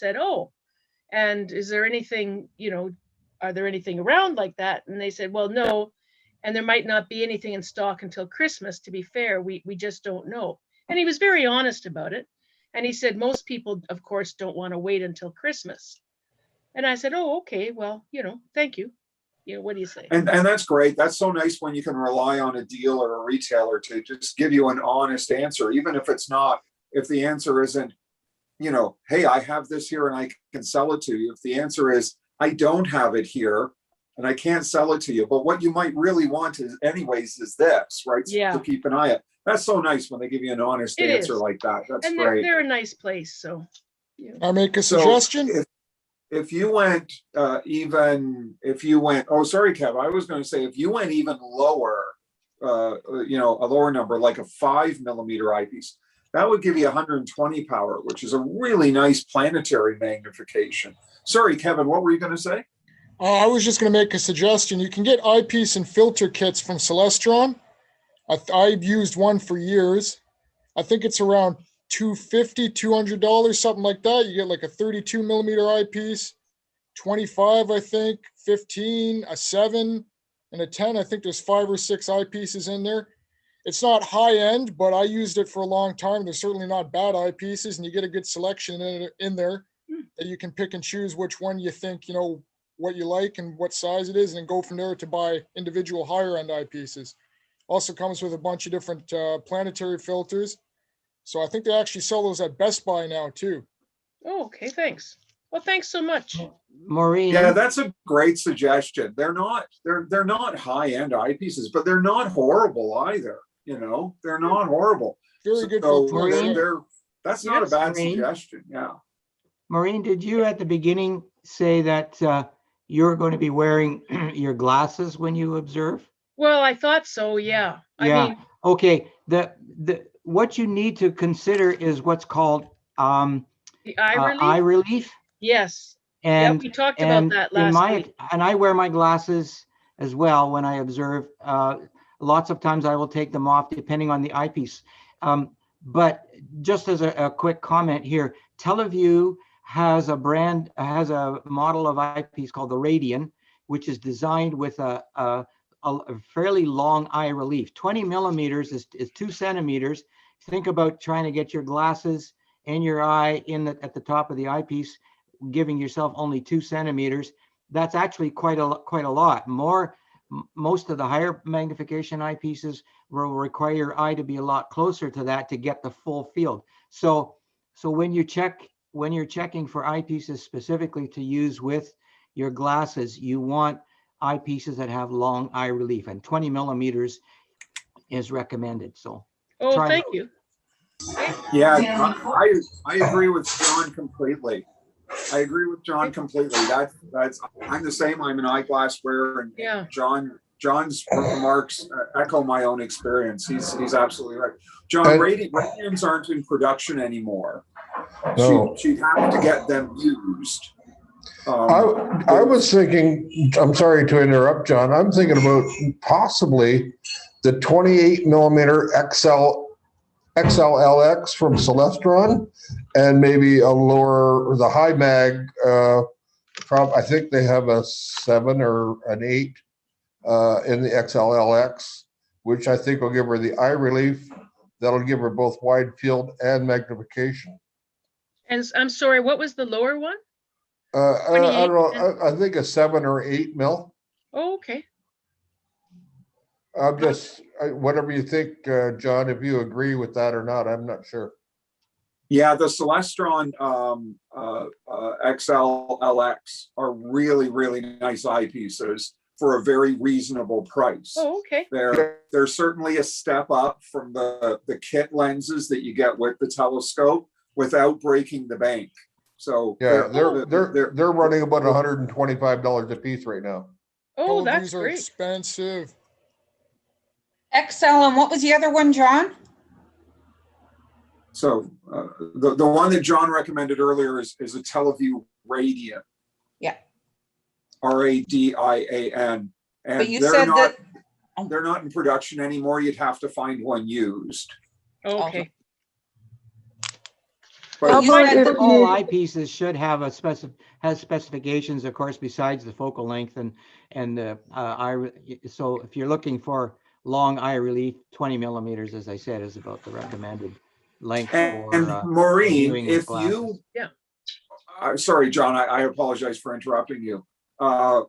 said, oh, and is there anything, are there anything around like that? And they said, well, no. And there might not be anything in stock until Christmas, to be fair. We just don't know. And he was very honest about it. And he said, most people, of course, don't want to wait until Christmas. And I said, oh, okay, well, thank you. What do you say? And that's great. That's so nice when you can rely on a dealer or a retailer to just give you an honest answer, even if if the answer isn't, hey, I have this here and I can sell it to you. If the answer is, I don't have it here and I can't sell it to you, but what you might really want is this, right? Yeah. So keep an eye out. That's so nice when they give you an honest answer like that. That's great. They're a nice place. So I make a suggestion. If you went, oh, sorry, Kev, I was going to say, if you went even lower, a lower number, like a 5 millimeter eyepiece, that would give you 120 power, which is a really nice planetary magnification. Sorry, Kevin, what were you going to say? I was just going to make a suggestion. You can get eyepiece and filter kits from Celestron. I've used one for years. I think it's around $250, $200, something like that. You get like a 32 millimeter eyepiece, 25, I think, 15, a 7, and a 10. I think there's 5 or 6 eyepieces in there. It's not high end, but I used it for a long time. They're certainly not bad eyepieces, and you get a good selection in there that you can pick and choose which one you think, what you like and what size it is, and then go from there to buy individual higher end eyepieces. Also comes with a bunch of different planetary filters. So I think they actually sell those at Best Buy now too. Oh, okay, thanks. Well, thanks so much. Maureen. Yeah, that's a great suggestion. They're not high-end eyepieces, but they're not horrible either. They're not horrible. Very good so for that's not a bad suggestion. Yeah. Maureen, did you at the beginning say that you're going to be wearing your glasses when you observe? Well, I thought so, yeah. Okay. What you need to consider is what's called the eye relief. Yes. And we talked about that last week. And I wear my glasses as well when I observe. Lots of times I will take them off depending on the eyepiece. But just as a quick comment here, Teleview has a model of eyepiece called the Radian, which is designed with a fairly long eye relief. 20 millimeters is 2 centimeters. Think about trying to get your glasses and your eye at the top of the eyepiece, giving yourself only 2 centimeters. That's actually quite a lot. Most of the higher magnification eyepieces will require your eye to be a lot closer to that to get the full field. So when you're checking for eyepieces specifically to use with your glasses, you want eyepieces that have long eye relief, and 20 millimeters is recommended. So thank you. Yeah, I agree with John completely. That's I'm the same. I'm an eyeglass wearer, and yeah. John's remarks echo my own experience. He's absolutely right. John, radians aren't in production anymore. No. She'd have to get them used. I was thinking, I'm sorry to interrupt, John. I'm thinking about possibly the 28 millimeter XLLX from Celestron, and maybe the high mag. I think they have a 7 or an 8 in the XLLX, which I think will give her the eye relief. That'll give her both wide field and magnification. And I'm sorry, what was the lower one? I don't know. I think a 7 or 8 mil. Oh, okay. I'm whatever you think, John, if you agree with that or not, I'm not sure. Yeah, the Celestron XLLX are really, really nice eyepieces for a very reasonable price. Oh, okay. They're certainly a step up from the kit lenses that you get with the telescope without breaking the bank. So yeah, they're running about $125 a piece right now. Oh, that's these are great. Expensive. XL, and what was the other one, John? So the one that John recommended earlier is a Teleview Radian. Yeah. RADIAN. And but you said that they're not in production anymore. You'd have to find one used. Okay. But How it's- about if All you- eyepieces should have has specifications, of course, besides the focal length and the so if you're looking for long eye relief, 20 millimeters, as I said, is about the recommended length for and Maureen, viewing with if glasses. sorry, John, I apologize for interrupting you.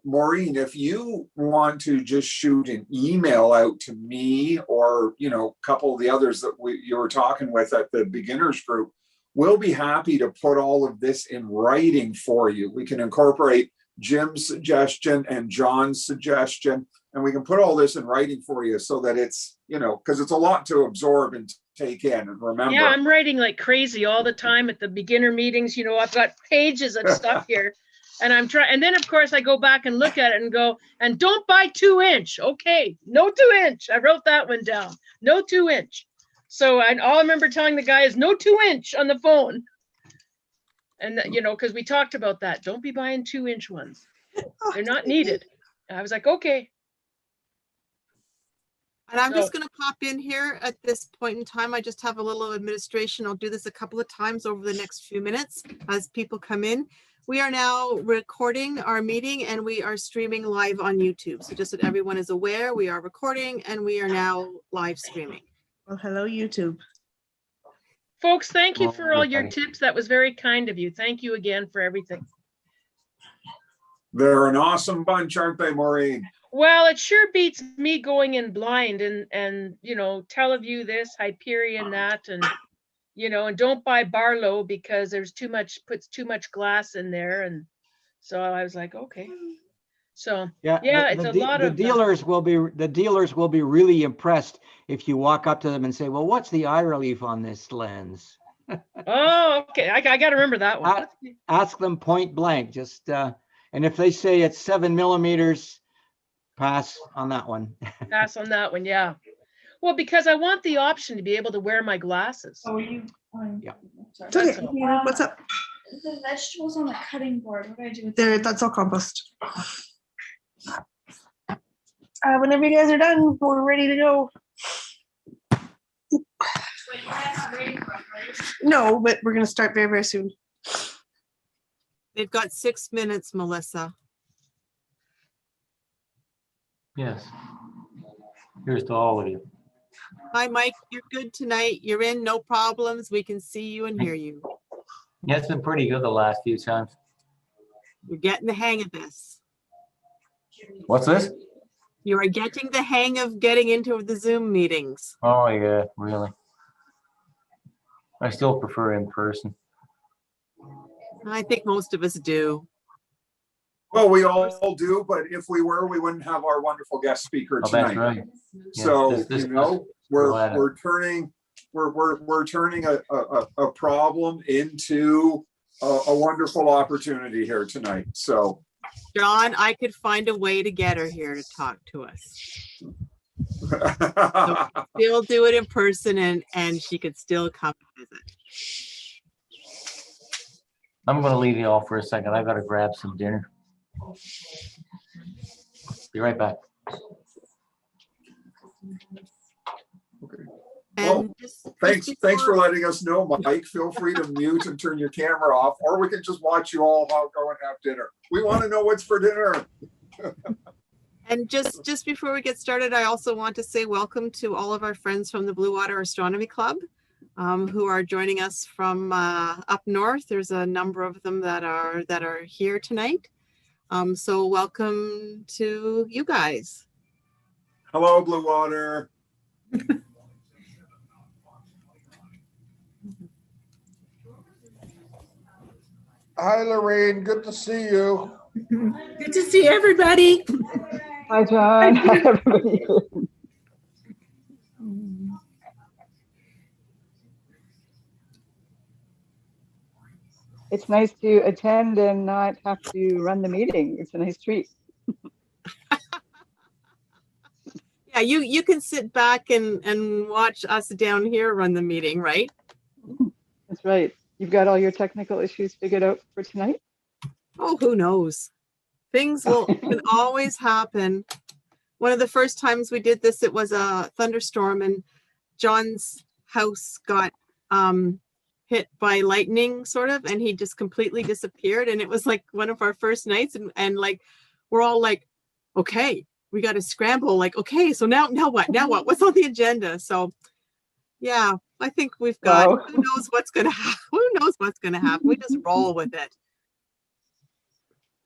Maureen, if you want to just shoot an email out to me or, you know, a couple of the others that you were talking with at the beginners group, we'll be happy to put all of this in writing for you. We can incorporate Jim's suggestion and John's suggestion, and we can put all this in writing for you so that it's, you know, because it's a lot to absorb and take in and remember. Yeah, I'm writing like crazy all the time at the beginner meetings. You know, I've got pages of stuff here. And I'm trying, and then of course I go back and look at it and go, and don't buy 2-inch. Okay, no 2-inch. I wrote that one down. No 2-inch. So all I remember telling the guy is no 2-inch on the phone. And you know, because we talked about that. Don't be buying 2-inch ones. They're not needed. And I was like, okay. And I'm just So- going to pop in here at this point in time. I just have a little administration. I'll do this a couple of times over the next few minutes as people come in. We are now recording our meeting and we are streaming live on YouTube. So just that everyone is aware, we are recording and we are now live streaming. Well, hello, YouTube. Folks, thank you for all your everybody. tips. That was very kind of you. Thank you again for everything. They're an awesome bunch, aren't they, Maureen? Well, it sure beats me going in blind and you know, Teleview this, Hyperion that, and you know, and don't buy Barlow because there's puts too much glass in there, and so I was like, okay. So Yeah, yeah, it's a lot the of dealers will be really impressed if you walk up to them and say, "Well, what's the eye relief on this lens?" oh, okay, I got to remember that one. Ask them point blank. Just and if they say it's 7 millimeters, pass on that one. Pass on that one, yeah. Well, because I want the option to be able to wear my glasses. Oh, are you? Yeah. Sorry. It's okay. That's all. Yeah, what's up? The vegetables on the cutting board, what do I do with There, that's all compost. Whenever you guys are done, we're ready to go. Wait, we're not ready for it, right? No, but we're gonna start very, very soon. They've got 6 minutes, Melissa. Yes. Here's to all of you. Hi, Mike, you're good tonight. You're in, no problems. We can see you and hear you. Yeah, it's been pretty good the last few times. You're getting the hang of this. What's this? You are getting the hang of getting into the Zoom meetings. Oh, yeah, really. I still prefer in person. I think most of us do. Well, we all do, but if we were, we wouldn't have our wonderful guest speaker Oh, that's tonight. right. Yeah, So, this- you know, glad. we're turning a problem into a wonderful opportunity here tonight. So, John, I could find a way to get her here to talk to us. We'll do it in person and she could still come visit. I'm gonna leave you all for a second. I gotta grab some dinner. Be right back. Well, And just thanks for before- letting us know, Mike. Feel free to mute and turn your camera off, or we can just watch you all go and have dinner. We want to know what's for dinner. And just before we get started, I also want to say welcome to all of our friends from the Blue Water Astronomy Club who are joining us from up north. There's a number of them that are here tonight. So welcome to you guys. Hello, Blue Water. Hi, Lorraine. Good to see you. Good to see everybody. Hi, John. Hi, everybody. It's nice to attend and not have to run the meeting. It's a nice treat. Yeah, you can sit back and watch us down here run the meeting, right? That's right. You've got all your technical issues figured out for tonight? Oh, who knows? Things can always happen. One of the first times we did this, it was a thunderstorm and John's house got hit by lightning sort of, and he just completely disappeared. And it was like one of our first nights, and like we're all like, okay, we got to scramble, like, okay, so now what, what's on the agenda? So yeah, I think we've got, Wow. who knows what's gonna happen. We just roll with it.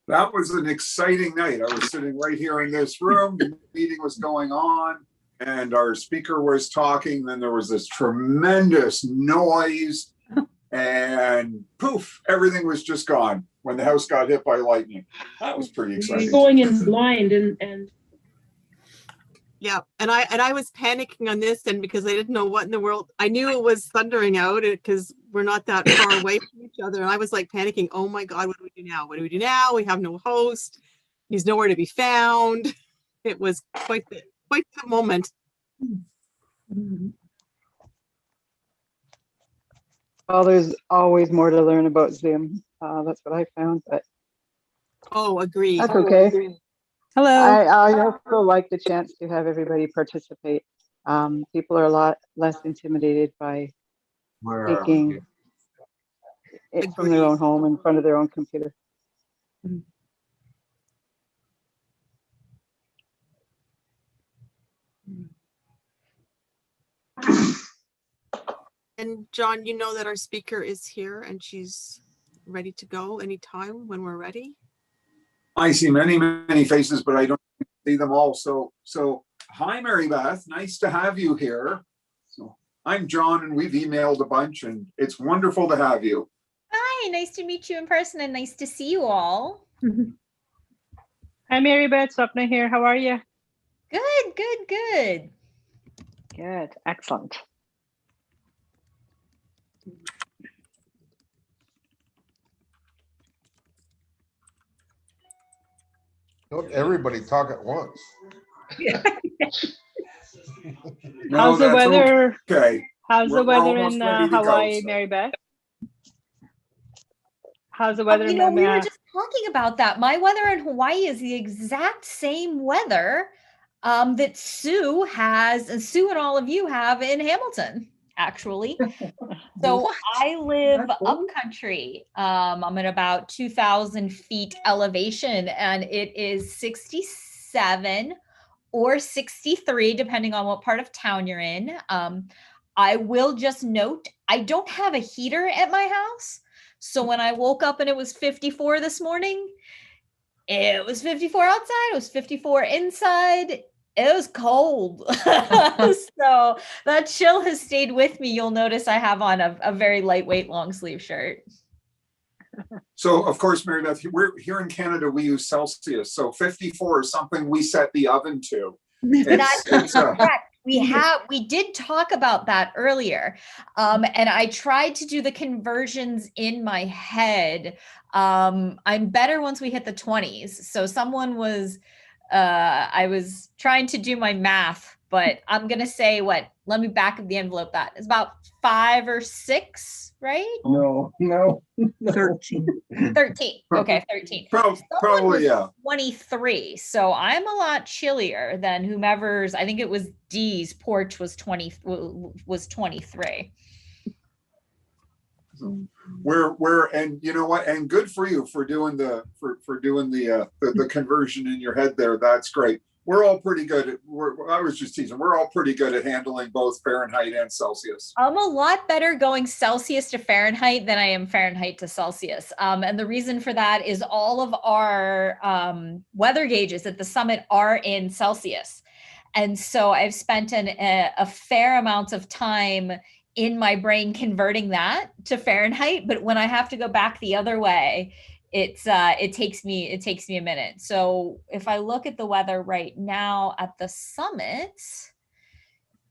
That was an exciting night. I was sitting right here in this room. The meeting was going on and our speaker was talking. Then there was this tremendous noise and poof, everything was just gone when the house got hit by lightning. That was pretty exciting. Going in blind and Yeah, and I was panicking on this end because I didn't know what in the world. I knew it was thundering out because we're not that far away from each other, and I was like panicking. Oh my God, what do we do now? What do we do now? We have no host. He's nowhere to be found. It was quite the moment. Well, there's always more to learn about Zoom. That's what I found, but Oh, agreed. that's okay. Hello. I also like the chance to have everybody participate. People are a lot less intimidated by speaking it from their own home in front of their own computer. And John, you know that our speaker is here and she's ready to go anytime when we're ready. I see many faces, but I don't see them all. So hi, Mary Beth. Nice to have you here. So I'm John, and we've emailed a bunch, and it's wonderful to have you. Hi, nice to meet you in person and nice to see you all. Hi, Mary Beth. Swapna here. How are you? Good, good, good. Good. Excellent. Don't everybody talk at once. No, How's the that's weather? Okay. How's the We're weather almost in ready to go, Hawaii, so. Mary Beth? How's the weather You in know, we were Mauna? just talking about that. My weather in Hawaii is the exact same weather that Sue has, and Sue and all of you have in Hamilton, actually. So What? I live That's cool. upcountry. I'm at about 2,000 feet elevation, and it is 67 or 63, depending on what part of town you're in. I will just note, I don't have a heater at my house. So when I woke up and it was 54 this morning, it was 54 outside, it was 54 inside. It was cold. So that chill has stayed with me. You'll notice I have on a very lightweight long sleeve shirt. So of course, Mary Beth, we're here in Canada, we use Celsius. So 54 is something we set the oven to. That's correct. We did talk about that earlier. And I tried to do the conversions in my head. I'm better once we hit the 20s. So I was trying to do my math, but I'm going to say let me back of the envelope that. It's about 5 or 6, right? No. 13. 13. Okay, 13. Probably, yeah. 23. So I'm a lot chillier than whomever's, I think it was Dee's porch was 23. And you know what? And good for you for doing the conversion in your head there. That's great. We're all pretty good at, I was just teasing, we're all pretty good at handling both Fahrenheit and Celsius. I'm a lot better going Celsius to Fahrenheit than I am Fahrenheit to Celsius. And the reason for that is all of our weather gauges at the summit are in Celsius. And so I've spent a fair amount of time in my brain converting that to Fahrenheit. But when I have to go back the other way, it takes me a minute. So if I look at the weather right now at the summit,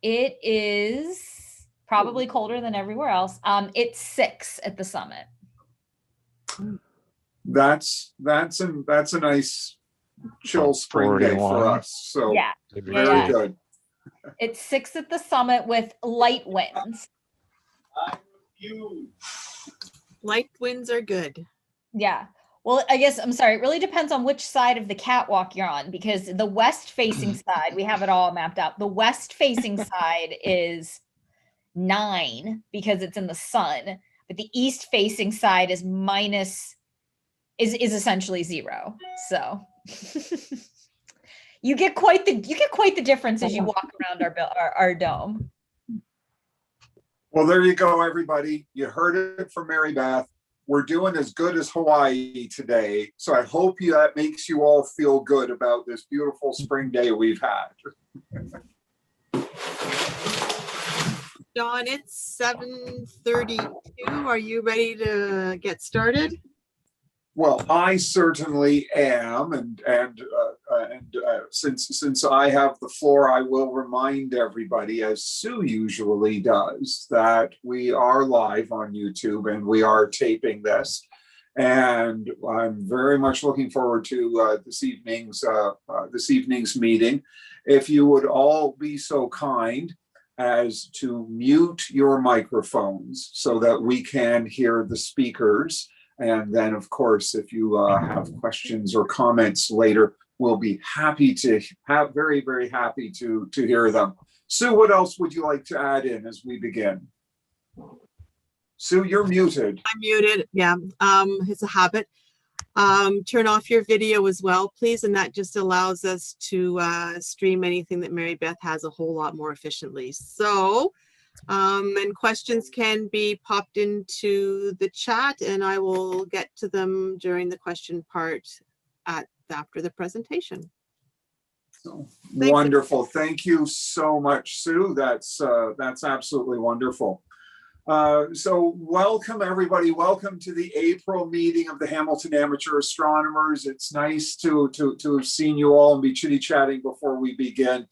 it is probably colder than everywhere else. It's 6 at the summit. That's a nice chill spring day for us. So yeah, very good. It's 6 at the summit with light winds. Light winds are good. Yeah. Well, I guess, I'm sorry, it really depends on which side of the catwalk you're on, because the west facing side, we have it all mapped out. The west facing side is 9 because it's in the sun. but the east facing side is is essentially 0. So you get quite the difference as you walk around our dome. Well, there you go, everybody. You heard it from Mary Beth. We're doing as good as Hawaii today. So I hope that makes you all feel good about this beautiful spring day we've had. John, it's 7:32. Are you ready to get started? Well, I certainly am, and since I have the floor, I will remind everybody, as Sue usually does, that we are live on YouTube and we are taping this, and I'm very much looking forward to this evening's meeting. If you would all be so kind as to mute your microphones so that we can hear the speakers. And then, of course, if you have questions or comments later, we'll be happy to very, very happy to hear them. Sue, what else would you like to add in as we begin? Sue, you're muted. I'm muted. Yeah, it's a habit. Turn off your video as well, please. And that just allows us to stream anything that Mary Beth has a whole lot more efficiently. So, and questions can be popped into the chat, and I will get to them during the question part after the presentation. Wonderful. Thank you so much, Sue. That's absolutely wonderful. So welcome, everybody. Welcome to the April meeting of the Hamilton Amateur Astronomers. It's nice to have seen you all and be chitty-chatting before we begin.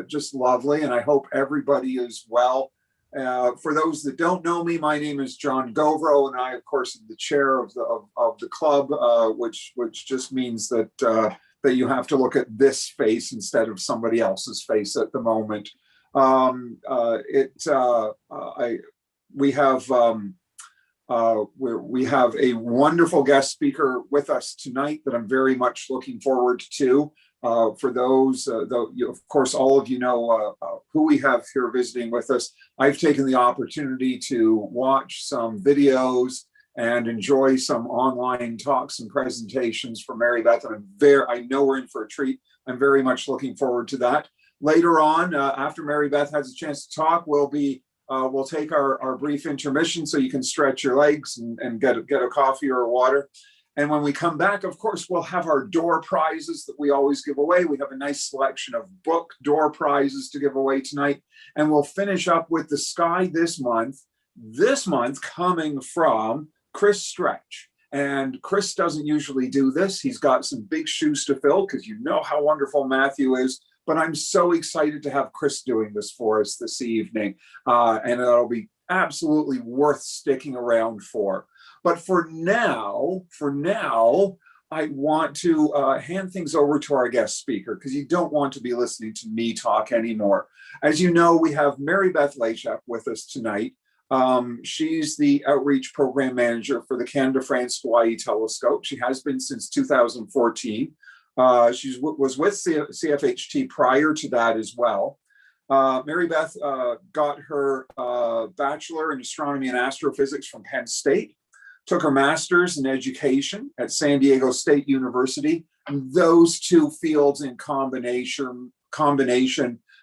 Just lovely, and I hope everybody is well. For those that don't know me, my name is John Govro, and I, of course, am the chair of the club, which just means that that you have to look at this face instead of somebody else's face at the moment. We have a wonderful guest speaker with us tonight that I'm very much looking forward to. For those, of course, all of you know who we have here visiting with us. I've taken the opportunity to watch some videos and enjoy some online talks and presentations from Mary Beth, and I know we're in for a treat. I'm very much looking forward to that. Later on, after Mary Beth has a chance to talk, we'll take our brief intermission so you can stretch your legs and get a coffee or a water. And when we come back, of course, we'll have our door prizes that we always give away. We have a nice selection of book door prizes to give away tonight. And we'll finish up with the sky this month coming from Chris Stretch. And Chris doesn't usually do this. He's got some big shoes to fill because you know how wonderful Matthew is. But I'm so excited to have Chris doing this for us this evening. And it'll be absolutely worth sticking around for. But for now, I want to hand things over to our guest speaker because you don't want to be listening to me talk anymore. As you know, we have Mary Beth Lachap with us tonight. She's the outreach program manager for the Canada-France Hawaii Telescope. She has been since 2014. She was with Cfht prior to that as well. Mary Beth got her bachelor in astronomy and astrophysics from Penn State, took her master's in education at San Diego State University. And those two fields in combination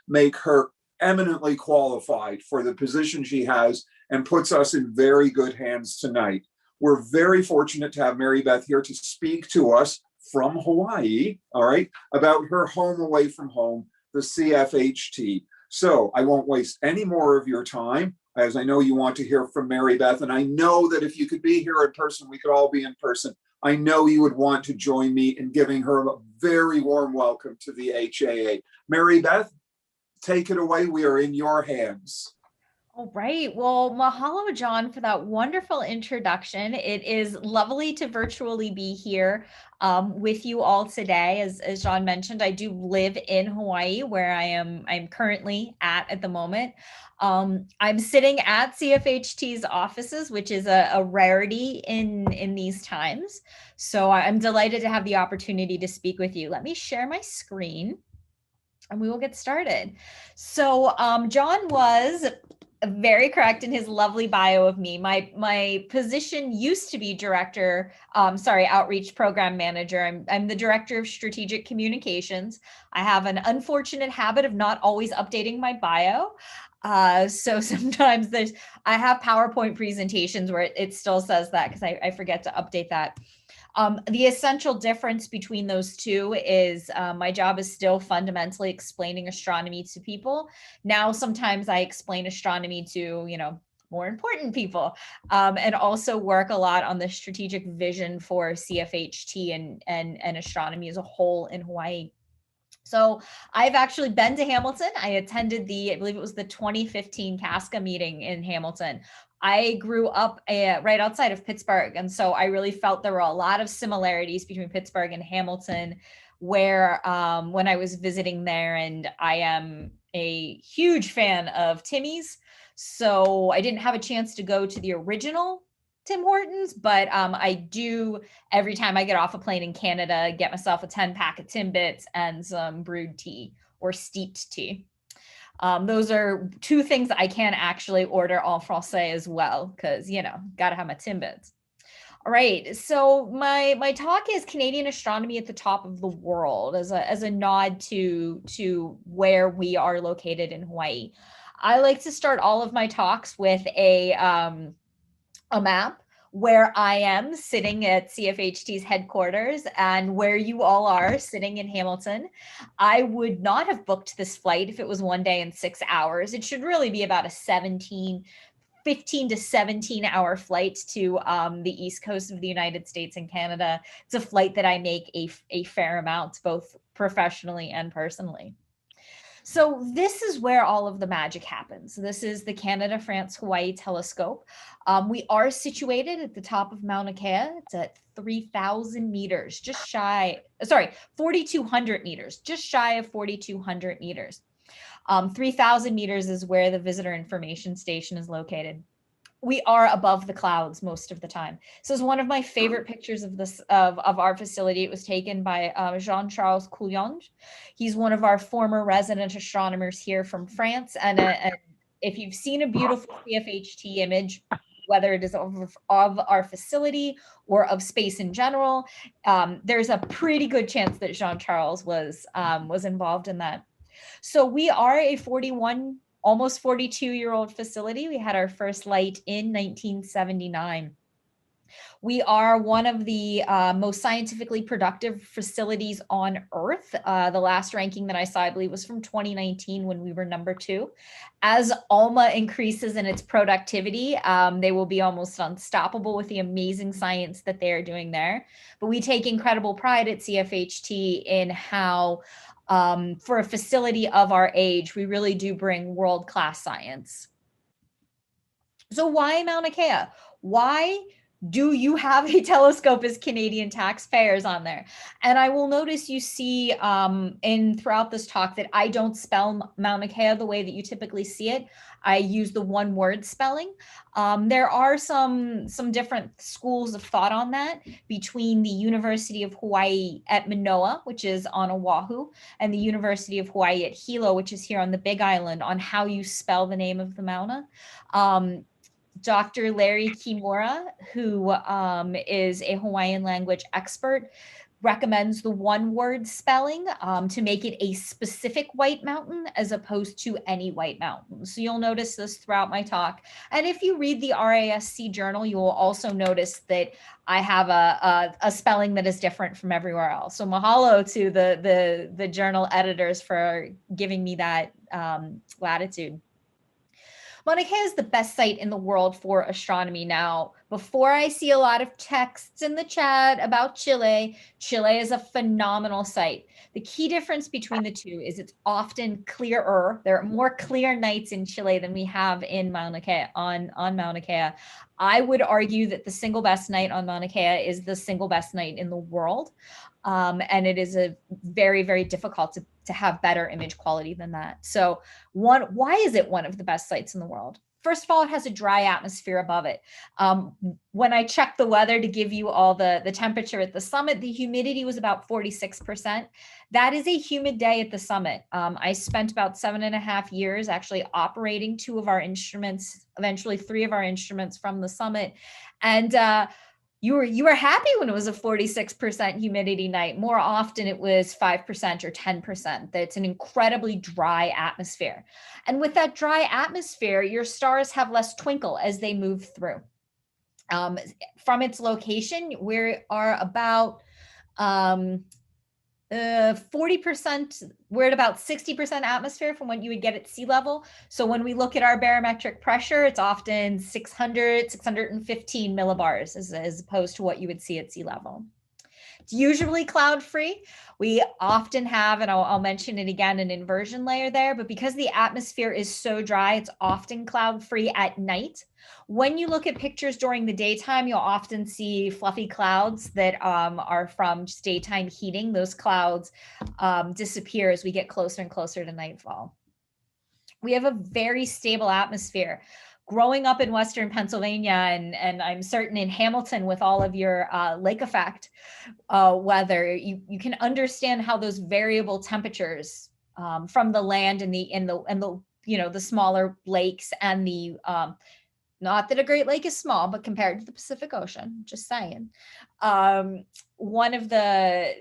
make her eminently qualified for the position she has and puts us in very good hands tonight. We're very fortunate to have Mary Beth here to speak to us from Hawaii, all right, about her home away from home, the Cfht. So I won't waste any more of your time, as I know you want to hear from Mary Beth, and I know that if you could be here in person, we could all be in person. I know you would want to join me in giving her a very warm welcome to the HAA. Mary Beth, take it away. We are in your hands. All right. Well, mahalo, John, for that wonderful introduction. It is lovely to virtually be here with you all today. As John mentioned, I do live in Hawaii, where I'm currently at the moment. I'm sitting at Cfht's offices, which is a rarity in these times. So I'm delighted to have the opportunity to speak with you. Let me share my screen and we will get started. So John was Very correct in his lovely bio of me. My position used to be director, outreach program manager. I'm the director of strategic communications. I have an unfortunate habit of not always updating my bio. So sometimes I have PowerPoint presentations where it still says that because I forget to update that. The essential difference between those two is my job is still fundamentally explaining astronomy to people. Now, sometimes I explain astronomy to, more important people, and also work a lot on the strategic vision for Cfht and astronomy as a whole in Hawaii. So I've actually been to Hamilton. I attended I believe it was the 2015 CASCA meeting in Hamilton. I grew up right outside of Pittsburgh. And so I really felt there were a lot of similarities between Pittsburgh and Hamilton, where when I was visiting there, and I am a huge fan of Timmy's. So I didn't have a chance to go to the original Tim Hortons, but I do, every time I get off a plane in Canada, get myself a 10-pack of Timbits and some brewed tea or steeped tea. Those are two things that I can actually order en français as well, because, gotta have my Timbits. All right, so my talk is Canadian astronomy at the top of the world, as a nod to where we are located in Hawaii. I like to start all of my talks with a map where I am sitting at Cfht's headquarters and where you all are sitting in Hamilton. I would not have booked this flight if it was 1 day and 6 hours. It should really be about a 15 to 17-hour flight to the East Coast of the United States and Canada. It's a flight that I make a fair amount, both professionally and personally. So this is where all of the magic happens. This is the Canada-France-Hawaii telescope. We are situated at the top of Mauna Kea. It's at 3,000 meters, 4,200 meters, just shy of 4,200 meters. 3,000 meters is where the visitor information station is located. We are above the clouds most of the time. So it's one of my favorite pictures of our facility. It was taken by Jean-Charles Couillonge. He's one of our former resident astronomers here from France. And if you've seen a beautiful Cfht image, whether it is of our facility or of space in general, there's a pretty good chance that Jean-Charles was involved in that. So we are a almost 42-year-old facility. We had our first light in 1979. We are one of the most scientifically productive facilities on Earth. The last ranking that I saw, I believe, was from 2019 when we were number 2. As ALMA increases in its productivity, they will be almost unstoppable with the amazing science that they are doing there. But we take incredible pride at Cfht in how for a facility of our age, we really do bring world-class science. So why Mauna Kea? Why do you have a telescope as Canadian taxpayers on there? And I will notice you see throughout this talk that I don't spell Mauna Kea the way that you typically see it. I use the one-word spelling. There are some different schools of thought on that between the University of Hawaii at Manoa, which is on Oahu, and the University of Hawaii at Hilo, which is here on the Big Island, on how you spell the name of the Mauna. Dr. Larry Kimura, who is a Hawaiian language expert, recommends the one-word spelling to make it a specific white mountain as opposed to any white mountain. So you'll notice this throughout my talk. And if you read the RASC journal, you will also notice that I have a spelling that is different from everywhere else. So mahalo to the journal editors for giving me that latitude. Mauna Kea is the best site in the world for astronomy. Now, before I see a lot of texts in the chat about Chile, Chile is a phenomenal site. The key difference between the two is it's often clearer. There are more clear nights in Chile than we have in Mauna Kea, on Mauna Kea. I would argue that the single best night on Mauna Kea is the single best night in the world. And it is very, very difficult to have better image quality than that. So why is it one of the best sites in the world? First of all, it has a dry atmosphere above it. When I checked the weather to give you all the temperature at the summit, the humidity was about 46%. That is a humid day at the summit. I spent about 7.5 years actually operating 2 of our instruments, eventually 3 of our instruments from the summit. And you were happy when it was a 46% humidity night. More often it was 5% or 10%. That's an incredibly dry atmosphere. And with that dry atmosphere, your stars have less twinkle as they move through. From its location, we are about 40%, we're at about 60% atmosphere from what you would get at sea level. So when we look at our barometric pressure, it's often 600, 615 millibars as opposed to what you would see at sea level. It's usually cloud free. We often have, and I'll mention it again, an inversion layer there, but because the atmosphere is so dry, it's often cloud free at night. When you look at pictures during the daytime, you'll often see fluffy clouds that are from just daytime heating. Those clouds disappear as we get closer and closer to nightfall. We have a very stable atmosphere. Growing up in Western Pennsylvania, and I'm certain in Hamilton with all of your lake effect weather, you can understand how those variable temperatures from the land and the the smaller lakes and the not that a Great Lake is small, but compared to the Pacific Ocean, just saying. One of the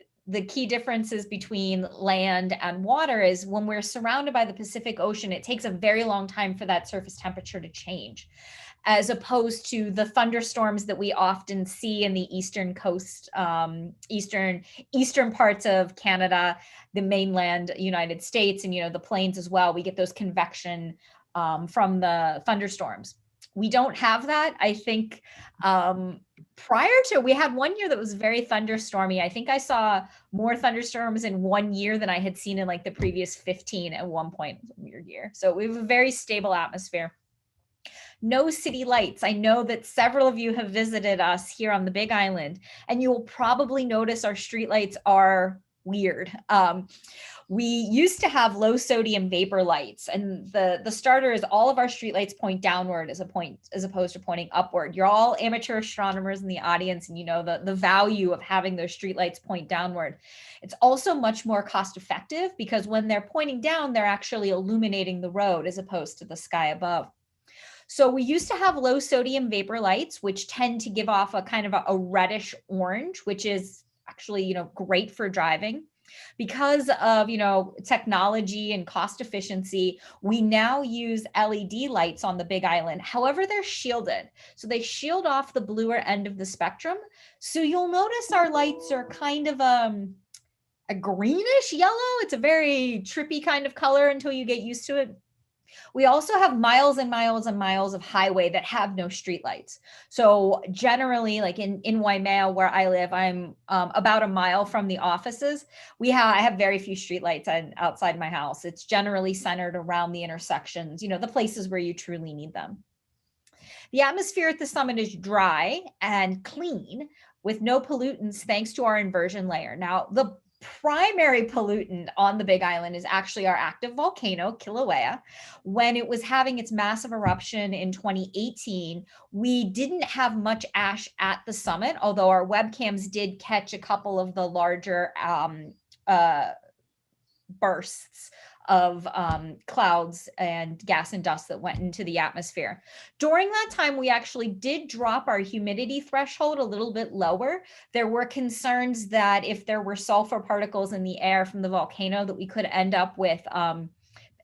key differences between land and water is when we're surrounded by the Pacific Ocean, it takes a very long time for that surface temperature to change, as opposed to the thunderstorms that we often see in the eastern coast, eastern parts of Canada, the mainland United States, and the plains as well. We get those convection from the thunderstorms. We don't have that. I think we had one year that was very thunderstormy. I think I saw more thunderstorms in one year than I had seen in like the previous 15 at one point. It was a weird year. So we have a very stable atmosphere. No city lights. I know that several of you have visited us here on the Big Island, and you will probably notice our streetlights are weird. We used to have low sodium vapor lights, and the starter is all of our streetlights point downward as opposed to pointing upward. You're all amateur astronomers in the audience, and you know the value of having those streetlights point downward. It's also much more cost effective because when they're pointing down, they're actually illuminating the road as opposed to the sky above. So we used to have low sodium vapor lights, which tend to give off a kind of a reddish orange, which is actually great for driving. Because of technology and cost efficiency, we now use LED lights on the Big Island. However, they're shielded, so they shield off the bluer end of the spectrum. So you'll notice our lights are kind of a greenish yellow. It's a very trippy kind of color until you get used to it. We also have miles and miles and miles of highway that have no streetlights. So generally, like in Waimea, where I live, I'm about a mile from the offices. I have very few streetlights outside my house. It's generally centered around the intersections, the places where you truly need them. The atmosphere at the summit is dry and clean with no pollutants thanks to our inversion layer. Now, the primary pollutant on the Big Island is actually our active volcano, Kilauea. When it was having its massive eruption in 2018, we didn't have much ash at the summit, although our webcams did catch a couple of the larger bursts of clouds and gas and dust that went into the atmosphere. During that time, we actually did drop our humidity threshold a little bit lower. There were concerns that if there were sulfur particles in the air from the volcano, that we could end up with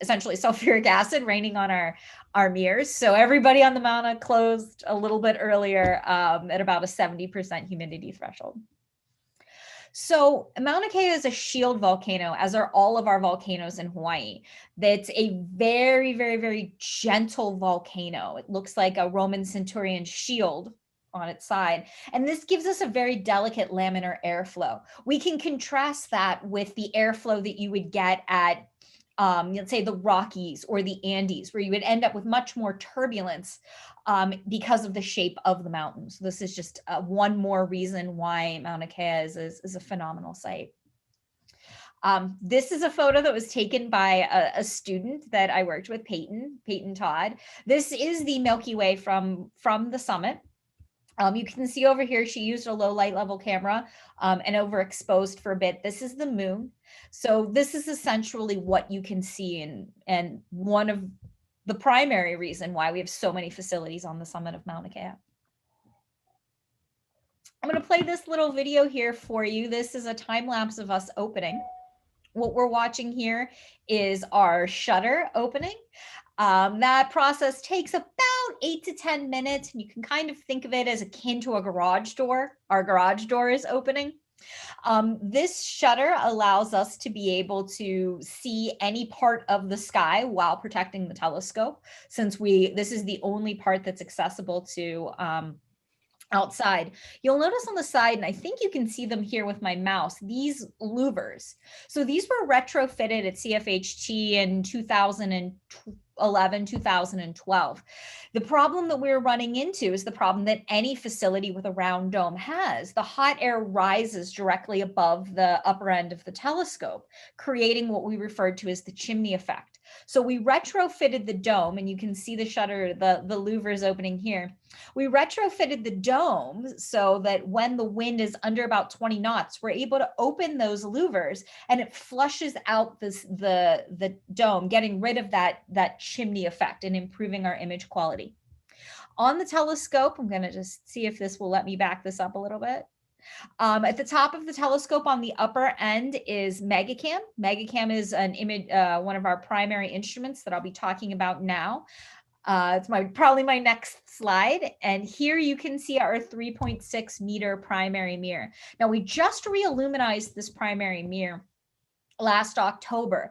essentially sulfuric acid raining on our mirrors. So everybody on the Mauna closed a little bit earlier at about a 70% humidity threshold. So Mauna Kea is a shield volcano, as are all of our volcanoes in Hawaii. That's a very, very, very gentle volcano. It looks like a Roman centurion shield on its side. And this gives us a very delicate laminar airflow. We can contrast that with the airflow that you would get at, let's say, the Rockies or the Andes, where you would end up with much more turbulence because of the shape of the mountains. This is just one more reason why Mauna Kea is a phenomenal site. This is a photo that was taken by a student that I worked with, Peyton Todd. This is the Milky Way from the summit. You can see over here, she used a low light level camera and overexposed for a bit. This is the moon. So this is essentially what you can see, and one of the primary reason why we have so many facilities on the summit of Mauna Kea. I'm going to play this little video here for you. This is a time lapse of us opening. What we're watching here is our shutter opening. That process takes about 8 to 10 minutes. You can kind of think of it as akin to a garage door. Our garage door is opening. This shutter allows us to be able to see any part of the sky while protecting the telescope, since this is the only part that's accessible to outside. You'll notice on the side, and I think you can see them here with my mouse, these louvers. So these were retrofitted at Cfht in 2011, 2012. The problem that we're running into is the problem that any facility with a round dome has. The hot air rises directly above the upper end of the telescope, creating what we referred to as the chimney effect. So we retrofitted the dome, and you can see the shutter, the louvers opening here. We retrofitted the dome so that when the wind is under about 20 knots, we're able to open those louvers and it flushes out the dome, getting rid of that chimney effect and improving our image quality. On the telescope, I'm going to just see if this will let me back this up a little bit. At the top of the telescope on the upper end is Megacam. Megacam is an image, one of our primary instruments that I'll be talking about now. It's probably my next slide. And here you can see our 3.6 meter primary mirror. Now we just re-illuminized this primary mirror last October.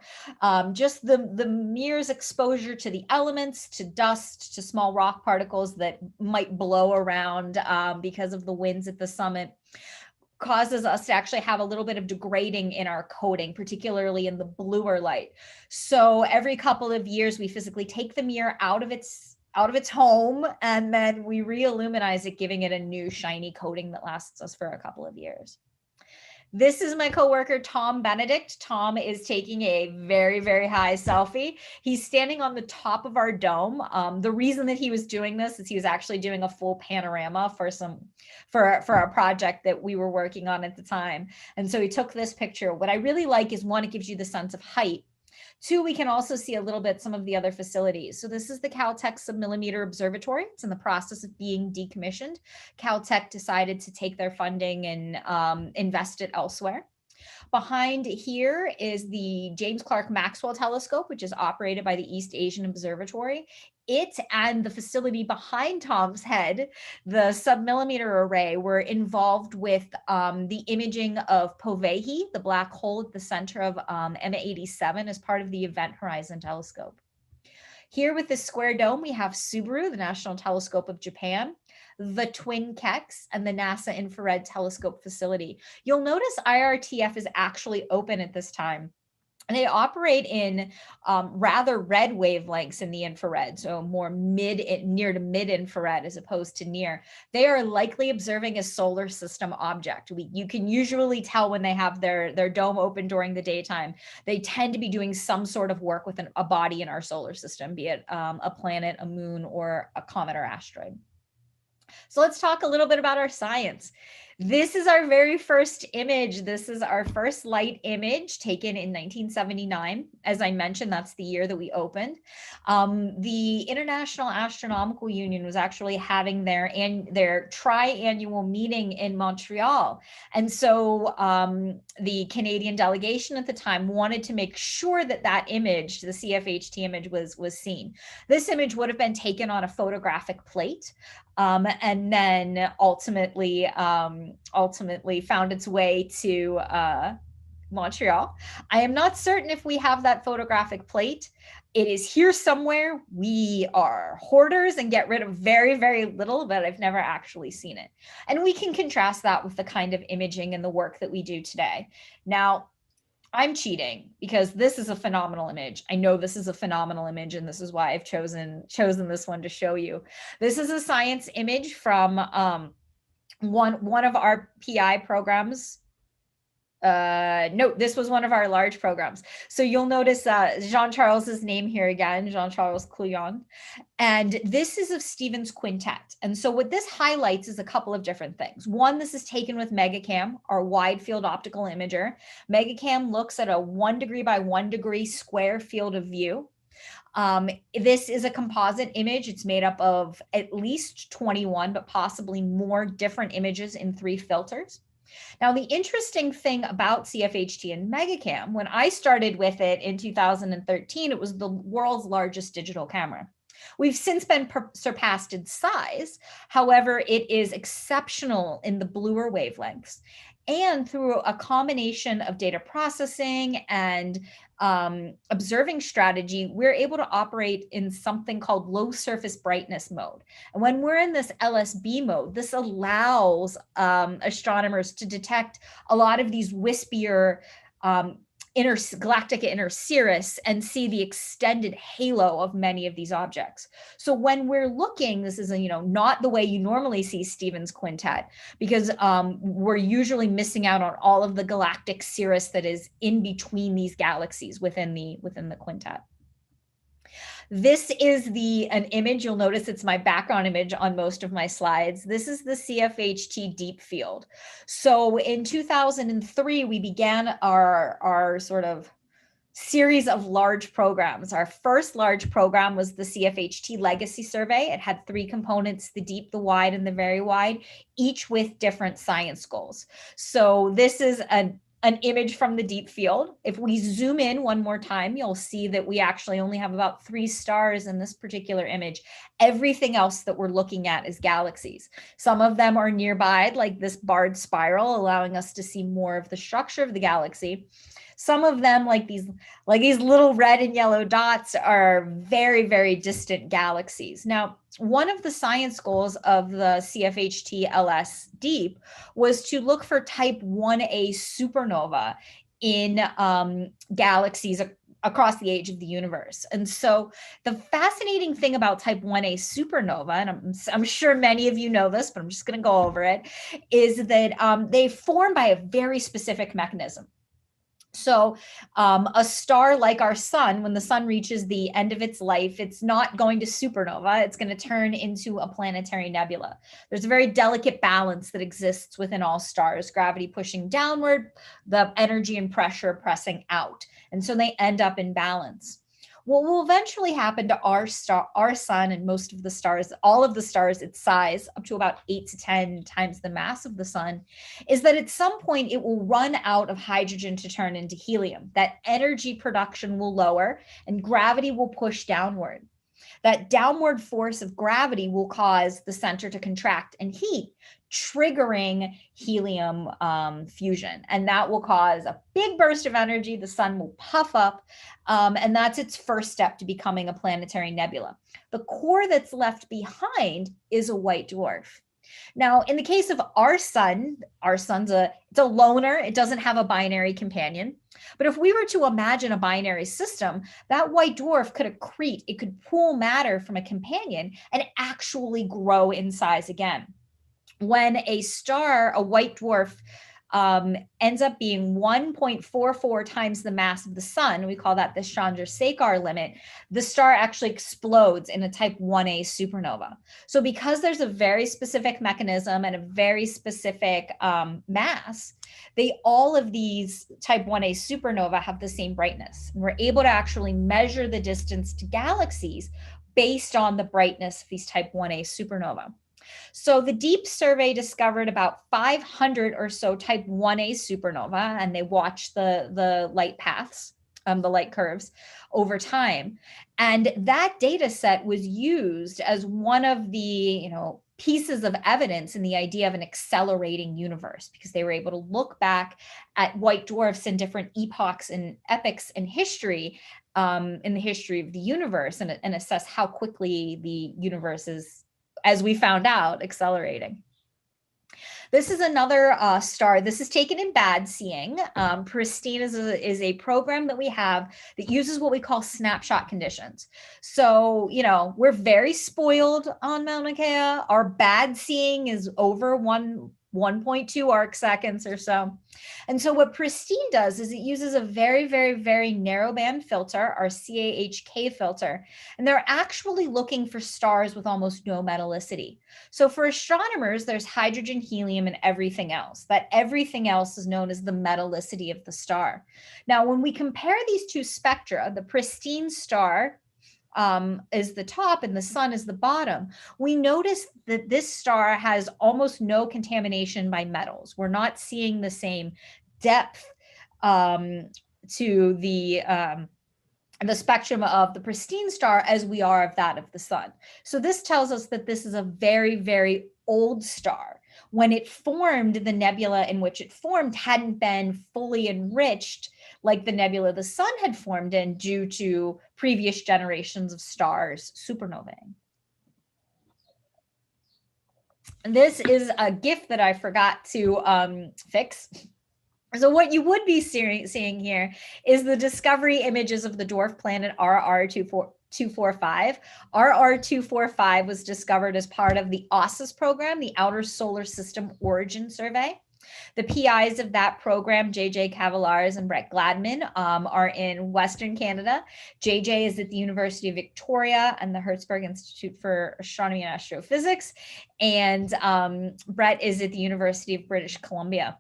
Just the mirror's exposure to the elements, to dust, to small rock particles that might blow around because of the winds at the summit, causes us to actually have a little bit of degrading in our coating, particularly in the bluer light. So every couple of years, we physically take the mirror out of its home, and then we re-illuminize it, giving it a new shiny coating that lasts us for a couple of years. This is my coworker, Tom Benedict. Tom is taking a very, very high selfie. He's standing on the top of our dome. The reason that he was doing this is he was actually doing a full panorama for a project that we were working on at the time. And so he took this picture. What I really like is, one, it gives you the sense of height. Two, we can also see a little bit some of the other facilities. So this is the Caltech Submillimeter Observatory. It's in the process of being decommissioned. Caltech decided to take their funding and invest it elsewhere. Behind here is the James Clerk Maxwell Telescope, which is operated by the East Asian Observatory. It and the facility behind Tom's head, the submillimeter array, were involved with the imaging of Poveghi, the black hole at the center of M87, as part of the Event Horizon Telescope. Here with this square dome, we have Subaru, the National Telescope of Japan, the Twin Kex, and the NASA Infrared Telescope Facility. You'll notice IRTF is actually open at this time. And they operate in rather red wavelengths in the infrared, so more near to mid infrared as opposed to near. They are likely observing a solar system object. You can usually tell when they have their dome open during the daytime. They tend to be doing some sort of work with a body in our solar system, be it a planet, a moon, or a comet or asteroid. So let's talk a little bit about our science. This is our very first image. This is our first light image taken in 1979. As I mentioned, that's the year that we opened. The International Astronomical Union was actually having their tri-annual meeting in Montreal. And so the Canadian delegation at the time wanted to make sure that that image, the Cfht image, was seen. This image would have been taken on a photographic plate. And then ultimately found its way to Montreal. I am not certain if we have that photographic plate. It is here somewhere. We are hoarders and get rid of very, very little, but I've never actually seen it. And we can contrast that with the kind of imaging and the work that we do today. Now, I'm cheating because this is a phenomenal image. I know this is a phenomenal image, and this is why I've chosen this one to show you. This is a science image from one of our PI programs. No, this was one of our large programs. So you'll notice Jean-Charles's name here again, Jean-Charles Couillon. And this is of Stephan's quintet. And so what this highlights is a couple of different things. One, this is taken with MegaCam, our wide field optical imager. MegaCam looks at a 1 degree by 1 degree square field of view. This is a composite image. It's made up of at least 21, but possibly more different images in 3 filters. Now, the interesting thing about CFHT and MegaCam, when I started with it in 2013, it was the world's largest digital camera. We've since been surpassed in size. However, it is exceptional in the bluer wavelengths. And through a combination of data processing and observing strategy, we're able to operate in something called low surface brightness mode. And when we're in this LSB mode, this allows astronomers to detect a lot of these wispier galactic inner cirrus and see the extended halo of many of these objects. So when we're looking, this is not the way you normally see Stephan's quintet, because we're usually missing out on all of the galactic cirrus that is in between these galaxies within the quintet. This is an image. You'll notice it's my background image on most of my slides. This is the CFHT deep field. So in 2003, we began our sort of series of large programs. Our first large program was the CFHT Legacy Survey. It had 3 components: the deep, the wide, and the very wide, each with different science goals. So this is an image from the deep field. If we zoom in one more time, you'll see that we actually only have about 3 stars in this particular image. Everything else that we're looking at is galaxies. Some of them are nearby, like this barred spiral, allowing us to see more of the structure of the galaxy. Some of them, like these little red and yellow dots, are very, very distant galaxies. Now, one of the science goals of the CFHT LS Deep was to look for type 1A supernova in galaxies across the age of the universe. And so the fascinating thing about type 1A supernova, and I'm sure many of you know this, but I'm just going to go over it, is that they form by a very specific mechanism. So a star like our sun, when the sun reaches the end of its life, it's not going to supernova. It's going to turn into a planetary nebula. There's a very delicate balance that exists within all stars: gravity pushing downward, the energy and pressure pressing out. And so they end up in balance. What will eventually happen to our sun, and most of the stars, all of the stars its size, up to about 8 to 10 times the mass of the sun, is that at some point it will run out of hydrogen to turn into helium. That energy production will lower and gravity will push downward. That downward force of gravity will cause the center to contract and heat, triggering helium fusion. And that will cause a big burst of energy. The sun will puff up, and that's its first step to becoming a planetary nebula. The core that's left behind is a white dwarf. Now, in the case of our sun's it's a loner. It doesn't have a binary companion. But if we were to imagine a binary system, that white dwarf could accrete. It could pool matter from a companion and actually grow in size again. When a star, a white dwarf, ends up being 1.44 times the mass of the sun, we call that the Chandrasekhar limit, the star actually explodes in a type 1A supernova. So because there's a very specific mechanism and a very specific mass, all of these type 1A supernova have the same brightness. And we're able to actually measure the distance to galaxies based on the brightness of these type 1A supernova. So the DEEP survey discovered about 500 or so type 1A supernova, and they watched the light paths, the light curves over time. And that data set was used as one of the pieces of evidence in the idea of an accelerating universe, because they were able to look back at white dwarfs in different epochs and epochs in history, in the history of the universe, and assess how quickly the universe is, as we found out, accelerating. This is another star. This is taken in bad seeing. Pristine is a program that we have that uses what we call snapshot conditions. So, we're very spoiled on Mauna Kea. Our bad seeing is over 1 1.2 arc seconds or so. And so what Pristine does is it uses a very, very, very narrow band filter, our CAHK filter, and they're actually looking for stars with almost no metallicity. So for astronomers, there's hydrogen, helium, and everything else. That everything else is known as the metallicity of the star. Now, when we compare these two spectra, the Pristine star is the top and the sun is the bottom, we notice that this star has almost no contamination by metals. We're not seeing the same depth to the spectrum of the Pristine star as we are of that of the sun. So this tells us that this is a very, very old star. When it formed, the nebula in which it formed hadn't been fully enriched like the nebula the sun had formed in due to previous generations of stars, supernovae. And this is a GIF that I forgot to fix. So what you would be seeing here is the discovery images of the dwarf planet RR245. RR245 was discovered as part of the AUSSIS program, the Outer Solar System Origin Survey. The PIs of that program, JJ Cavallars and Brett Gladman, are in Western Canada. JJ is at the University of Victoria and the Hertzberg Institute for Astronomy and Astrophysics, and Brett is at the University of British Columbia.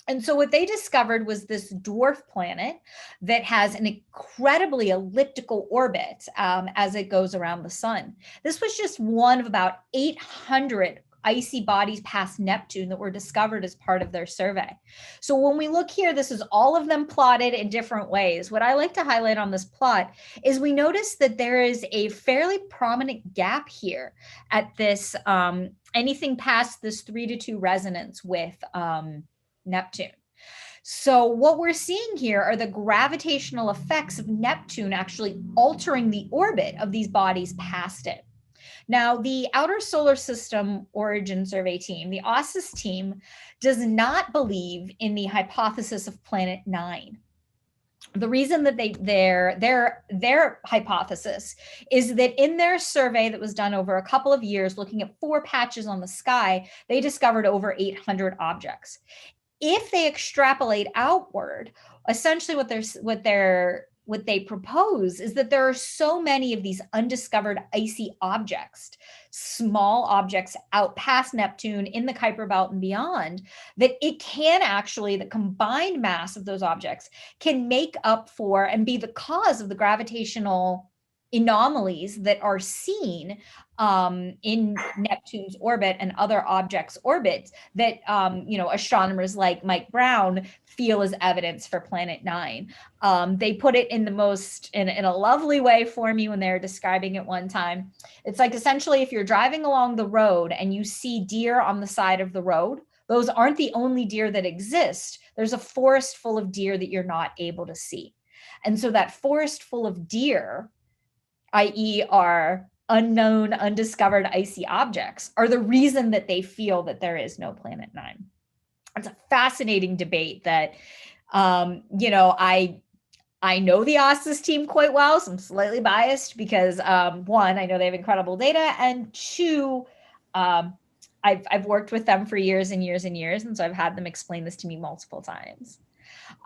And so what they discovered was this dwarf planet that has an incredibly elliptical orbit as it goes around the sun. This was just one of about 800 icy bodies past Neptune that were discovered as part of their survey. So when we look here, this is all of them plotted in different ways. What I like to highlight on this plot is we notice that there is a fairly prominent gap here at this, anything past this 3:2 resonance with Neptune. So what we're seeing here are the gravitational effects of Neptune actually altering the orbit of these bodies past it. Now, the Outer Solar System Origin Survey team, the AUSSIS team, does not believe in the hypothesis of Planet 9. The reason that their hypothesis is that in their survey that was done over a couple of years, looking at 4 patches on the sky, they discovered over 800 objects. If they extrapolate outward, essentially what they propose is that there are so many of these undiscovered icy objects, small objects out past Neptune in the Kuiper Belt and beyond, that it can actually, the combined mass of those objects can make up for and be the cause of the gravitational anomalies that are seen in Neptune's orbit and other objects' orbits that astronomers like Mike Brown feel is evidence for Planet 9. They put it in the most in a lovely way for me when they were describing it one time. It's like essentially if you're driving along the road and you see deer on the side of the road, those aren't the only deer that exist. There's a forest full of deer that you're not able to see. And so that forest full of deer, i.e. our unknown, undiscovered icy objects, are the reason that they feel that there is no Planet 9. It's a fascinating debate that, I know the AUSSIS team quite well, so I'm slightly biased because, one, I know they have incredible data, and two, I've worked with them for years and years and years, and so I've had them explain this to me multiple times.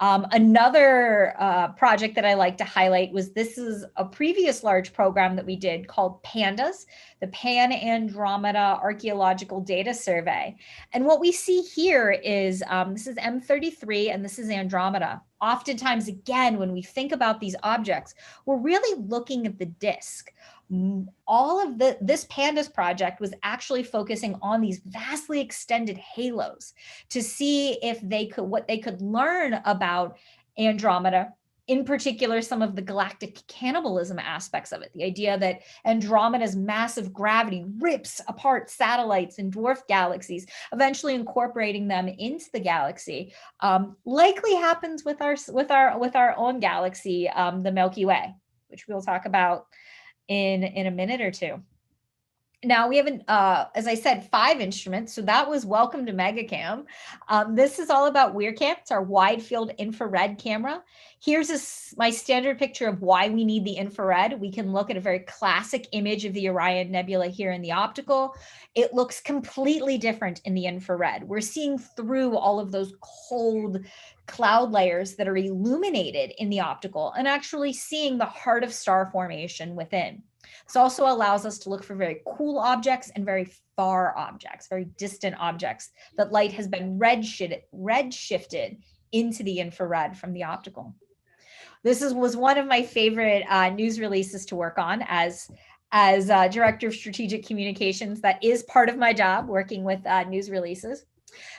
Another project that I like to highlight was this is a previous large program that we did called PANDAS, the Pan-Andromeda Archaeological Data Survey. And what we see here is this is M33 and this is Andromeda. Oftentimes, again, when we think about these objects, we're really looking at the disk. All of this PANDAS project was actually focusing on these vastly extended halos to see if what they could learn about Andromeda, in particular, some of the galactic cannibalism aspects of it. The idea that Andromeda's massive gravity rips apart satellites and dwarf galaxies, eventually incorporating them into the galaxy, likely happens with our own galaxy, the Milky Way, which we'll talk about in a minute or two. Now we have, as I said, 5 instruments. So that was welcome to MegaCam. This is all about WIRCam. It's our wide field infrared camera. Here's my standard picture of why we need the infrared. We can look at a very classic image of the Orion Nebula here in the optical. It looks completely different in the infrared. We're seeing through all of those cold cloud layers that are illuminated in the optical and actually seeing the heart of star formation within. This also allows us to look for very cool objects and very far objects, very distant objects that light has been redshifted into the infrared from the optical. This was one of my favorite news releases to work on as Director of Strategic Communications. That is part of my job, working with news releases.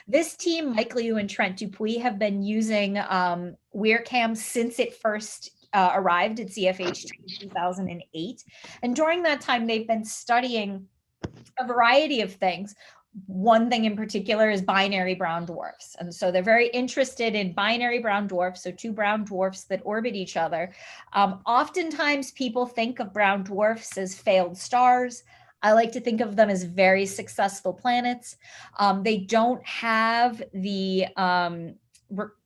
This team, Mike Liu and Trent Dupuis, have been using WIRCam since it first arrived at Cfht in 2008. And during that time, they've been studying a variety of things. One thing in particular is binary brown dwarfs. And so they're very interested in binary brown dwarfs, so 2 brown dwarfs that orbit each other. Oftentimes people think of brown dwarfs as failed stars. I like to think of them as very successful planets. They don't have the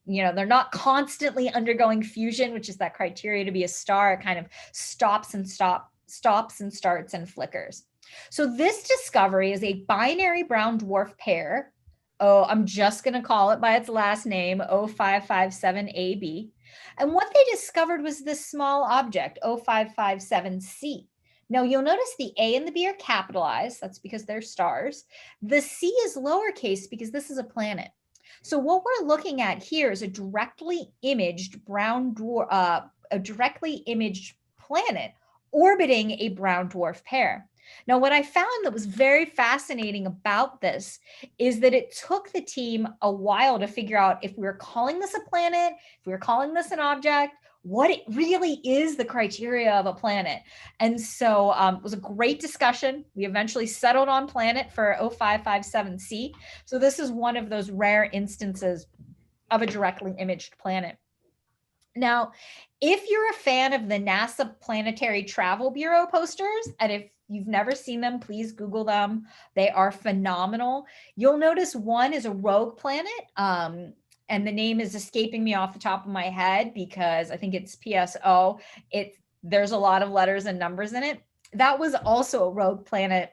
they're not constantly undergoing fusion, which is that criteria to be a star. It kind of stops and starts and flickers. So this discovery is a binary brown dwarf pair. Oh, I'm just going to call it by its last name, 0557AB. And what they discovered was this small object, 0557C. Now you'll notice the A and the B are capitalized. That's because they're stars. The C is lowercase because this is a planet. So what we're looking at here is a directly imaged brown dwarf, a directly imaged planet orbiting a brown dwarf pair. Now, what I found that was very fascinating about this is that it took the team a while to figure out if we were calling this a planet, if we were calling this an object, what it really is the criteria of a planet. And so it was a great discussion. We eventually settled on planet for 0557C. So this is one of those rare instances of a directly imaged planet. Now, if you're a fan of the NASA Planetary Travel Bureau posters, and if you've never seen them, please Google them. They are phenomenal. You'll notice one is a rogue planet. And the name is escaping me off the top of my head because I think it's PSO. There's a lot of letters and numbers in it. That was also a rogue planet,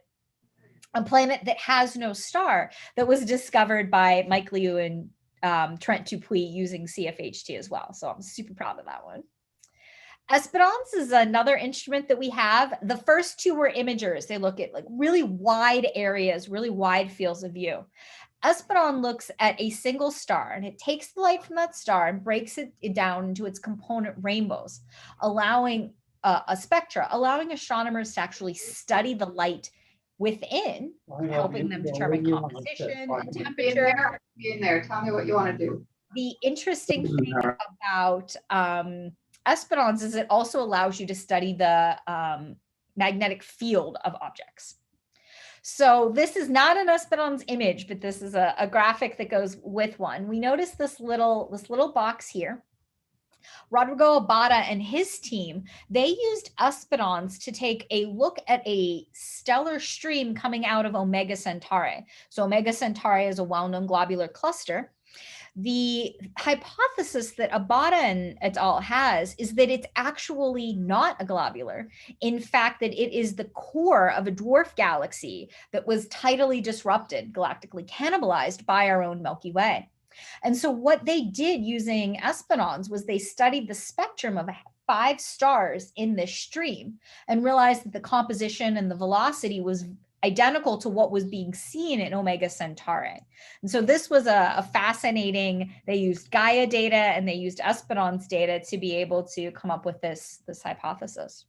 a planet that has no star, that was discovered by Mike Liu and Trent Dupuis using Cfht as well. So I'm super proud of that one. Esperance is another instrument that we have. The first 2 were imagers. They look at like really wide areas, really wide fields of view. Esperance looks at a single star, and it takes the light from that star and breaks it down into its component rainbows, allowing a spectra, allowing astronomers to actually study the light within, helping them determine composition and temperature. Be in there. Tell me what you want to do. The interesting thing about Esperance is it also allows you to study the magnetic field of objects. So this is not an Esperance image, but this is a graphic that goes with one. We notice this little box here. Rodrigo Abada and his team, they used Esperance to take a look at a stellar stream coming out of Omega Centauri. So Omega Centauri is a well-known globular cluster. The hypothesis that Abada and et al. Has is that it's actually not a globular. In fact, that it is the core of a dwarf galaxy that was tidally disrupted, galactically cannibalized by our own Milky Way. And so what they did using Esperance was they studied the spectrum of 5 stars in this stream and realized that the composition and the velocity was identical to what was being seen in Omega Centauri. And so this was a fascinating, they used Gaia data and they used Esperance data to be able to come up with this hypothesis.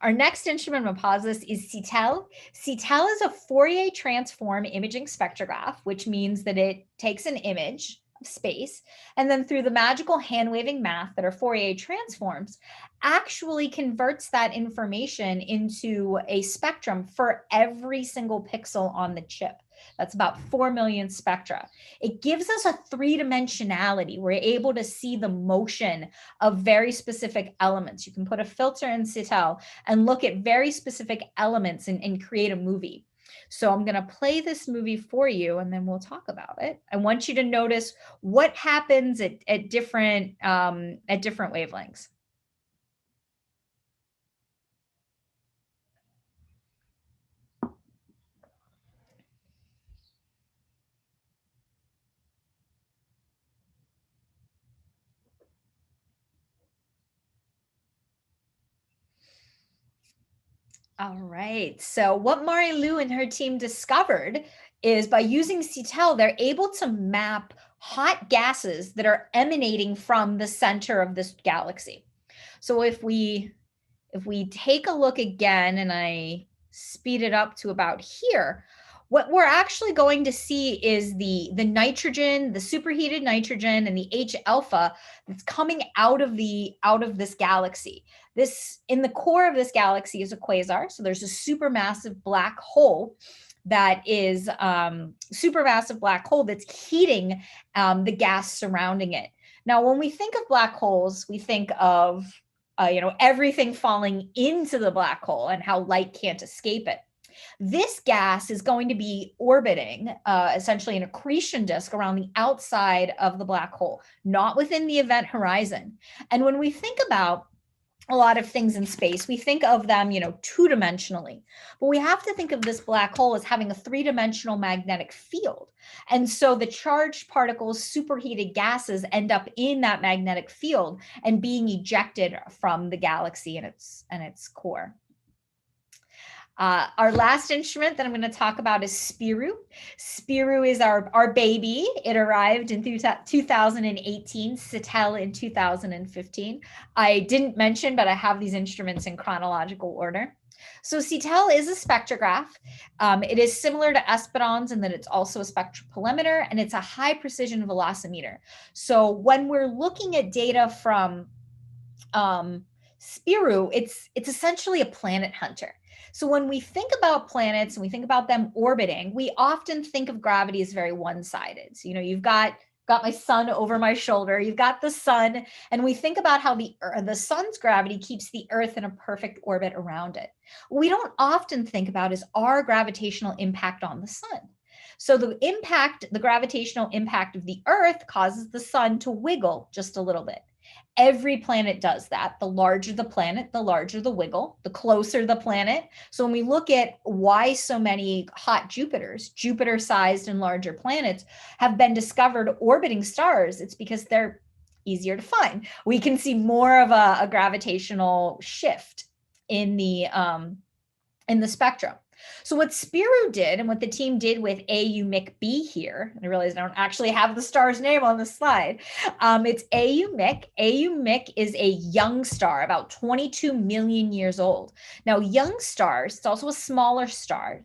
Our next instrument of hypothesis is CTEL. CTEL is a Fourier transform imaging spectrograph, which means that it takes an image of space and then through the magical hand-waving math that are Fourier transforms, actually converts that information into a spectrum for every single pixel on the chip. That's about 4 million spectra. It gives us a three-dimensionality. We're able to see the motion of very specific elements. You can put a filter in Citel and look at very specific elements and create a movie. So I'm going to play this movie for you, and then we'll talk about it. I want you to notice what happens at different wavelengths. All right. So what Marie-Lou and her team discovered is by using Citel, they're able to map hot gases that are emanating from the center of this galaxy. So if we take a look again and I speed it up to about here, what we're actually going to see is the nitrogen, the superheated nitrogen, and the H alpha that's coming out of this galaxy. This, in the core of this galaxy, is a quasar. So there's a supermassive black hole that is supermassive black hole that's heating the gas surrounding it. Now, when we think of black holes, we think of everything falling into the black hole and how light can't escape it. This gas is going to be orbiting essentially an accretion disk around the outside of the black hole, not within the event horizon. And when we think about a lot of things in space, we think of them, two-dimensionally, but we have to think of this black hole as having a three-dimensional magnetic field. And so the charged particles, superheated gases, end up in that magnetic field and being ejected from the galaxy and its core. Our last instrument that I'm going to talk about is Spiru. Spiru is our baby. It arrived in 2018, Citel in 2015. I didn't mention, but I have these instruments in chronological order. So Citel is a spectrograph. It is similar to Esperance in that it's also a spectropolarimeter, and it's a high precision velocimeter. So when we're looking at data from Spiru, it's essentially a planet hunter. So when we think about planets and we think about them orbiting, we often think of gravity as very one-sided. So, you've got my sun over my shoulder, you've got the sun, and we think about how the sun's gravity keeps the Earth in a perfect orbit around it. What we don't often think about is our gravitational impact on the sun. So the gravitational impact of the Earth causes the sun to wiggle just a little bit. Every planet does that. The larger the planet, the larger the wiggle, the closer the planet. So when we look at why so many hot Jupiters, Jupiter-sized and larger planets, have been discovered orbiting stars, it's because they're easier to find. We can see more of a gravitational shift in the spectrum. So what Spiru did, and what the team did with AU-MIC-B here, and I realize I don't actually have the star's name on the slide. It's AU-MIC. AU-MIC is a young star, about 22 million years old. Now, young stars, it's also a smaller star.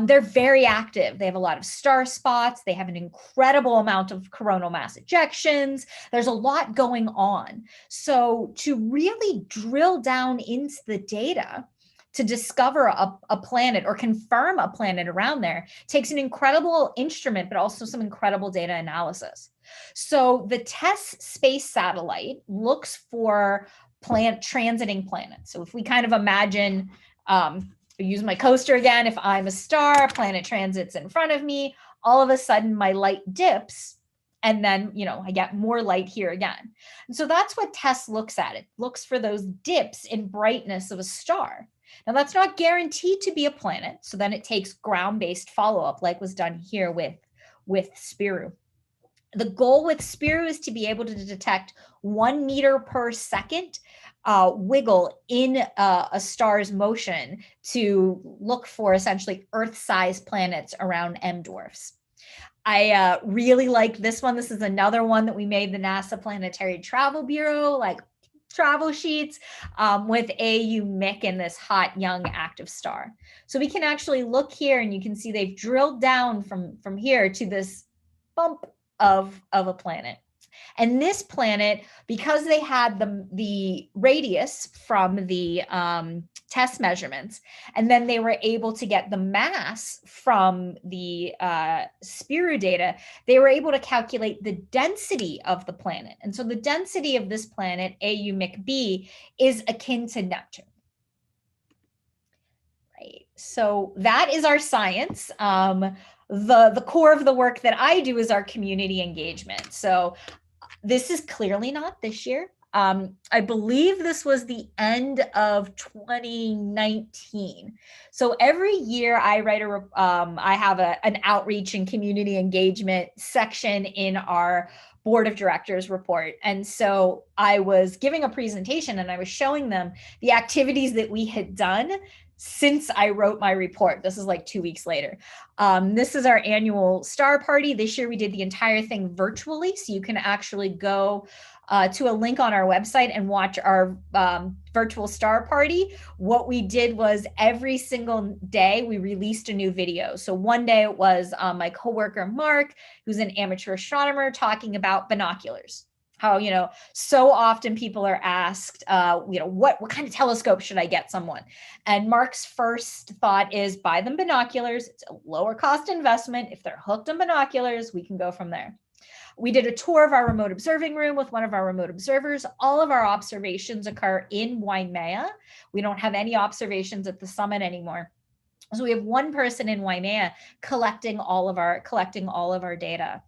They're very active. They have a lot of star spots. They have an incredible amount of coronal mass ejections. There's a lot going on. So to really drill down into the data, to discover a planet or confirm a planet around there takes an incredible instrument, but also some incredible data analysis. So the Tess space satellite looks for transiting planets. So if we kind of imagine, use my coaster again, if I'm a star, a planet transits in front of me, all of a sudden my light dips, and then, I get more light here again. And so that's what Tess looks at. It looks for those dips in brightness of a star. Now, that's not guaranteed to be a planet. So then it takes ground-based follow-up like was done here with Spiru. The goal with Spiru is to be able to detect 1 meter per second wiggle in a star's motion to look for essentially Earth-sized planets around M dwarfs. I really like this one. This is another one that we made the NASA Planetary Travel Bureau, travel sheets with AU-MIC and this hot young active star. So we can actually look here and you can see they've drilled down from here to this bump of a planet. And this planet, because they had the radius from the Tess measurements, and then they were able to get the mass from the Spiru data, they were able to calculate the density of the planet. And so the density of this planet, AU-McB, is akin to Neptune. Right. So that is our science. The core of the work that I do is our community engagement. So this is clearly not this year. I believe this was the end of 2019. So every year I write I have an outreach and community engagement section in our board of directors report. And so I was giving a presentation and I was showing them the activities that we had done since I wrote my report. This is like 2 weeks later. This is our annual star party. This year we did the entire thing virtually. So you can actually go to a link on our website and watch our virtual star party. What we did was every single day we released a new video. So one day it was my coworker, Mark, who's an amateur astronomer, talking about binoculars. How, so often people are asked, what kind of telescope should I get someone? And Mark's first thought is buy them binoculars. It's a lower cost investment. If they're hooked on binoculars, we can go from there. We did a tour of our remote observing room with one of our remote observers. All of our observations occur in Waimea. We don't have any observations at the summit anymore. So we have one person in Waimea collecting all of our data.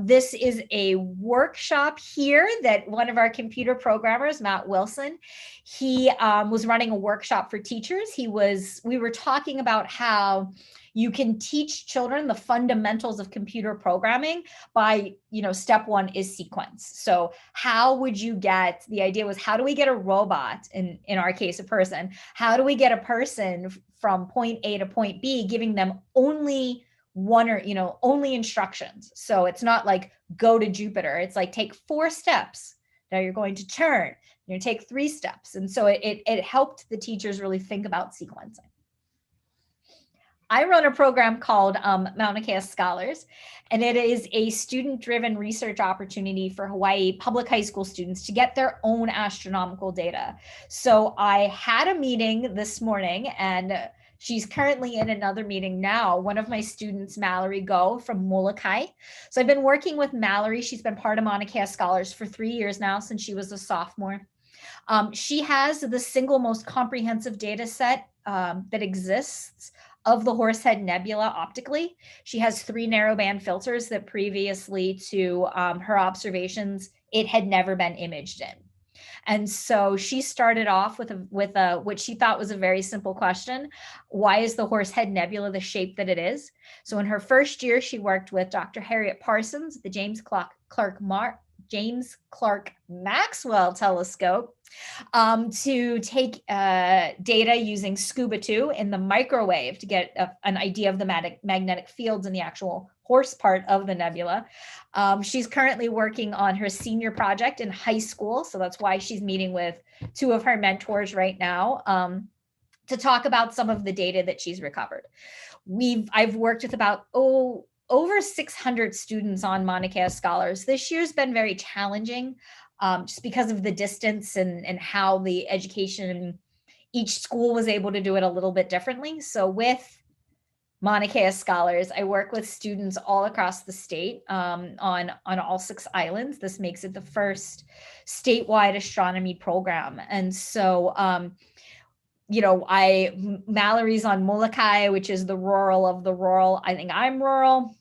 This is a workshop here that one of our computer programmers, Matt Wilson, he was running a workshop for teachers. We were talking about how you can teach children the fundamentals of computer programming by, step one is sequence. So how would you the idea was, how do we get a robot, in our case, a person, how do we get a person from point A to point B, giving them only only instructions. So it's not like go to Jupiter. It's like take 4 steps. Now you're going to turn. You're going to take 3 steps. And so it helped the teachers really think about sequencing. I run a program called Mauna Kea Scholars, and it is a student-driven research opportunity for Hawaii public high school students to get their own astronomical data. So I had a meeting this morning, and she's currently in another meeting now. One of my students, Mallory Go from Molokai. So I've been working with Mallory. She's been part of Mauna Kea Scholars for 3 years now, since she was a sophomore. She has the single most comprehensive data set that exists of the Horsehead Nebula optically. She has 3 narrowband filters that previously to her observations, it had never been imaged in. And so she started off with what she thought was a very simple question. Why is the Horsehead Nebula the shape that it is? So in her first year, she worked with Dr. Harriet Parsons, the James Clerk Maxwell telescope, to take data using Scuba 2 in the microwave to get an idea of the magnetic fields in the actual horse part of the nebula. She's currently working on her senior project in high school, so that's why she's meeting with 2 of her mentors right now to talk about some of the data that she's recovered. I've worked with about over 600 students on Mauna Kea Scholars. This year's been very challenging just because of the distance and how the education, each school was able to do it a little bit differently. So with Mauna Kea Scholars, I work with students all across the state on all 6 islands. This makes it the first statewide astronomy program. And so, Mallory's on Molokai, which is the rural of the rural. I think I'm rural.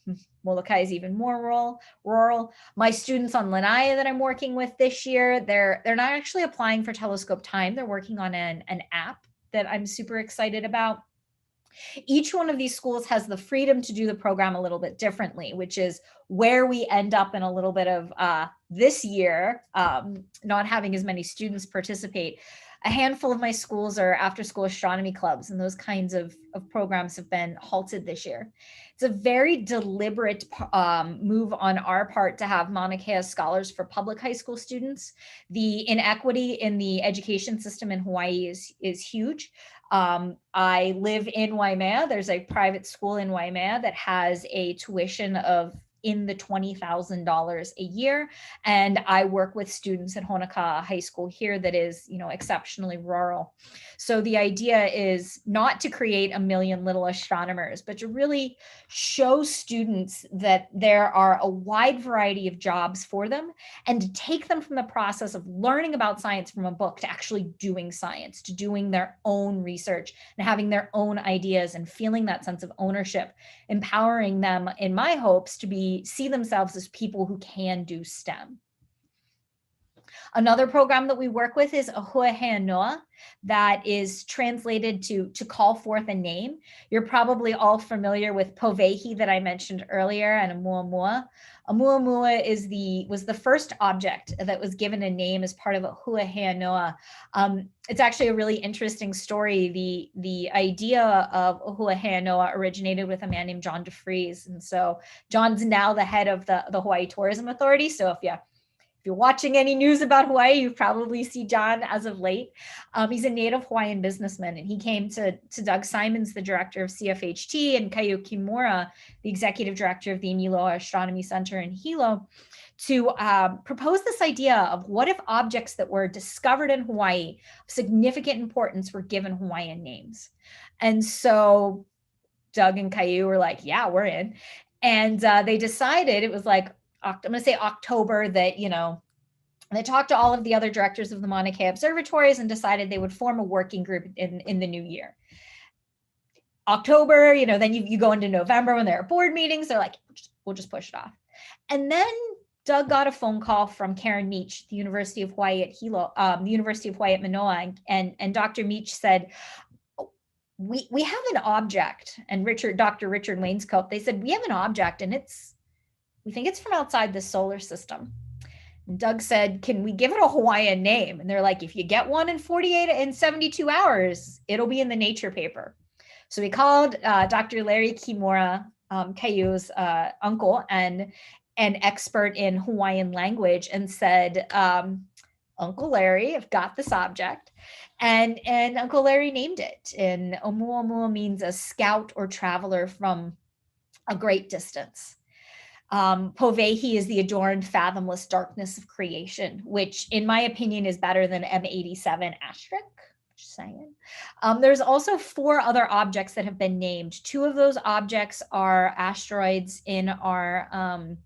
Molokai is even more rural. My students on Lanai that I'm working with this year, they're not actually applying for telescope time. They're working on an app that I'm super excited about. Each one of these schools has the freedom to do the program a little bit differently, which is where we end up in a little bit of this year, not having as many students participate. A handful of my schools are after-school astronomy clubs, and those kinds of programs have been halted this year. It's a very deliberate move on our part to have Mauna Kea Scholars for public high school students. The inequity in the education system in Hawaii is huge. I live in Waimea. There's a private school in Waimea that has a tuition of in the $20,000 a year. And I work with students at Honokaa High School here that is, you know, exceptionally rural. So the idea is not to create a million little astronomers, but to really show students that there are a wide variety of jobs for them, and to take them from the process of learning about science from a book to actually doing science, to doing their own research and having their own ideas and feeling that sense of ownership, empowering them, in my hopes, to see themselves as people who can do STEM. Another program that we work with is Ahua Noa, that is translated to call forth a name. You're probably all familiar with Povehi that I mentioned earlier, and Oumuamua. Oumuamua was the first object that was given a name as part of Ahua Noa. It's actually a really interesting story. The idea of Ahua Noa originated with a man named John DeFries, and so John's now the head of the Hawaii Tourism Authority. So if you're watching any news about Hawaii, you probably see John as of late. He's a native Hawaiian businessman, and he came to Doug Simons, the director of CFHT, and Kaio Kimura, the executive director of the Emilo Astronomy Center in Hilo, to propose this idea of what if objects that were discovered in Hawaii of significant importance were given Hawaiian names. And so Doug and Kaio were like, yeah, we're in. And they decided, it was like, I'm going to say October, that, you know, they talked to all of the other directors of the Mauna Kea observatories and decided they would form a working group in the new year. October, you know, then you go into November when there are board meetings. They're like, we'll just push it off. And then Doug got a phone call from Karen Meach, the University of Hawaii at Hilo, the University of Hawaii at Manoa, and Dr. Meach said, we have an object, and Dr. Richard Wainscope, they said, we have an object, and we think it's from outside the solar system. And Doug said, can we give it a Hawaiian name? And they're like, if you get one in 48 and 72 hours, it'll be in the Nature paper. So we called Dr. Larry Kimura, Kaio's uncle and an expert in Hawaiian language, and said, Uncle Larry, I've got this object. And Uncle Larry named it. And Oumuamua means a scout or traveler from a great distance. Povehi is the adorned fathomless darkness of creation, which in my opinion is better than M87 asterisk. Just saying. There's also 4 other objects that have been named. 2 of those objects are asteroids in our,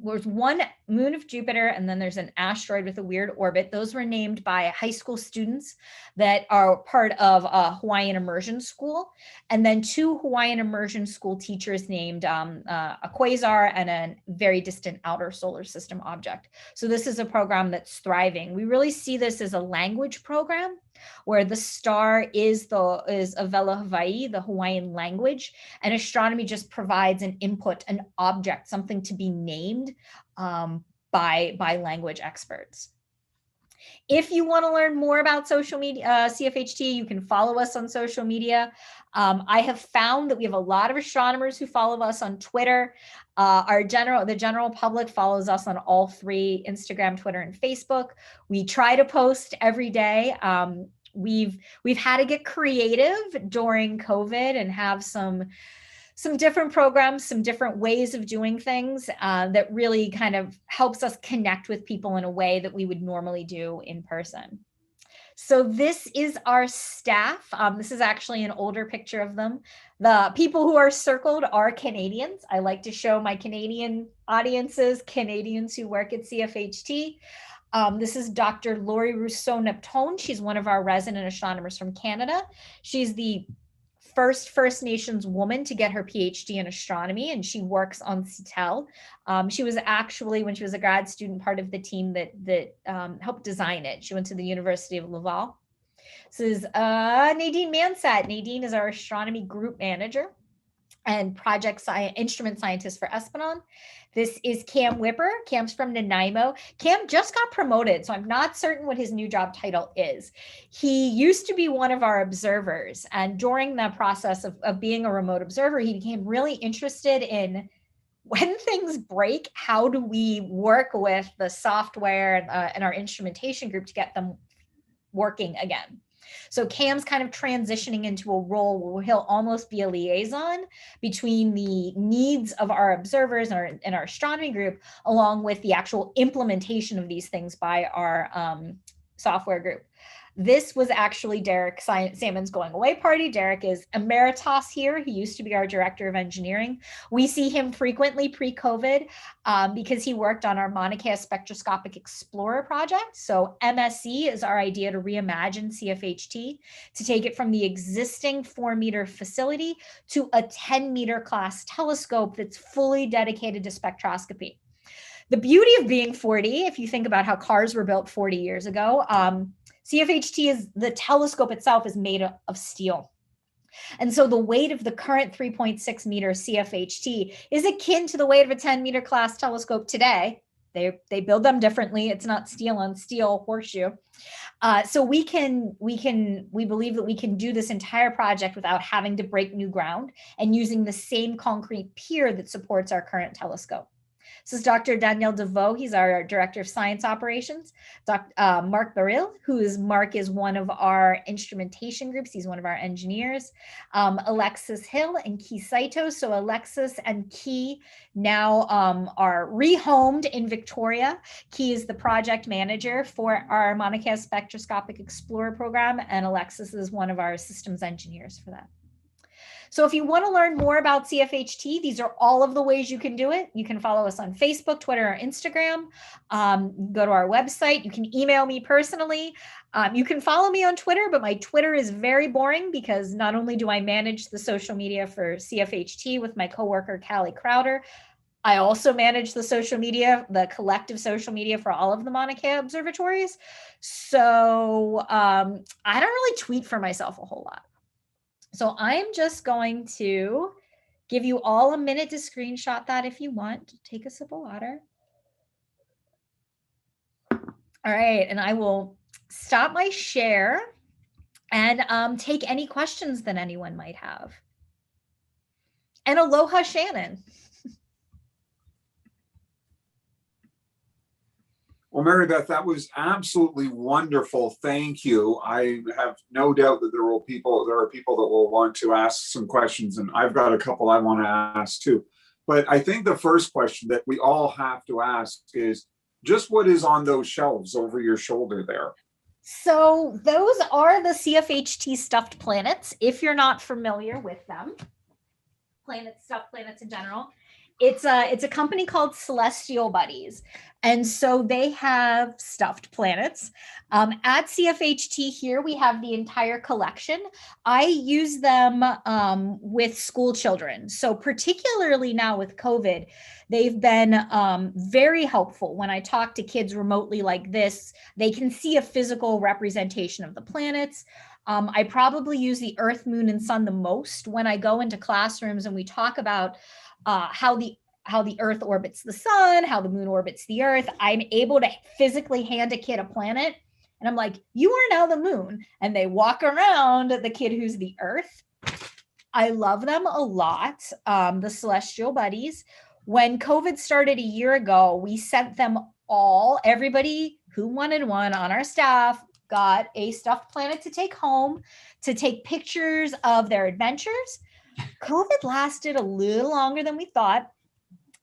there's one moon of Jupiter, and then there's an asteroid with a weird orbit. Those were named by high school students that are part of a Hawaiian immersion school. And then 2 Hawaiian immersion school teachers named a quasar and a very distant outer solar system object. So this is a program that's thriving. We really see this as a language program, where the star is Avela Hawaii, the Hawaiian language, and astronomy just provides an input, an object, something to be named by language experts. If you want to learn more about social media, CFHT, you can follow us on social media. I have found that we have a lot of astronomers who follow us on Twitter. The general public follows us on all 3, Instagram, Twitter, and Facebook. We try to post every day. We've had to get creative during COVID and have some different programs, some different ways of doing things that really kind of helps us connect with people in a way that we would normally do in person. So this is our staff. This is actually an older picture of them. The people who are circled are Canadians. I like to show my Canadian audiences, Canadians who work at CFHT. This is Dr. Laurie Rousseau-Neptune. She's one of our resident astronomers from Canada. She's the first First Nations woman to get her PhD in astronomy, and she works on CETEL. She was actually, when she was a grad student, part of the team that helped design it. She went to the University of Laval. This is Nadine Mansat. Nadine is our astronomy group manager and instrument scientist for Esperance. This is Cam Whipper. Cam's from Nanaimo. Cam just got promoted, so I'm not certain what his new job title is. He used to be one of our observers, and during the process of being a remote observer, he became really interested in when things break, how do we work with the software and our instrumentation group to get them working again. So Cam's kind of transitioning into a role where he'll almost be a liaison between the needs of our observers and our astronomy group, along with the actual implementation of these things by our software group. This was actually Derek Salmon's going away party. Derek is emeritus here. He used to be our director of engineering. We see him frequently pre-COVID because he worked on our Mauna Kea Spectroscopic Explorer project. So MSC is our idea to reimagine CFHT, to take it from the existing 4-meter facility to a 10-meter class telescope that's fully dedicated to spectroscopy. The beauty of being 40, if you think about how cars were built 40 years ago, CFHT is, the telescope itself is made of steel. And so the weight of the current 3.6 meter CFHT is akin to the weight of a 10-meter class telescope today. They build them differently. It's not steel on steel horseshoe. So we believe that we can do this entire project without having to break new ground and using the same concrete pier that supports our current telescope. This is Dr. Daniel DeVoe. He's our Director of Science Operations. Mark Baril, Mark is one of our instrumentation groups. He's one of our engineers. Alexis Hill and Key Saito. So Alexis and Key now are rehomed in Victoria. Key is the project manager for our Mauna Kea Spectroscopic Explorer program, and Alexis is one of our systems engineers for that. So if you want to learn more about CFHT, these are all of the ways you can do it. You can follow us on Facebook, Twitter, or Instagram. Go to our website. You can email me personally. You can follow me on Twitter, but my Twitter is very boring because not only do I manage the social media for CFHT with my coworker, Callie Crowder, I also manage the social media, the collective social media for all of the Mauna Kea observatories. So I don't really tweet for myself a whole lot. So I'm just going to give you all a minute to screenshot that if you want. Take a sip of water. All right, and I will stop my share and take any questions that anyone might have. And aloha, Shannon. Well, Mary Beth, that was absolutely wonderful. Thank you. I have no doubt that there are people that will want to ask some questions, and I've got a couple I want to ask too. But I think the first question that we all have to ask is just what is on those shelves over your shoulder there? So those are the CFHT stuffed planets, if you're not familiar with them. Stuffed planets in general. It's a company called Celestial Buddies. And so they have stuffed planets. At CFHT here, we have the entire collection. I use them with school children. So particularly now with COVID, they've been very helpful. When I talk to kids remotely like this, they can see a physical representation of the planets. I probably use the Earth, Moon, and Sun the most when I go into classrooms and we talk about how the Earth orbits the Sun, how the Moon orbits the Earth. I'm able to physically hand a kid a planet, and I'm like, "You are now the Moon," and they walk around the kid who's the Earth. I love them a lot. The Celestial Buddies. When COVID started a year ago, we sent them everybody who wanted one on our staff got a stuffed planet to take home to take pictures of their adventures. COVID lasted a little longer than we thought.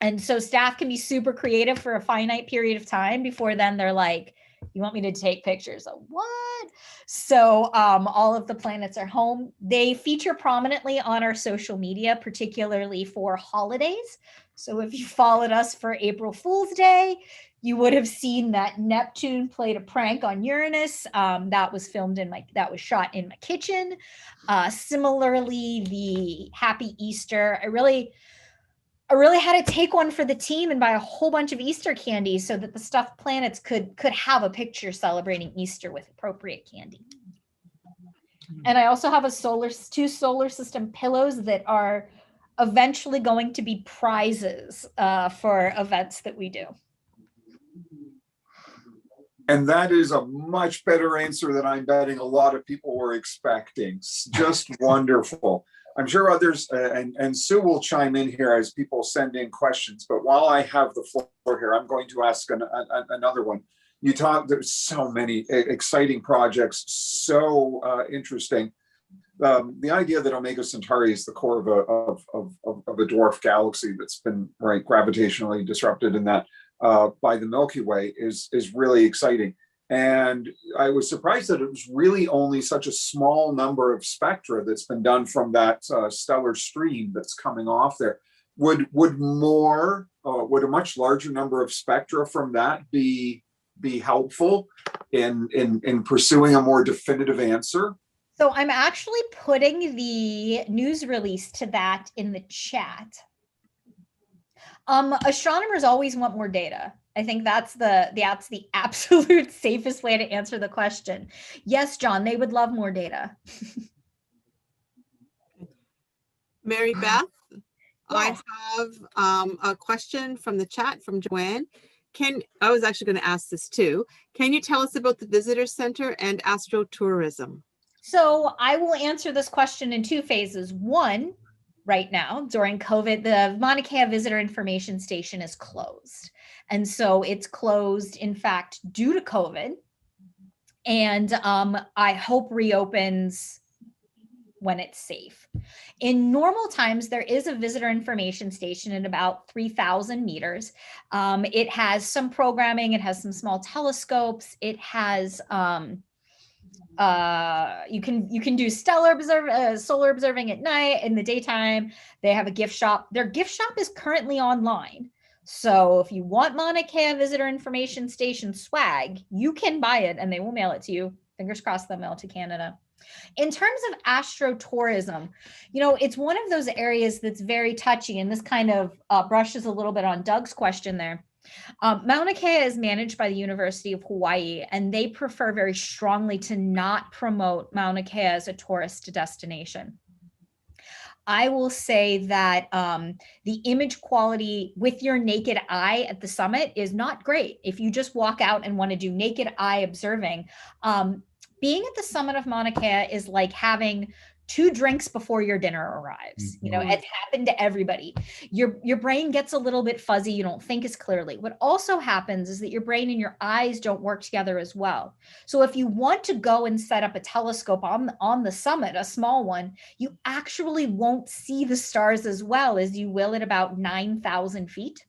And so staff can be super creative for a finite period of time. Before then, they're like, you want me to take pictures of what? So all of the planets are home. They feature prominently on our social media, particularly for holidays. So if you followed us for April Fool's Day, you would have seen that Neptune played a prank on Uranus. That was shot in my kitchen. Similarly, the Happy Easter. I really had to take one for the team and buy a whole bunch of Easter candy so that the stuffed planets could have a picture celebrating Easter with appropriate candy. And I also have two solar system pillows that are eventually going to be prizes for events that we do. And that is a much better answer than I'm betting a lot of people were expecting. Just wonderful. I'm sure others, and Sue will chime in here as people send in questions, but while I have the floor here, I'm going to ask another one. you talk, there's so many exciting projects, so interesting. The idea that Omega Centauri is the core of a dwarf galaxy that's been gravitationally disrupted in that by the Milky Way is really exciting. And I was surprised that it was really only such a small number of spectra that's been done from that stellar stream that's coming off there. Would a much larger number of spectra from that be helpful in pursuing a more definitive answer? So I'm actually putting the news release to that in the chat. Astronomers always want more data. I think that's the absolute safest way to answer the question. Yes, John, they would love more data. Mary Beth, yes. I have a question from the chat from Joanne. I was actually going to ask this too. Can you tell us about the visitor center and astrotourism? So I will answer this question in two phases. One, right now during COVID, the Mauna Kea Visitor Information Station is closed. And so it's closed, in fact, due to COVID. And I hope reopens when it's safe. In normal times, there is a visitor information station at about 3,000 meters. It has some programming, it has some small telescopes, it has you can do solar observing at night. In the daytime, they have a gift shop. Their gift shop is currently online. So if you want Mauna Kea Visitor Information Station swag, you can buy it and they will mail it to you. Fingers crossed they'll mail it to Canada. In terms of astrotourism, it's one of those areas that's very touchy, and this kind of brushes a little bit on Doug's question there. Mauna Kea is managed by the University of Hawaii, and they prefer very strongly to not promote Mauna Kea as a tourist destination. I will say that the image quality with your naked eye at the summit is not great. If you just walk out and want to do naked eye observing, being at the summit of Mauna Kea is like having 2 drinks before your dinner arrives. It's happened to everybody. Your brain gets a little bit fuzzy. You don't think as clearly. What also happens is that your brain and your eyes don't work together as well. So if you want to go and set up a telescope on the summit, a small one, you actually won't see the stars as well as you will at about 9,000 feet.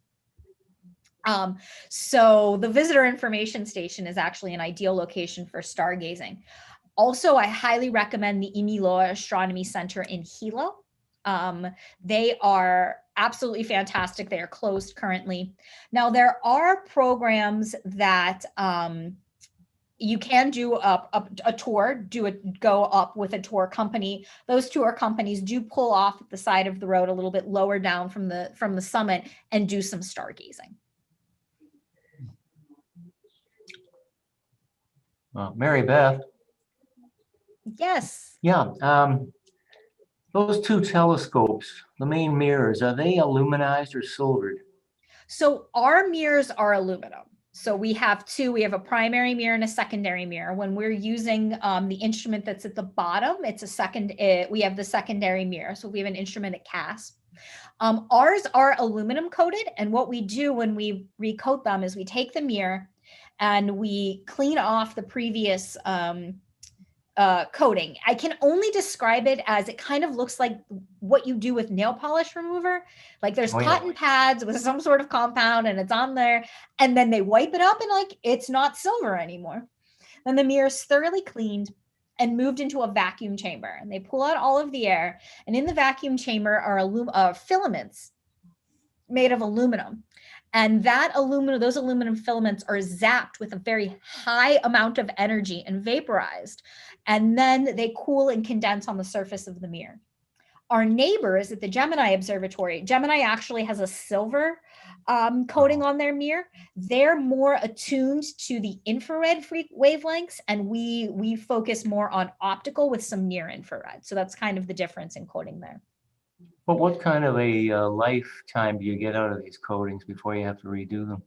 So the visitor information station is actually an ideal location for stargazing. Also, I highly recommend the Emilo Astronomy Center in Hilo. They are absolutely fantastic. They are closed currently. Now, there are programs that you can do a tour, go up with a tour company. Those tour companies do pull off at the side of the road a little bit lower down from the summit and do some stargazing. Mary Beth. Yes. Yeah. Those 2 telescopes, the main mirrors, are they aluminized or silvered? So our mirrors are aluminum. So we have 2. We have a primary mirror and a secondary mirror. When we're using the instrument that's at the bottom, we have the secondary mirror. So we have an instrument at CASP. Ours are aluminum coated. And what we do when we recoat them is we take the mirror and we clean off the previous coating. I can only describe it as it kind of looks like what you do with nail polish remover. Like there's cotton pads with some sort of compound and it's on there, and then they wipe it up and like it's not silver anymore. Then the mirror is thoroughly cleaned and moved into a vacuum chamber, and they pull out all of the air, and in the vacuum chamber are filaments made of aluminum. And those aluminum filaments are zapped with a very high amount of energy and vaporized. And then they cool and condense on the surface of the mirror. Our neighbors at the Gemini Observatory, Gemini actually has a silver coating on their mirror. They're more attuned to the infrared wavelengths, and we focus more on optical with some near infrared. So that's kind of the difference in coating there. But what kind of a lifetime do you get out of these coatings before you have to redo them?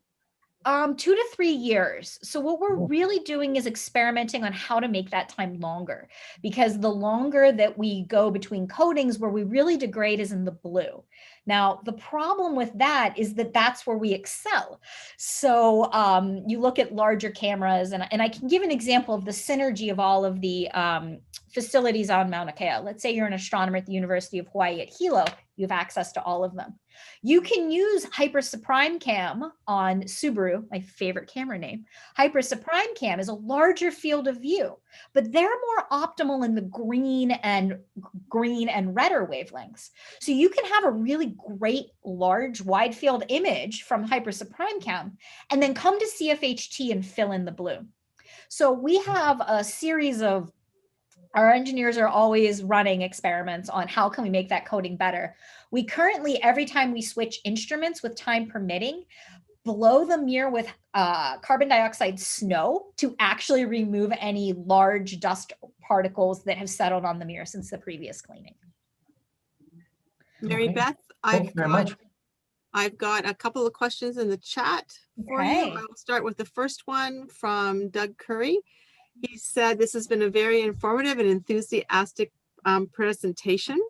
2 to 3 years. So what we're really doing is experimenting on how to make that time longer, because the longer that we go between coatings, where we really degrade is in the blue. Now, the problem with that is that that's where we excel. So you look at larger cameras, and I can give an example of the synergy of all of the facilities on Mauna Kea. Let's say you're an astronomer at the University of Hawaii at Hilo, you have access to all of them. You can use Hypersuprime Cam on Subaru, my favorite camera name. Hypersuprime Cam is a larger field of view, but they're more optimal in the green and redder wavelengths. So you can have a really great large wide field image from Hypersuprime Cam and then come to CFHT and fill in the blue. So we have a series of, our engineers are always running experiments on how can we make that coating better. We currently, every time we switch instruments with time permitting, blow the mirror with carbon dioxide snow to actually remove any large dust particles that have settled on the mirror since the previous cleaning. Mary Beth, I've got a couple of questions in the chat for you. I will start with the first one from Doug Curry. He said, this has been a very informative and enthusiastic presentation.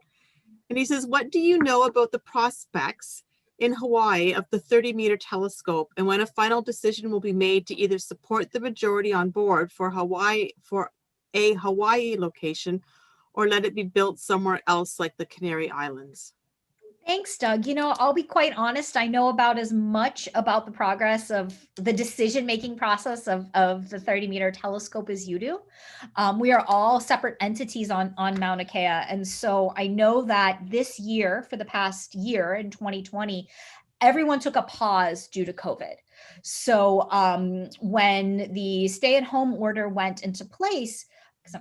And he says, what do you know about the prospects in Hawaii of the 30-meter telescope, and when a final decision will be made to either support the majority on board for a Hawaii location, or let it be built somewhere else like the Canary Islands? Thanks, Doug. You know, I'll be quite honest. I know about as much about the progress of the decision-making process of the 30-meter telescope as you do. We are all separate entities on Mauna Kea. And so I know that this year, for the past year in 2020, everyone took a pause due to COVID. So when the stay-at-home order went into place,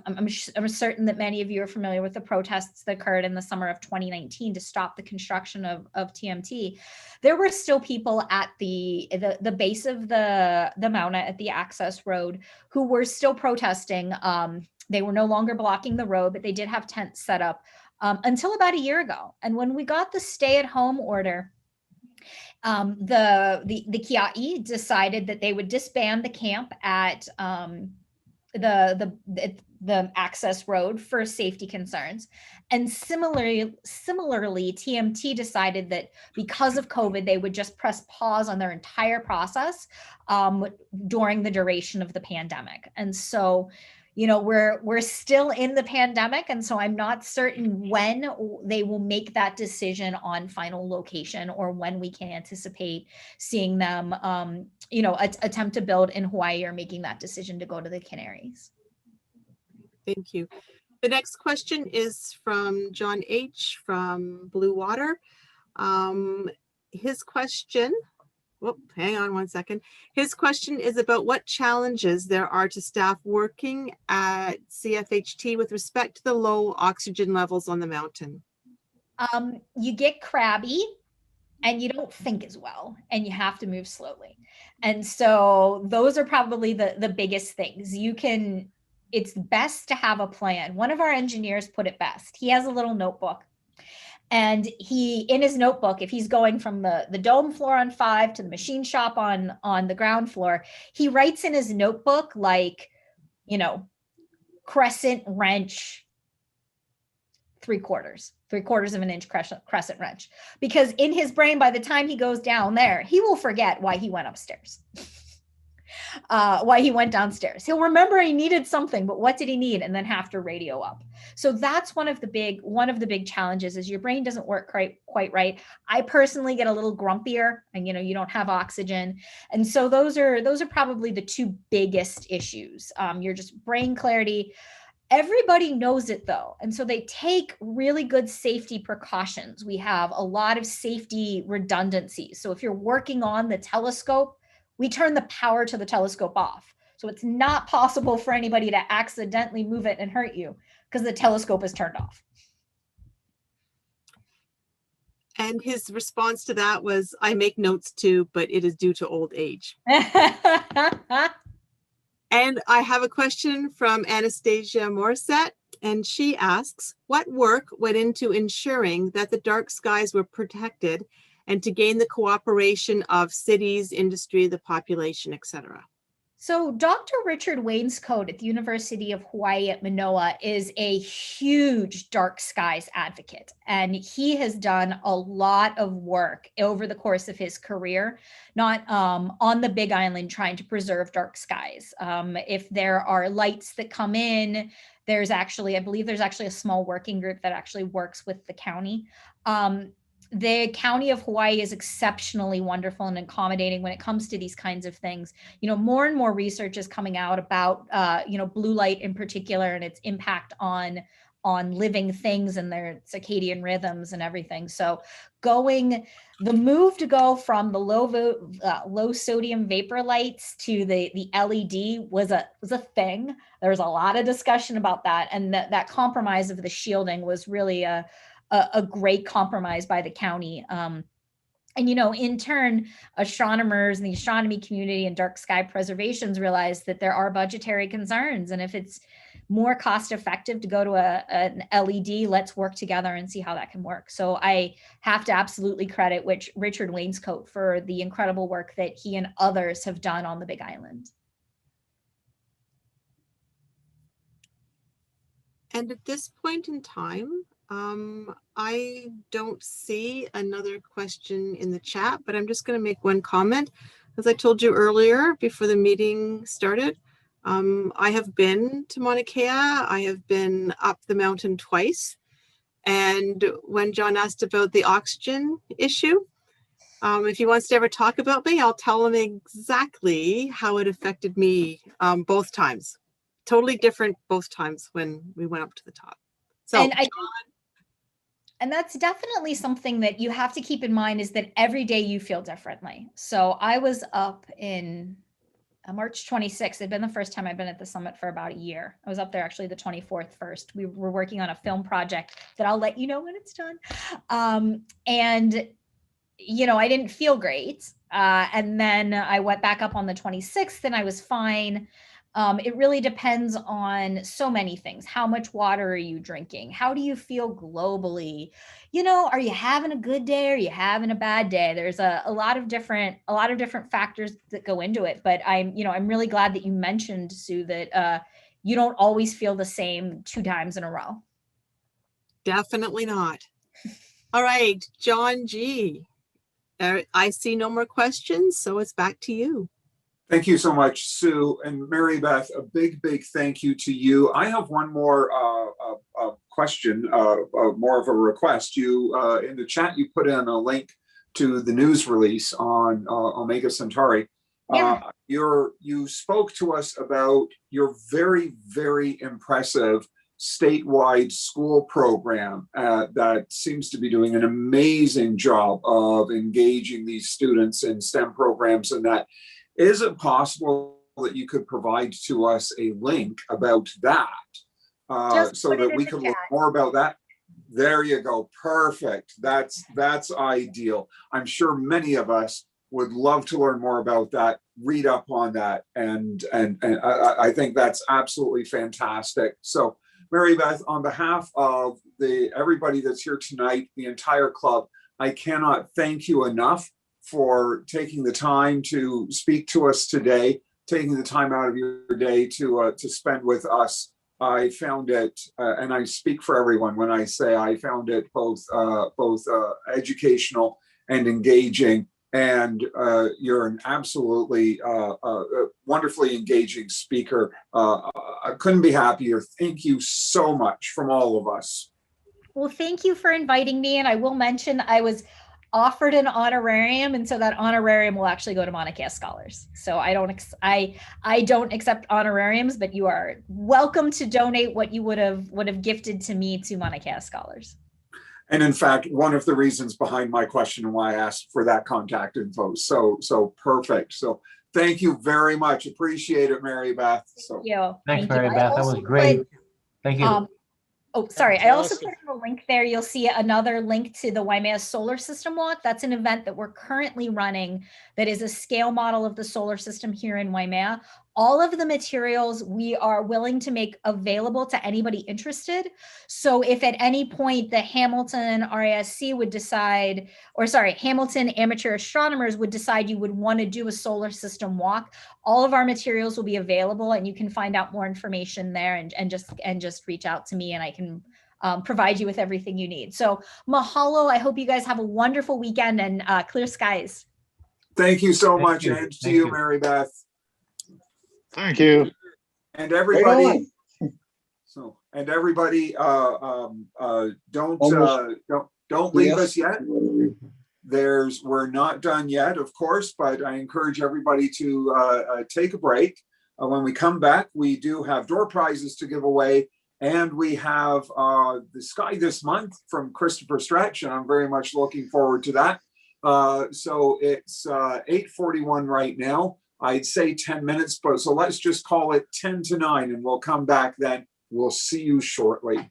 I'm certain that many of you are familiar with the protests that occurred in the summer of 2019 to stop the construction of TMT. There were still people at the base of the Mauna at the access road who were still protesting. They were no longer blocking the road, but they did have tents set up until about a year ago. And when we got the stay-at-home order, the Kia'i decided that they would disband the camp at the access road for safety concerns. And similarly, TMT decided that because of COVID, they would just press pause on their entire process during the duration of the pandemic. And so, you know, we're still in the pandemic. And so I'm not certain when they will make that decision on final location, or when we can anticipate seeing them, you know, attempt to build in Hawaii, or making that decision to go to the Canaries. Thank you. The next question is from John H. from Blue Water. His question, hang on one second. His question is about what challenges there are to staff working at CFHT with respect to the low oxygen levels on the mountain. You get crabby, and you don't think as well, and you have to move slowly. And so those are probably the biggest things. It's best to have a plan. One of our engineers put it best. He has a little notebook, and in his notebook, if he's going from the dome floor on 5 to the machine shop on the ground floor, he writes in his notebook, like, you know, crescent wrench, 3/4 of an inch crescent wrench, because in his brain, by the time he goes down there, he will forget why he went upstairs. Why he went downstairs. He'll remember he needed something, but what did he need? And then have to radio up. So that's one of the big challenges, is your brain doesn't work quite right. I personally get a little grumpier, and, you know, you don't have oxygen. And so those are probably the two biggest issues. You're just brain clarity. Everybody knows it though. And so they take really good safety precautions. We have a lot of safety redundancies. So if you're working on the telescope, we turn the power to the telescope off. So it's not possible for anybody to accidentally move it and hurt you, because the telescope is turned off. And his response to that was, I make notes too, but it is due to old age. And I have a question from Anastasia Morissette, and she asks, what work went into ensuring that the dark skies were protected and to gain the cooperation of cities, industry, the population, etc. So Dr. Richard Wainscoat at the University of Hawaii at Manoa is a huge dark skies advocate, and he has done a lot of work over the course of his career, not on the Big Island trying to preserve dark skies. If there are lights that come in, there's actually, I believe there's actually a small working group that actually works with the county. The County of Hawaii is exceptionally wonderful and accommodating when it comes to these kinds of things. You know, more and more research is coming out about, you know, blue light in particular and its impact on living things and their circadian rhythms and everything. So the move to go from the low sodium vapor lights to the LED was a thing. There was a lot of discussion about that, and that compromise of the shielding was really a great compromise by the county. And, you know, in turn, astronomers and the astronomy community and dark sky preservations realize that there are budgetary concerns. And if it's more cost effective to go to an LED, let's work together and see how that can work. So I have to absolutely credit Richard Wainscoat for the incredible work that he and others have done on the Big Island. And at this point in time, I don't see another question in the chat, but I'm just going to make one comment. As I told you earlier, before the meeting started, I have been to Mauna Kea. I have been up the mountain twice. And when John asked about the oxygen issue, if he wants to ever talk about me, I'll tell him exactly how it affected me both times. Totally different both times when we went up to the top. So, and that's definitely something that you have to keep in mind, is that every day you feel differently. So I was up in March 26th. It'd been the first time I've been at the summit for about a year. I was up there actually the 24th first. We were working on a film project that I'll let you know when it's done. And, you know, I didn't feel great. And then I went back up on the 26th and I was fine. It really depends on so many things. How much water are you drinking? How do you feel globally? You know, are you having a good day? Are you having a bad day? There's a lot of different factors that go into it. But I'm really glad that you mentioned, Sue, that you don't always feel the same 2 times in a row. Definitely not. All right, John G. I see no more questions, so it's back to you. Thank you so much, Sue. And Mary Beth, a big thank you to you. I have one more question, more of a request. You, in the chat, you put in a link to the news release on Omega Centauri. Yeah. You spoke to us about your very impressive statewide school program that seems to be doing an amazing job of engaging these students in STEM programs and that. Is it possible that you could provide to us a link about that so that we can learn more about that? There you go. Perfect. That's ideal. I'm sure many of us would love to learn more about that, read up on that. And I think that's absolutely fantastic. So Mary Beth, on behalf of everybody that's here tonight, the entire club, I cannot thank you enough for taking the time to speak to us today, taking the time out of your day to spend with us. I found it, and I speak for everyone when I say I found it both educational and engaging. And you're an absolutely wonderfully engaging speaker. I couldn't be happier. Thank you so much from all of us. Well, thank you for inviting me. And I will mention I was offered an honorarium, and so that honorarium will actually go to Mauna Kea scholars. So I don't accept honorariums, but you are welcome to donate what you would have gifted to me to Mauna Kea scholars. And in fact, one of the reasons behind my question and why I asked for that contact info. So perfect. So thank you very much. Appreciate it, Mary Beth. So thank you. Thanks, Mary Beth. That was great. Thank you. Oh, sorry. I also put in a link there. You'll see another link to the Waimea Solar System Walk. That's an event that we're currently running that is a scale model of the solar system here in Waimea. All of the materials we are willing to make available to anybody interested. So if at any point the Hamilton RASC would decide, or sorry, Hamilton amateur astronomers would decide you would want to do a solar system walk, all of our materials will be available, and you can find out more information there and just reach out to me, and I can provide you with everything you need. So mahalo. I hope you guys have a wonderful weekend and clear skies. Thank you so Thank much, you. and to Thank you, you. Mary Beth. Thank you. And everybody, on. don't leave Yes. us yet. We're not done yet, of course, but I encourage everybody to take a break. When we come back, we do have door prizes to give away, and we have the sky this month from Christopher Stretch, and I'm very much looking forward to that. So it's 8:41 right now. I'd say 10 minutes, but so let's just call it 10 to 9, and we'll come back then. We'll see you shortly.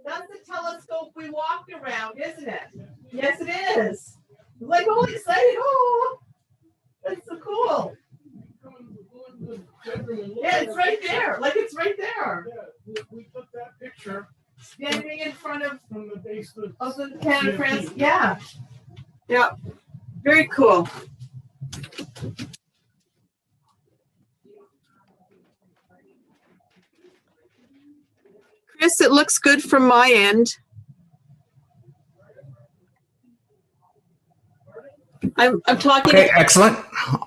That's the telescope we walked around, isn't it? Yes, it is. Like, all excited. Oh, that's so cool. Yeah, it's right there. Like, it's right there. Yeah, we took that picture Standing in front of from the base of the Canada France. Yeah. Yeah. Very cool. Chris, it looks good from my end. I'm talking. Okay, excellent.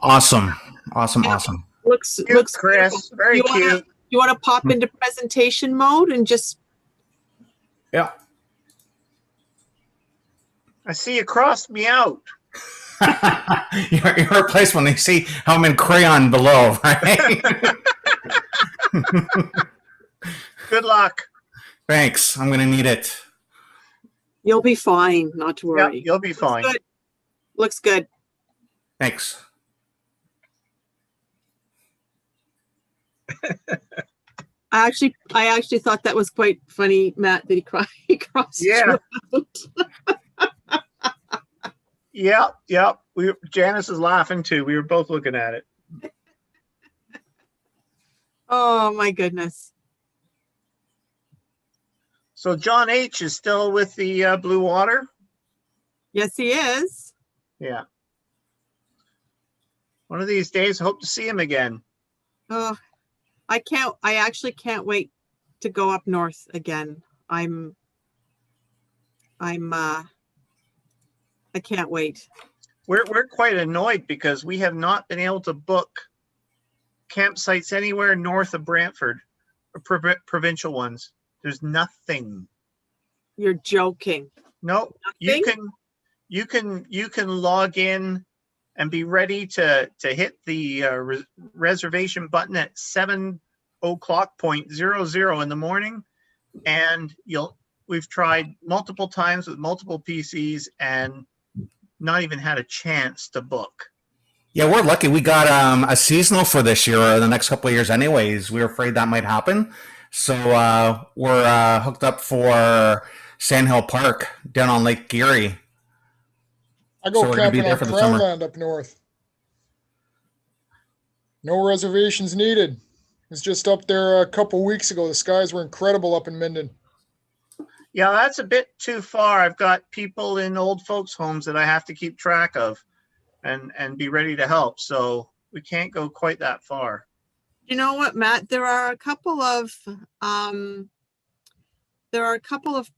Awesome. Awesome. Yeah. Awesome. Looks Chris. beautiful. Very cute. You want to pop into presentation mode and just Yeah. I see you crossed me out. Your replacement, you see how I'm in crayon below, right? Good luck. Thanks. I'm going to need it. you'll be fine. Not to Yeah, worry. you'll be fine. Good. Looks good. Thanks. I actually thought that was quite funny, Matt, that he crossed Yeah. you out. Yep. Janice is laughing too. We were both looking at it. Oh my goodness. So John H is still with the Blue Water. Yes, he is. Yeah. One of these days, hope to see him again. Oh, I actually can't wait to go up north again. I can't wait. We're quite annoyed because we have not been able to book campsites anywhere north of Brantford, or provincial ones. There's nothing. You're joking. No, Nothing? you can log in and be ready to hit the reservation button at 7:00.00 in the morning, and we've tried multiple times with multiple PCs and not even had a chance to book. Yeah, we're lucky. We got a seasonal for this year or the next couple of years anyways. We were afraid that might happen. So we're hooked up for Sand Hill Park down on Lake Geary. I go So we're gonna be camping there on for the Crown summer. Land up north. No reservations needed. I was just up there a couple weeks ago. The skies were incredible up in Minden. Yeah, that's a bit too far. I've got people in old folks' homes that I have to keep track of and be ready to help. So we can't go quite that far. You know what, Matt? There are a couple of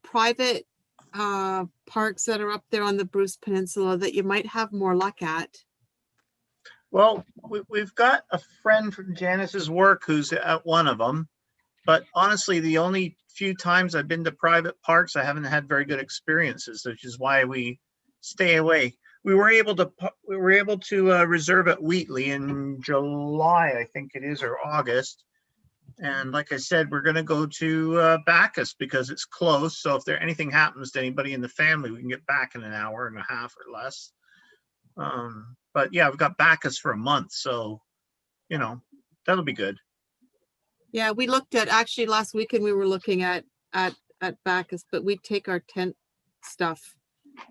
private parks that are up there on the Bruce Peninsula that you might have more luck at. Well, we've got a friend from Janice's work who's at one of them, but honestly, the only few times I've been to private parks, I haven't had very good experiences, which is why we stay away. We were able to reserve at Wheatley in July, I think it is, or August. And like I said, we're going to go to Bacchus because it's close. So if anything happens to anybody in the family, we can get back in an hour and a half or less. But yeah, we've got Bacchus for a month. So, you know, that'll be good. Yeah, we looked at, actually last weekend, we were looking at Bacchus, but we'd take our tent stuff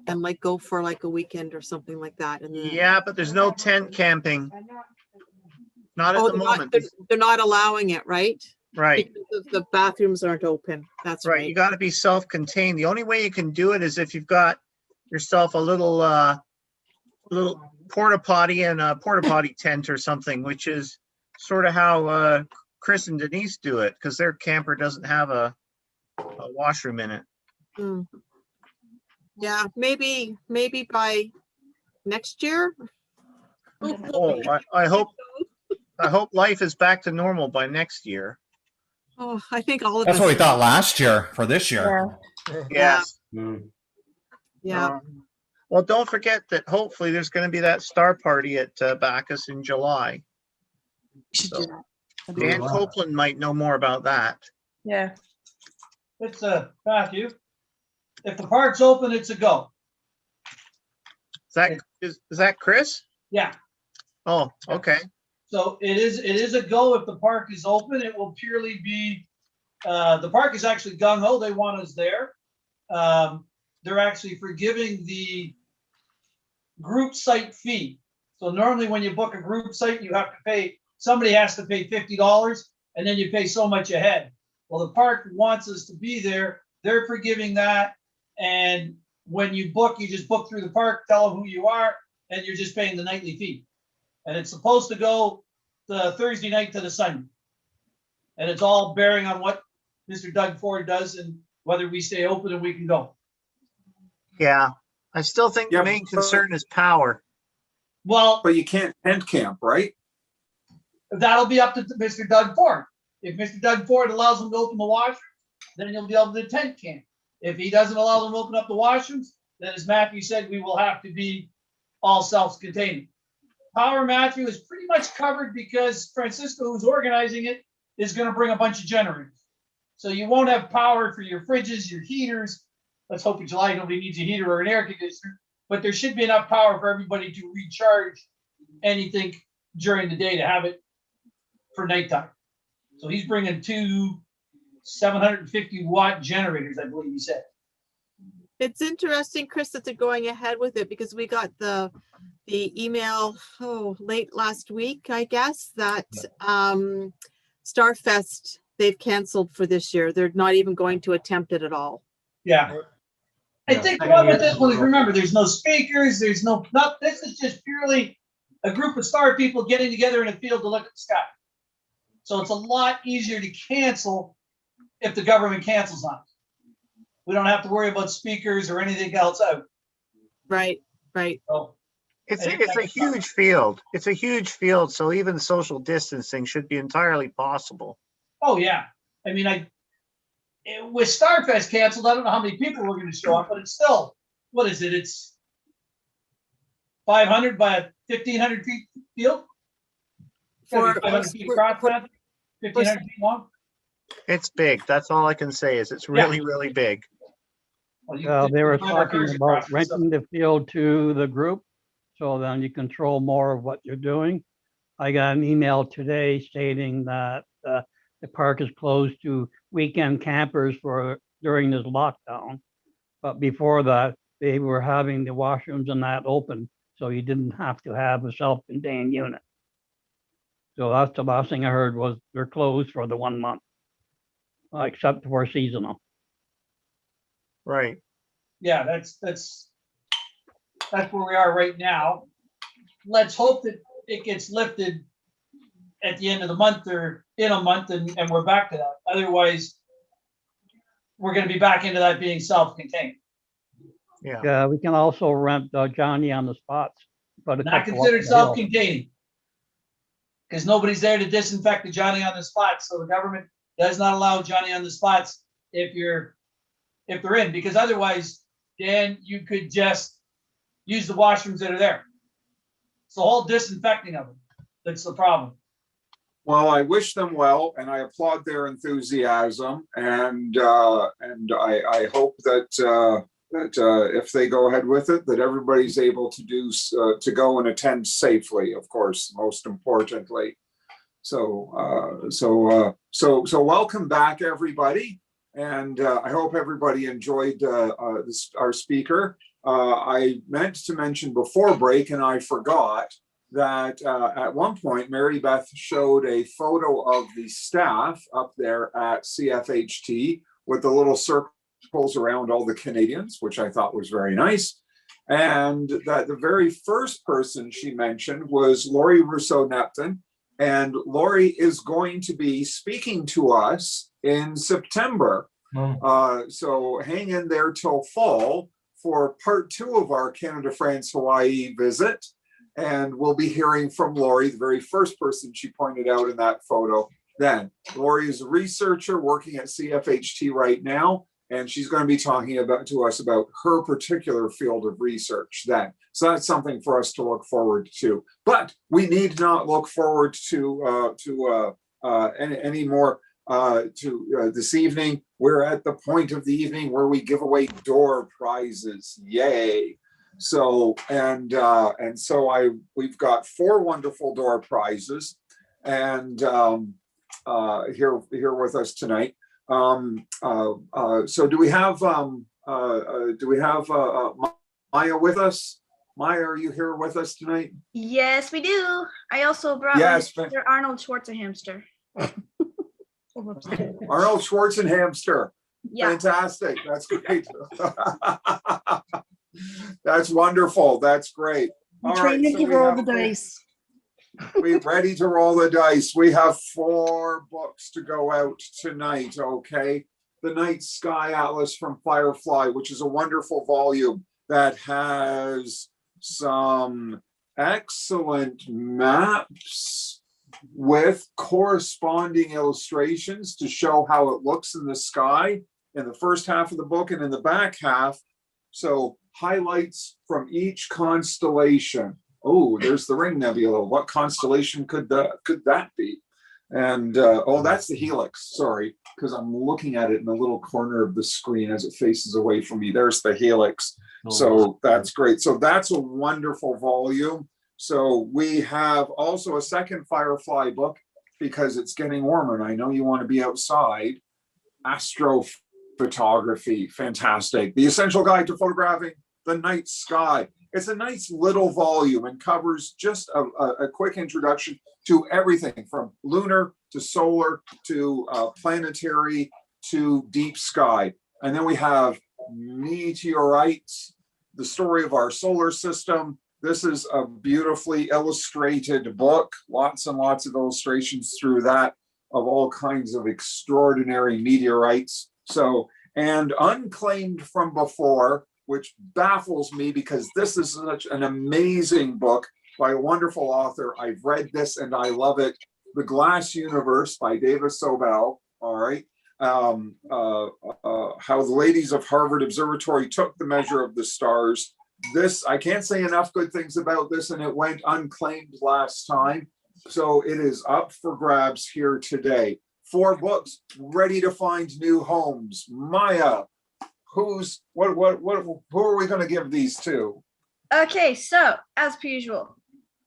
and like go for like a weekend or something like that. And yeah, but there's no tent camping. Not at the moment. They're not allowing it, right? Right. Because the bathrooms aren't open. That's right. You got to be self-contained. The only way you can do it is if you've got yourself a little porta potty and a porta potty tent or something, which is sort of how Chris and Denise do it, because their camper doesn't have a washroom in it. Mm. Yeah, maybe by next year. Oh, I hope life is back to normal by next year. Oh, I think all of That's us. what we thought last year for this year. Yes. Yeah. Well, don't forget that hopefully there's going to be that star party at Bacchus in July. So Dan Copeland might know more about that. Yeah. It's Matthew. If the park's open, it's a go. Is that Chris? Yeah. Oh, okay. So it is a go if the park is open. It will purely be the park is actually gung ho. They want us there. They're actually forgiving the group site fee. So normally when you book a group site, you have to pay, somebody has to pay $50 and then you pay so much ahead. Well, the park wants us to be there. They're forgiving that. And when you book, you just book through the park, tell them who you are, and you're just paying the nightly fee. And it's supposed to go the Thursday night to the Sunday. And it's all bearing on what Mr. Doug Ford does and whether we stay open and we can go. Yeah. I still think the main concern is power. Well, but you can't tent camp, right? That'll be up to Mr. Doug Ford. If Mr. Doug Ford allows them to open the washrooms, then you'll be able to tent camp. If he doesn't allow them to open up the washrooms, then as Matthew said, we will have to be all self-contained. Power, Matthew, is pretty much covered because Francisco, who's organizing it, is going to bring a bunch of generators. So you won't have power for your fridges, your heaters. Let's hope in July nobody needs a heater or an air conditioner, but there should be enough power for everybody to recharge anything during the day to have it for nighttime. So he's bringing two 750-watt generators, I believe he said. It's interesting, Chris, that they're going ahead with it because we got the email late last week, I guess, that Starfest they've canceled for this year. They're not even going to attempt it at all. Yeah. I think what with this one is, remember, there's no speakers, there's no, this is just purely a group of star people getting together in a field to look at the sky. So it's a lot easier to cancel if the government cancels on us. We don't have to worry about speakers or anything else out. Right, right. So, it's a huge field. It's a huge field, so even social distancing should be entirely possible. Oh yeah. I mean, with Starfest canceled, I don't know how many people were going to show up, but it's still, what is it? It's 500 by a 1,500 feet field. 500 feet across, 1,500 feet long. It's big. That's all I can say is it's really, really big. They were talking about renting the field to the group, so then you control more of what you're doing. I got an email today stating that the park is closed to weekend campers during this lockdown. But before that, they were having the washrooms and that open, so you didn't have to have a self-contained unit. So that's the last thing I heard was they're closed for the 1 month, except for seasonal. Right. Yeah, that's where we are right now. Let's hope that it gets lifted at the end of the month or in a month, and we're back to that. Otherwise, we're going to be back into that being self-contained. Yeah. Yeah, we can also rent Johnny on the spots. But Not considered self-contained, because nobody's there to disinfect the Johnny on the spot. So the government does not allow Johnny on the spots if they're in, because otherwise, Dan, you could just use the washrooms that are there. It's the whole disinfecting of them that's the problem. Well, I wish them well, and I applaud their enthusiasm, and I hope that if they go ahead with it, that everybody's able to go and attend safely. Of course, most importantly. So welcome back, everybody, and I hope everybody enjoyed our speaker. I meant to mention before break, and I forgot that at one point, Mary Beth showed a photo of the staff up there at Cfht with the little circles around all the Canadians, which I thought was very nice. And that the very first person she mentioned was Laurie Rousseau-Neptune. And Laurie is going to be speaking to us in September. So hang in there till fall for part 2 of our Canada, France, Hawaii visit. And we'll be hearing from Laurie, the very first person she pointed out in that photo. Then Laurie is a researcher working at Cfht right now, and she's going to be talking to us about her particular field of research then. So that's something for us to look forward to. But we need not look forward to any more this evening. We're at the point of the evening where we give away door prizes. Yay! So we've got 4 wonderful door prizes, and here with us tonight. So do we have Maya with us? Maya, are you here with us tonight? Yes, we do. I also brought Mr. Arnold Schwarzenhamster. Arnold Schwarzenhamster. Yeah. Fantastic. That's great. That's wonderful. That's great. I'm trying to roll the dice. We're ready to roll the dice. We have 4 books to go out tonight, okay? The Night Sky Atlas from Firefly, which is a wonderful volume that has some excellent maps with corresponding illustrations to show how it looks in the sky in the first half of the book and in the back half. So highlights from each constellation. Oh, there's the Ring Nebula. What constellation could that be? And oh, that's the Helix. Sorry, because I'm looking at it in the little corner of the screen as it faces away from me. There's the Helix. So that's great. So that's a wonderful volume. So we have also a second Firefly book because it's getting warmer and I know you want to be outside. Astrophotography, fantastic. The Essential Guide to Photographing the Night Sky. It's a nice little volume and covers just a quick introduction to everything from lunar to solar to planetary to deep sky. And then we have Meteorites, the story of our solar system. This is a beautifully illustrated book, lots and lots of illustrations through that of all kinds of extraordinary meteorites. So, and Unclaimed from Before, which baffles me because this is such an amazing book by a wonderful author. I've read this and I love it. The Glass Universe by Davis Sobel. All right. How the ladies of Harvard Observatory took the measure of the stars. This, I can't say enough good things about this, and it went unclaimed last time. So it is up for grabs here today. 4 books ready to find new homes. Maya, who are we going to give these to? Okay, so as per usual,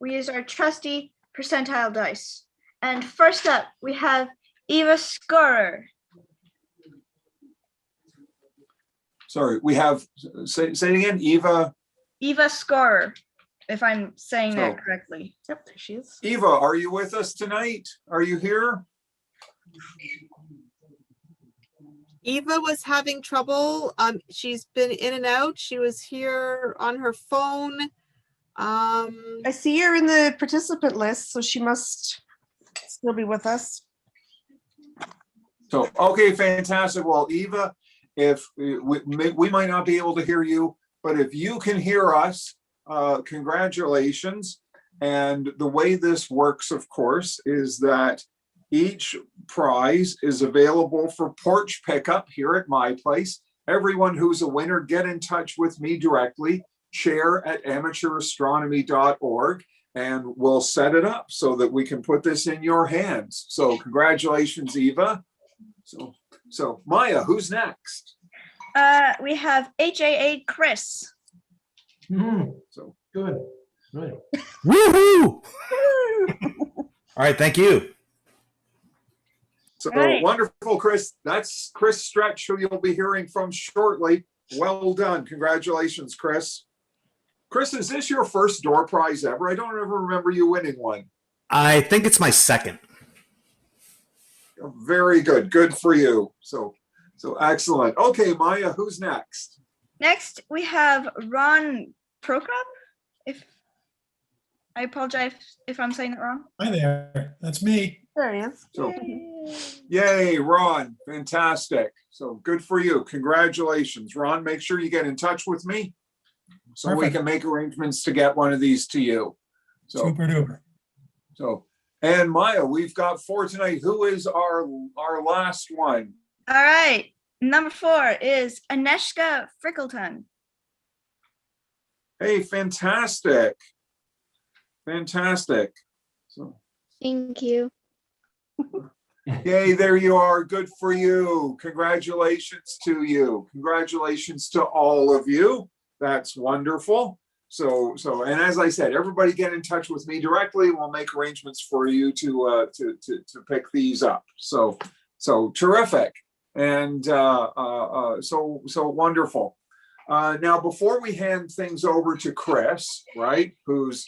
we use our trusty percentile dice. And first up, we have Eva Scorer. Sorry, we have, say it again, Eva. Eva Scorer, if I'm saying So- that correctly. Yep, there she is. Eva, are you with us tonight? Are you here? Eva was having trouble. She's been in and out. She was here on her phone. I see her in the participant list, so she must still be with us. So, okay, fantastic. Well, Eva, if we might not be able to hear you, but if you can hear us, congratulations. And the way this works, of course, is that each prize is available for porch pickup here at my place. Everyone who's a winner, get in touch with me directly, chair@amateurastronomy.org, and we'll set it up so that we can put this in your hands. So congratulations, Eva. So Maya, who's next? We have HAA Chris. So good. Good. Woohoo! All right, thank you. So Right. wonderful, Chris. That's Chris Stretch, who you'll be hearing from shortly. Well done. Congratulations, Chris. Chris, is this your first door prize ever? I don't ever remember you winning one. I think it's my second. Very good. Good for you. So excellent. Okay, Maya, who's next? Next, we have Ron Prokop. I apologize if I'm saying it wrong. Hi there, that's me. There he is. So, yay, Ron. Fantastic. So good for you. Congratulations. Ron, make sure you get in touch with me so we Perfect. can make arrangements to get one of these to you. So, Super duper. so, and Maya, we've got 4 tonight. Who is our last one? All right. Number 4 is Aneshka Frickleton. Hey, fantastic. Fantastic. So, Thank you. yay, there you are. Good for you. Congratulations to you. Congratulations to all of you. That's wonderful. So, and as I said, everybody get in touch with me directly. We'll make arrangements for you to pick these up. So terrific. And so wonderful. Now, before we hand things over to Chris, right, who's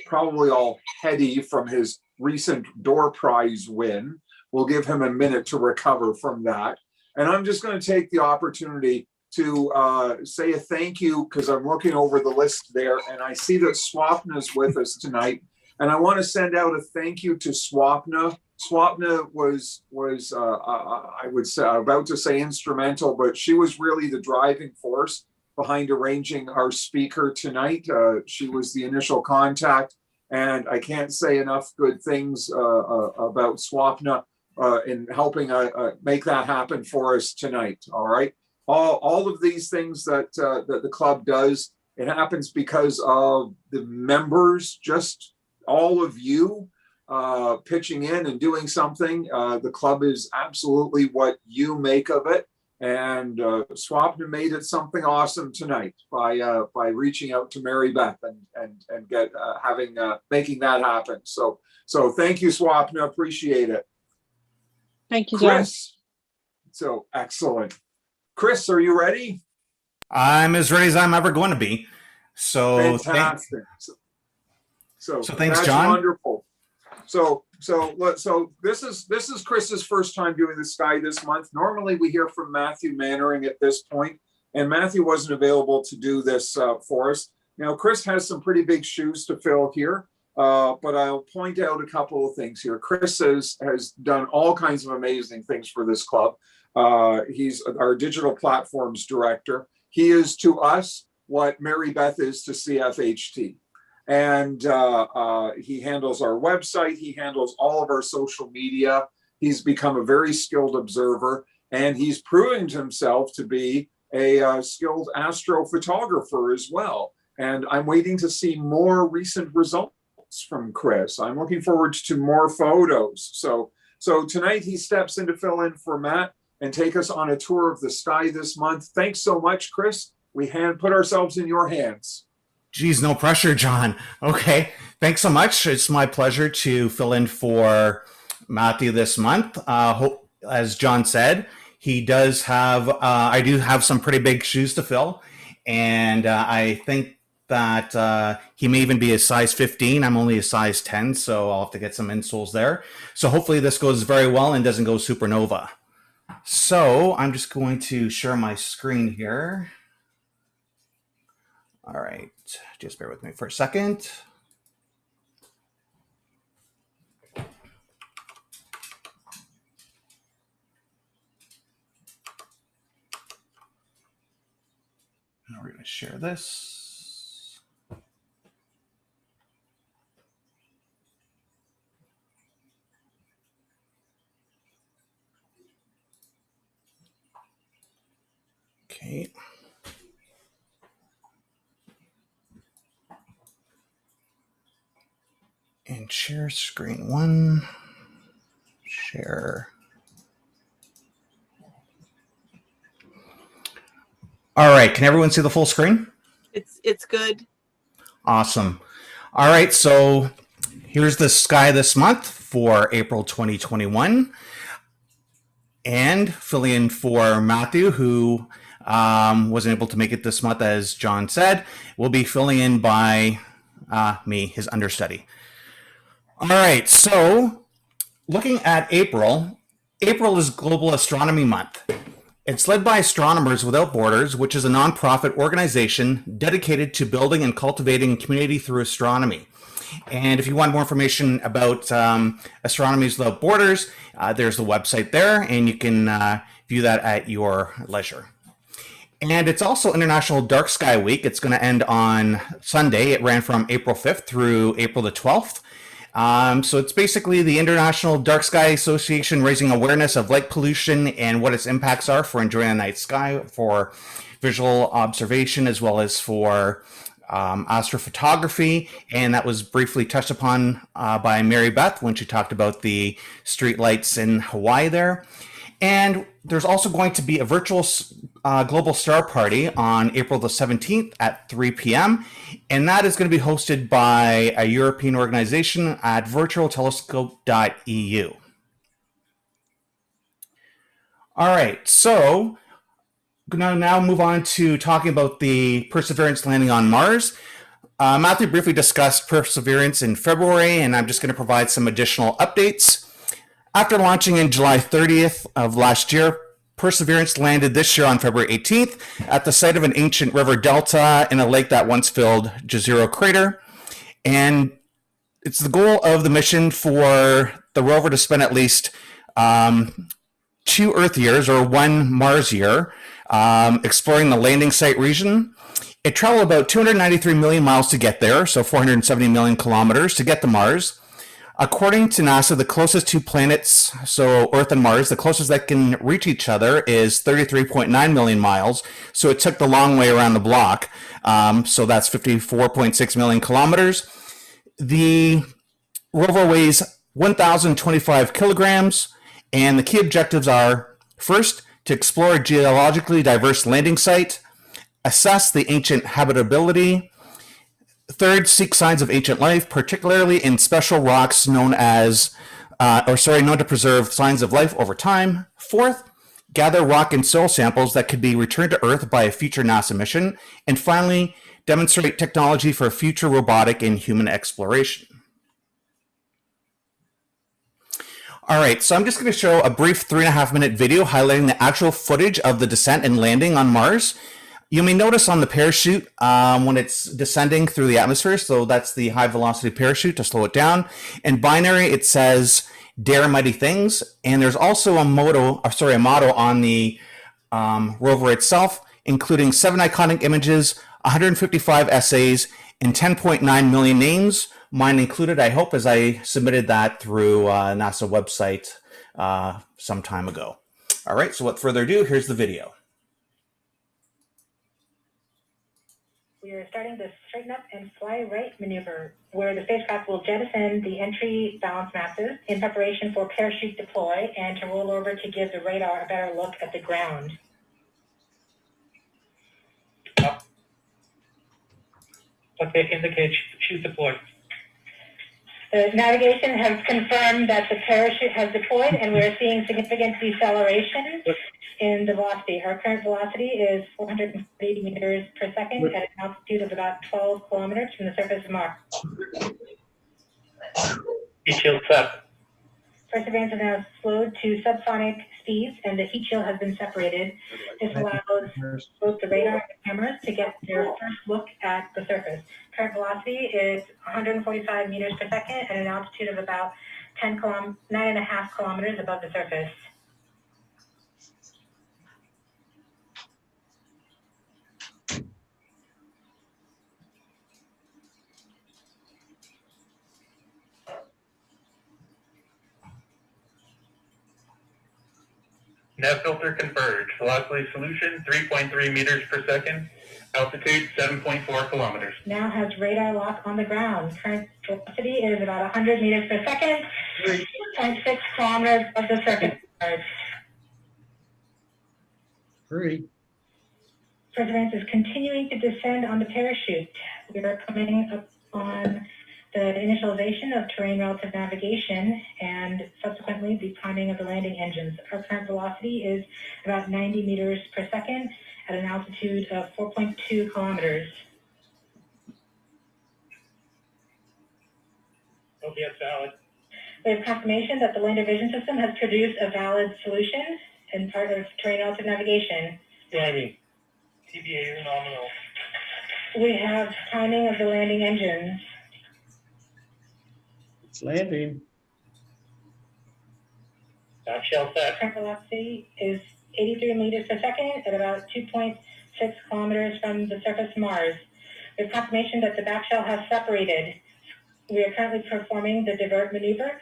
probably all heady from his recent door prize win, we'll give him a minute to recover from that. And I'm just going to take the opportunity to say a thank you, because I'm looking over the list there and I see that Swapna is with us tonight. And I want to send out a thank you to Swapna. Swapna was I would say, about to say instrumental, but she was really the driving force behind arranging our speaker tonight. She was the initial contact, and I can't say enough good things about Swapna in helping make that happen for us tonight. All right, all of these things that the club does, it happens because of the members, just all of you pitching in and doing something. The club is absolutely what you make of it, and Swapna made it something awesome tonight by reaching out to Mary Beth and making that happen. So thank you, Swapna. Appreciate it. Thank you, John. Chris. So excellent. Chris, are you ready? I'm as ready as I'm ever going to be. So Fantastic. So thanks, that's John. Wonderful. So this is Chris's first time doing the sky this month. Normally we hear from Matthew Mannering at this point, and Matthew wasn't available to do this for us. Now, Chris has some pretty big shoes to fill here, but I'll point out a couple of things here. Chris has done all kinds of amazing things for this club. He's our digital platforms director. He is to us what Mary Beth is to CFHT. And he handles our website. He handles all of our social media. He's become a very skilled observer, and he's proven himself to be a skilled astrophotographer as well. And I'm waiting to see more recent results from Chris. I'm looking forward to more photos. So tonight he steps in to fill in for Matt and take us on a tour of the sky this month. Thanks so much, Chris. We put ourselves in your hands. Geez, no pressure, John. Okay, thanks so much. It's my pleasure to fill in for Matthew this month. As John said, he does have, I do have some pretty big shoes to fill. And I think that he may even be a size 15. I'm only a size 10, so I'll have to get some insoles there. So hopefully this goes very well and doesn't go supernova. So I'm just going to share my screen here. All right, just bear with me for a second. Now we're going to share this. Okay. And share screen 1. Share. All right, can everyone see the full screen? It's good. Awesome. All right, so here's the sky this month for April 2021. And filling in for Matthew, who wasn't able to make it this month, as John said, will be filling in by me, his understudy. All right, so looking at April, April is Global Astronomy Month. It's led by Astronomers Without Borders, which is a nonprofit organization dedicated to building and cultivating community through astronomy. And if you want more information about Astronomers Without Borders, there's the website there, and you can view that at your leisure. And it's also International Dark Sky Week. It's going to end on Sunday. It ran from April 5th through April the 12th. So it's basically the International Dark Sky Association raising awareness of light pollution and what its impacts are for enjoying the night sky, for visual observation, as well as for astrophotography. And that was briefly touched upon by Mary Beth when she talked about the street lights in Hawaii there. And there's also going to be a virtual global star party on April the 17th at 3 p.m. And that is going to be hosted by a European organization at virtualtelescope.eu. All right, so now move on to talking about the Perseverance landing on Mars. Matthew briefly discussed Perseverance in February, and I'm just going to provide some additional updates. After launching in July 30th of last year, Perseverance landed this year on February 18th at the site of an ancient river delta in a lake that once filled Jezero crater. And it's the goal of the mission for the rover to spend at least 2 Earth years or 1 Mars year exploring the landing site region. It traveled about 293 million miles to get there, so 470 million kilometers to get to Mars. According to NASA, the closest 2 planets, so Earth and Mars, the closest that can reach each other is 33.9 million miles. So it took the long way around the block. So that's 54.6 million kilometers. The rover weighs 1,025 kilograms. And the key objectives are, first, to explore a geologically diverse landing site, assess the ancient habitability. Third, seek signs of ancient life, particularly in special rocks known to preserve signs of life over time. Fourth, gather rock and soil samples that could be returned to Earth by a future NASA mission. And finally, demonstrate technology for future robotic and human exploration. All right, so I'm just going to show a brief 3.5-minute video highlighting the actual footage of the descent and landing on Mars. You may notice on the parachute when it's descending through the atmosphere, so that's the high velocity parachute to slow it down. In binary, it says "Dare Mighty Things," and there's also a motto on the rover itself, including 7 iconic images, 155 essays, and 10.9 million names. Mine included, I hope, as I submitted that through NASA website some time ago. All right, so without further ado, here's the video. We are starting the straighten up and fly right maneuver, where the spacecraft will jettison the entry balance masses in preparation for parachute deploy and to roll over to give the radar a better look at the ground. Okay, indicate chute deployed. The navigation has confirmed that the parachute has deployed and we're seeing significant deceleration. in the velocity. Our current velocity is 480 meters per second at an altitude of about 12 kilometers from the surface of Mars. Heat shield set. Perseverance is now slowed to subsonic speeds and the heat shield has been separated. This allows both the radar and the cameras to get their first look at the surface. Current velocity is 145 meters per second at an altitude of about 9.5 kilometers above the surface. Nav filter converge. Velocity solution 3.3 meters per second. Altitude 7.4 kilometers. Now has radar lock on the ground. Current velocity is about 100 meters per second, 2.6 kilometers above the surface. Three. Perseverance is continuing to descend on the parachute. We are coming up on the initialization of terrain relative navigation and subsequently the priming of the landing engines. Our current velocity is about 90 meters per second at an altitude of 4.2 kilometers. OPS valid. We have confirmation that the lander vision system has produced a valid solution and part of terrain relative navigation. Driving. TBA is nominal. We have timing of the landing engines. It's landing. Back shell set. Current velocity is 83 meters per second at about 2.6 kilometers from the surface of Mars. We have confirmation that the back shell has separated. We are currently performing the divert maneuver.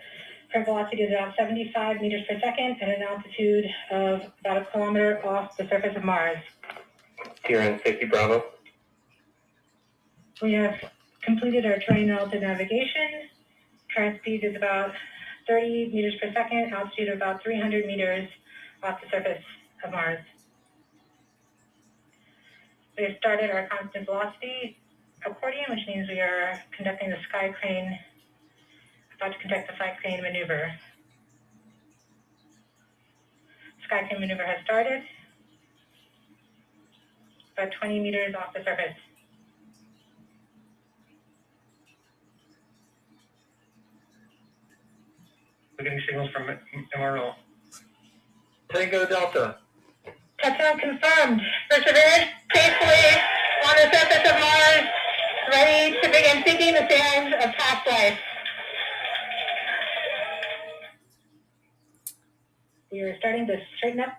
Current velocity is about 75 meters per second at an altitude of about a kilometer off the surface of Mars. Here in safety Bravo. We have completed our terrain relative navigation. Current speed is about 30 meters per second, altitude of about 300 meters off the surface of Mars. We have started our constant velocity accordion, which means we are conducting the sky crane, about to conduct the sky crane maneuver. Sky crane maneuver has started, about 20 meters off the surface. We're getting signals from MRO. Tango Delta. Touchdown confirmed. Perseverance safely on the surface of Mars, ready to begin seeking the sands of past life. We are starting to straighten up.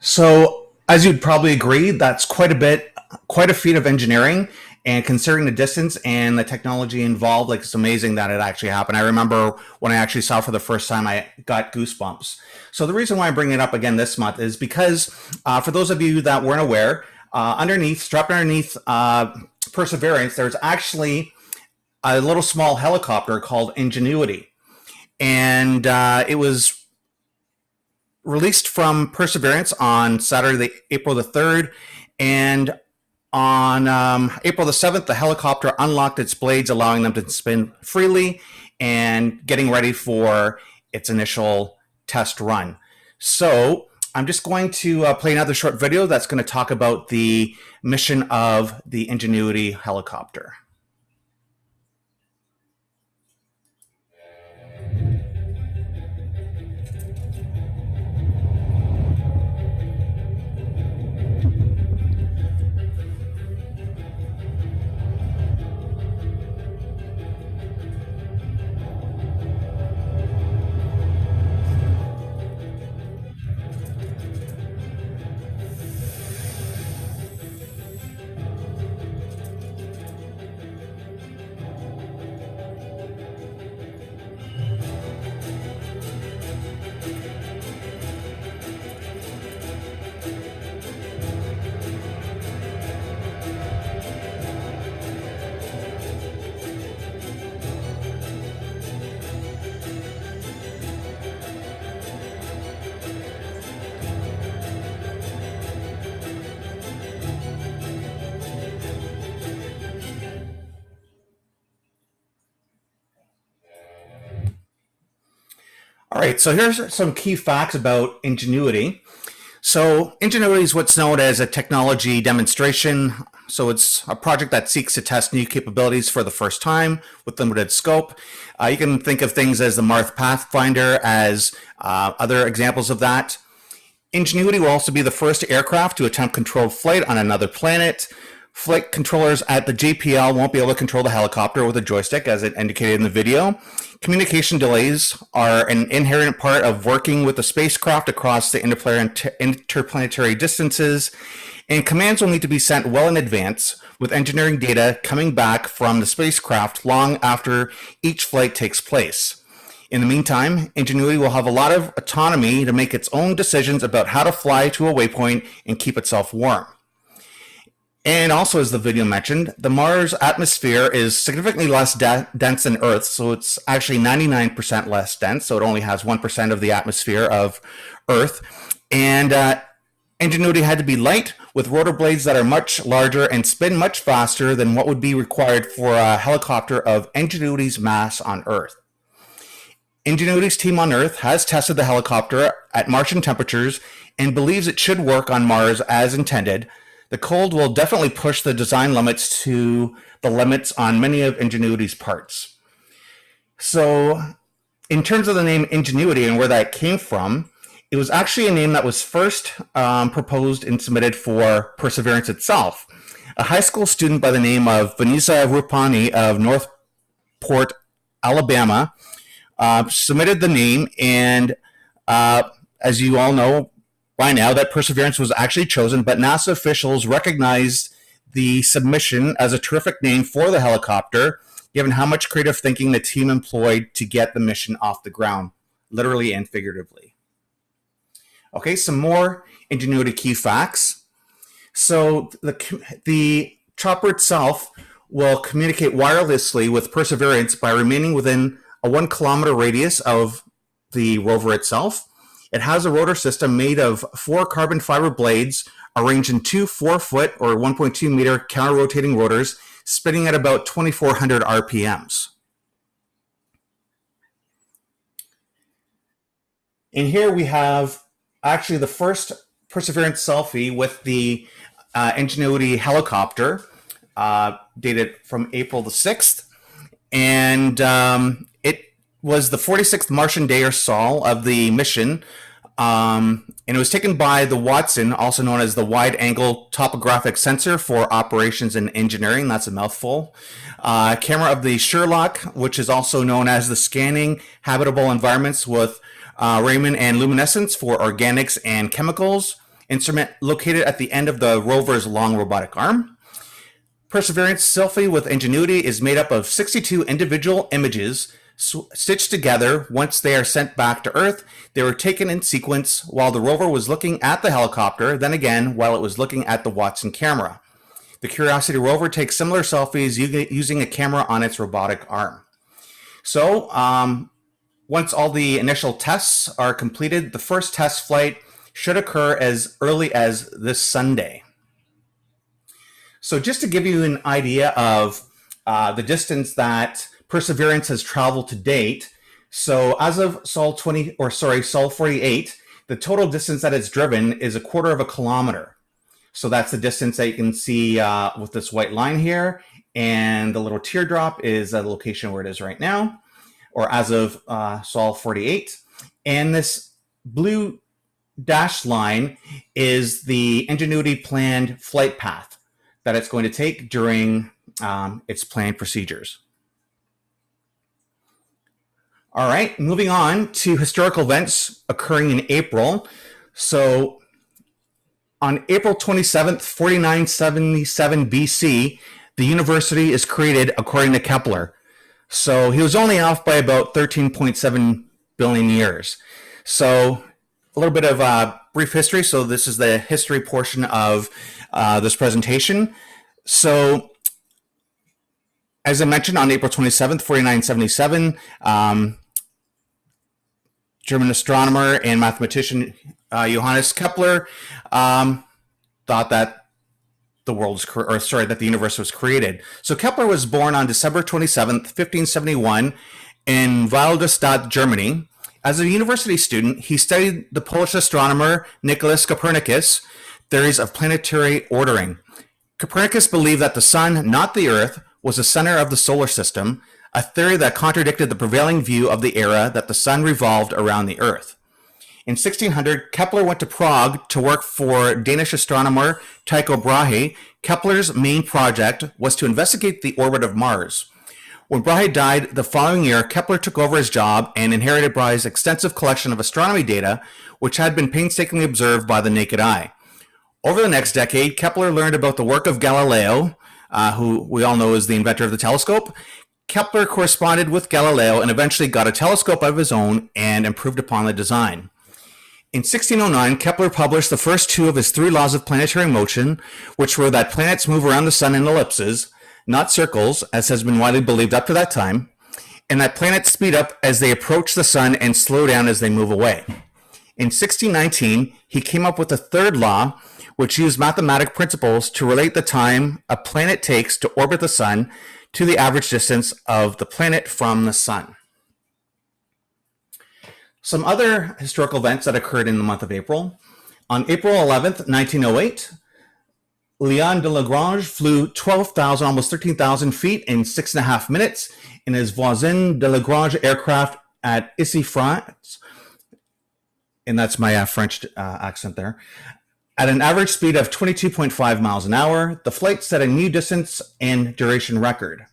So, as you'd probably agree, that's quite a feat of engineering. And considering the distance and the technology involved, like, it's amazing that it actually happened. I remember when I actually saw it for the first time, I got goosebumps. So the reason why I'm bringing it up again this month is because for those of you that weren't aware, strapped underneath Perseverance, there's actually a little small helicopter called Ingenuity. And it was released from Perseverance on Saturday, April the 3rd. And on April the 7th, the helicopter unlocked its blades, allowing them to spin freely and getting ready for its initial test run. So I'm just going to play another short video that's going to talk about the mission of the Ingenuity helicopter. All right, so here's some key facts about Ingenuity. So Ingenuity is what's known as a technology demonstration. So it's a project that seeks to test new capabilities for the first time with limited scope. You can think of things as the Mars Pathfinder as other examples of that. Ingenuity will also be the first aircraft to attempt controlled flight on another planet. Flight controllers at the JPL won't be able to control the helicopter with a joystick, as it indicated in the video. Communication delays are an inherent part of working with the spacecraft across the interplanetary distances, and commands will need to be sent well in advance, with engineering data coming back from the spacecraft long after each flight takes place. In the meantime, Ingenuity will have a lot of autonomy to make its own decisions about how to fly to a waypoint and keep itself warm. And also, as the video mentioned, the Mars atmosphere is significantly less dense than Earth, so it's actually 99% less dense, so it only has 1% of the atmosphere of Earth. And Ingenuity had to be light, with rotor blades that are much larger and spin much faster than what would be required for a helicopter of Ingenuity's mass on Earth. Ingenuity's team on Earth has tested the helicopter at Martian temperatures and believes it should work on Mars as intended. The cold will definitely push the design limits to the limits on many of Ingenuity's parts. So, in terms of the name Ingenuity and where that came from, it was actually a name that was first proposed and submitted for Perseverance itself. A high school student by the name of Vanessa Rupani of Northport, Alabama, submitted the name, and as you all know by now, that Perseverance was actually chosen, but NASA officials recognized the submission as a terrific name for the helicopter, given how much creative thinking the team employed to get the mission off the ground, literally and figuratively. Okay, some more Ingenuity key facts. So the chopper itself will communicate wirelessly with Perseverance by remaining within a 1 kilometer radius of the rover itself. It has a rotor system made of 4 carbon fiber blades arranged in 2 4-foot or 1.2 meter counter-rotating rotors, spinning at about 2,400 RPMs. And here we have actually the first Perseverance selfie with the Ingenuity helicopter, dated from April the 6th. And it was the 46th Martian day or so of the mission. And it was taken by the Watson, also known as the Wide Angle Topographic Sensor for Operations and Engineering. That's a mouthful. Camera of the Sherlock, which is also known as the Scanning Habitable Environments with Raman and Luminescence for Organics and Chemicals. Instrument located at the end of the rover's long robotic arm. Perseverance selfie with Ingenuity is made up of 62 individual images stitched together. Once they are sent back to Earth, they were taken in sequence while the rover was looking at the helicopter, then again while it was looking at the Watson camera. The Curiosity rover takes similar selfies using a camera on its robotic arm. So, once all the initial tests are completed, the first test flight should occur as early as this Sunday. So just to give you an idea of the distance that Perseverance has traveled to date, so as of Sol 48, the total distance that it's driven is 1/4 kilometer. So that's the distance that you can see with this white line here, and the little teardrop is the location where it is right now, or as of Sol 48. And this blue dashed line is the Ingenuity planned flight path that it's going to take during its planned procedures. All right, moving on to historical events occurring in April. So on April 27th, 4977 BC, the university is created according to Kepler. So he was only off by about 13.7 billion years. So a little bit of brief history. So this is the history portion of this presentation. So as I mentioned, on April 27th, 4977, German astronomer and mathematician Johannes Kepler thought that that the universe was created. So Kepler was born on December 27th, 1571 in Walderstadt, Germany. As a university student, he studied the Polish astronomer Nicholas Copernicus' theories of planetary ordering. Copernicus believed that the sun, not the Earth, was the center of the solar system, a theory that contradicted the prevailing view of the era that the sun revolved around the Earth. In 1600, Kepler went to Prague to work for Danish astronomer Tycho Brahe. Kepler's main project was to investigate the orbit of Mars. When Brahe died the following year, Kepler took over his job and inherited Brahe's extensive collection of astronomy data, which had been painstakingly observed by the naked eye. Over the next decade, Kepler learned about the work of Galileo, who we all know is the inventor of the telescope. Kepler corresponded with Galileo and eventually got a telescope of his own and improved upon the design. In 1609, Kepler published the first two of his 3 laws of planetary motion, which were that planets move around the sun in ellipses, not circles, as has been widely believed up to that time, and that planets speed up as they approach the sun and slow down as they move away. In 1619, he came up with a 3rd law, which used mathematical principles to relate the time a planet takes to orbit the sun to the average distance of the planet from the sun. Some other historical events that occurred in the month of April. On April 11th, 1908, Leon de Lagrange flew 12,000, almost 13,000 feet in 6.5 minutes in his Voisin de Lagrange aircraft at Issy, France. And that's my French accent there. At an average speed of 22.5 miles an hour, the flight set a new distance and duration record.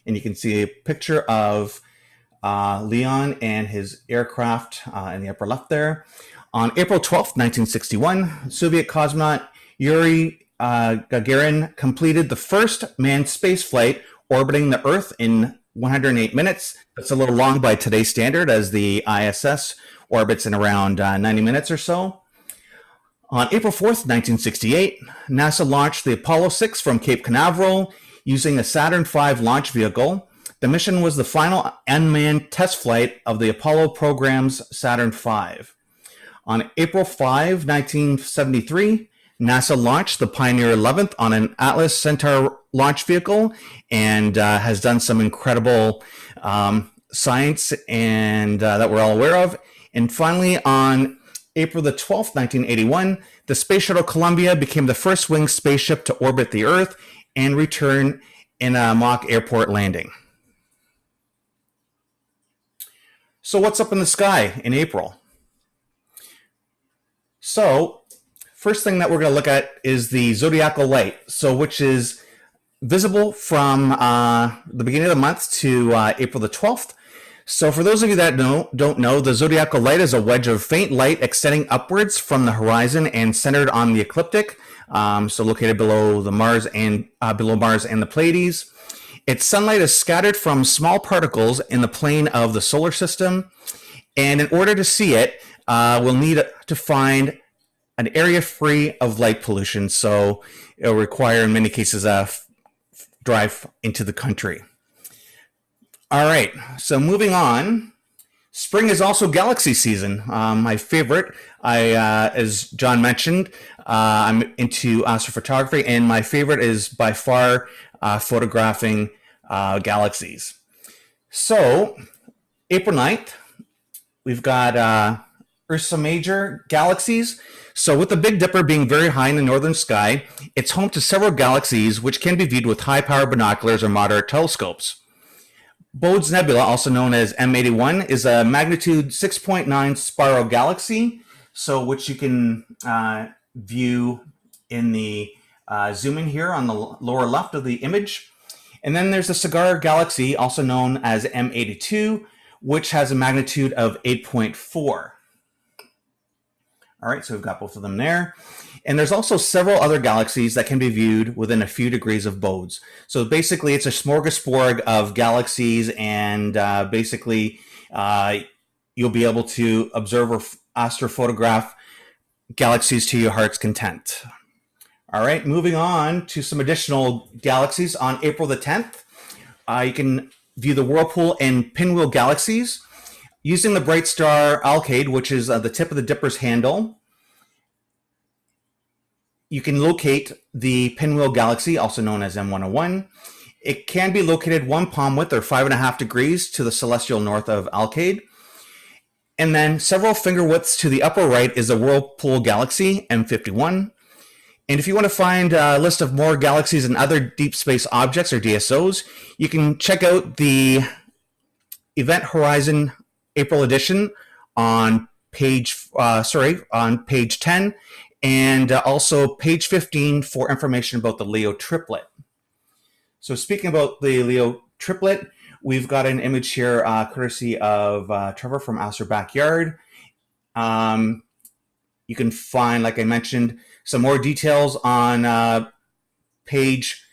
And you can see a picture of Leon and his aircraft in the upper left there. On April 12th, 1961, Soviet cosmonaut Yuri Gagarin completed the first manned space flight orbiting the Earth in 108 minutes. That's a little long by today's standard, as the ISS orbits in around 90 minutes or so. On April 4th, 1968, NASA launched the Apollo 6 from Cape Canaveral using a Saturn V launch vehicle. The mission was the final unmanned test flight of the Apollo program's Saturn V. On April 5, 1973, NASA launched the Pioneer 11th on an Atlas Centaur launch vehicle and has done some incredible science and that we're all aware of. And finally, on April the 12th, 1981, the Space Shuttle Columbia became the first winged spaceship to orbit the Earth and return in a mock airport landing. So what's up in the sky in April? So first thing that we're going to look at is the zodiacal light, so which is visible from the beginning of the month to April the 12th. So for those of you that don't know, the zodiacal light is a wedge of faint light extending upwards from the horizon and centered on the ecliptic, so located below Mars and the Pleiades. Its sunlight is scattered from small particles in the plane of the solar system, and in order to see it, we'll need to find an area free of light pollution, so it'll require, in many cases, a drive into the country. All right, so moving on. Spring is also galaxy season. My favorite, as John mentioned, I'm into astrophotography, and my favorite is by far photographing galaxies. So, April 9th, we've got Ursa Major galaxies. So with the Big Dipper being very high in the northern sky, it's home to several galaxies which can be viewed with high-power binoculars or moderate telescopes. Bode's Nebula, also known as M81, is a magnitude 6.9 spiral galaxy, so which you can view in the zoom in here on the lower left of the image. And then there's the Cigar Galaxy, also known as M82, which has a magnitude of 8.4. All right, so we've got both of them there. And there's also several other galaxies that can be viewed within a few degrees of Bode's. So basically, it's a smorgasbord of galaxies, and basically, you'll be able to observe or astrophotograph galaxies to your heart's content. All right, moving on to some additional galaxies. On April the 10th, you can view the Whirlpool and Pinwheel galaxies. Using the bright star Alkaid, which is the tip of the Dipper's handle, you can locate the Pinwheel galaxy, also known as M101. It can be located one palm width or 5.5 degrees to the celestial north of Alkaid. And then several finger widths to the upper right is the Whirlpool Galaxy M51. And if you want to find a list of more galaxies and other deep space objects or DSOs, you can check out the Event Horizon April edition on page 10, and also page 15 for information about the Leo triplet. So speaking about the Leo triplet, we've got an image here courtesy of Trevor from Astro Backyard. You can find, like I mentioned, some more details on page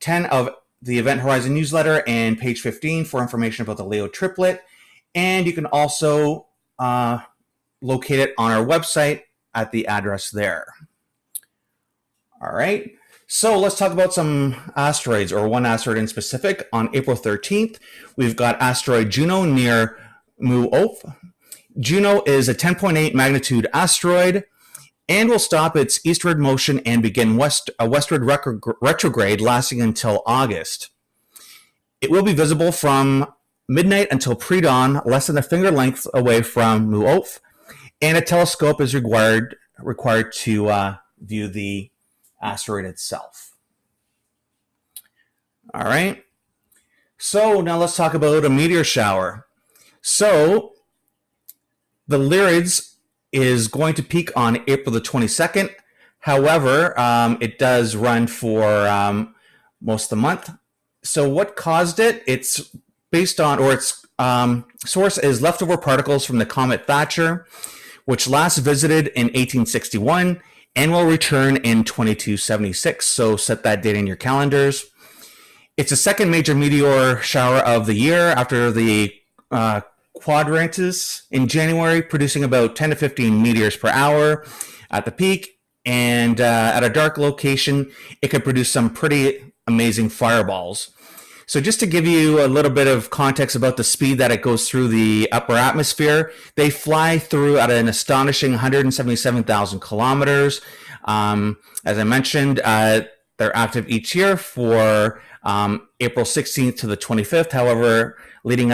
10 of the Event Horizon newsletter and page 15 for information about the Leo triplet. And you can also locate it on our website at the address there. All right. So let's talk about some asteroids, or one asteroid in specific. On April 13th, we've got asteroid Juno near Mauna. Juno is a 10.8 magnitude asteroid and will stop its eastward motion and begin a westward retrograde lasting until August. It will be visible from midnight until pre-dawn, less than a finger length away from Mauna, and a telescope is required to view the asteroid itself. All right. So now let's talk about a meteor shower. So the Lyrids is going to peak on April the 22nd. However, it does run for most of the month. So what caused it? It's based on, or its source is leftover particles from the comet Thatcher, which last visited in 1861 and will return in 2276. So set that date in your calendars. It's the second major meteor shower of the year after the Quadrantus in January, producing about 10 to 15 meteors per hour at the peak. And at a dark location, it could produce some pretty amazing fireballs. So just to give you a little bit of context about the speed that it goes through the upper atmosphere, they fly through at an astonishing 177,000 kilometers. As I mentioned, they're active each year for April 16th to the 25th. However, leading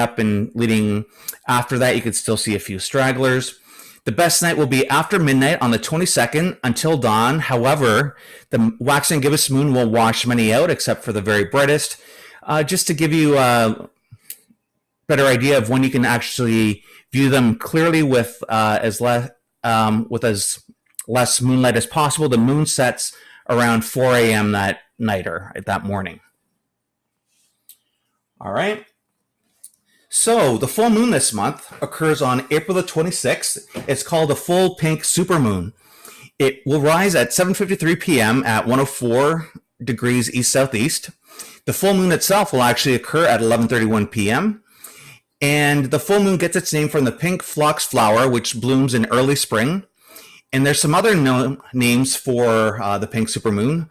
after that, you could still see a few stragglers. The best night will be after midnight on the 22nd until dawn. However, the waxing gibbous moon will wash many out, except for the very brightest. Just to give you a better idea of when you can actually view them clearly with as less moonlight as possible, the moon sets around 4 a.m. that night or that morning. All right. So the full moon this month occurs on April the 26th. It's called a full pink supermoon. It will rise at 7:53 p.m. at 104 degrees east-southeast. The full moon itself will actually occur at 11:31 p.m. And the full moon gets its name from the pink phlox flower, which blooms in early spring. And there's some other names for the pink supermoon.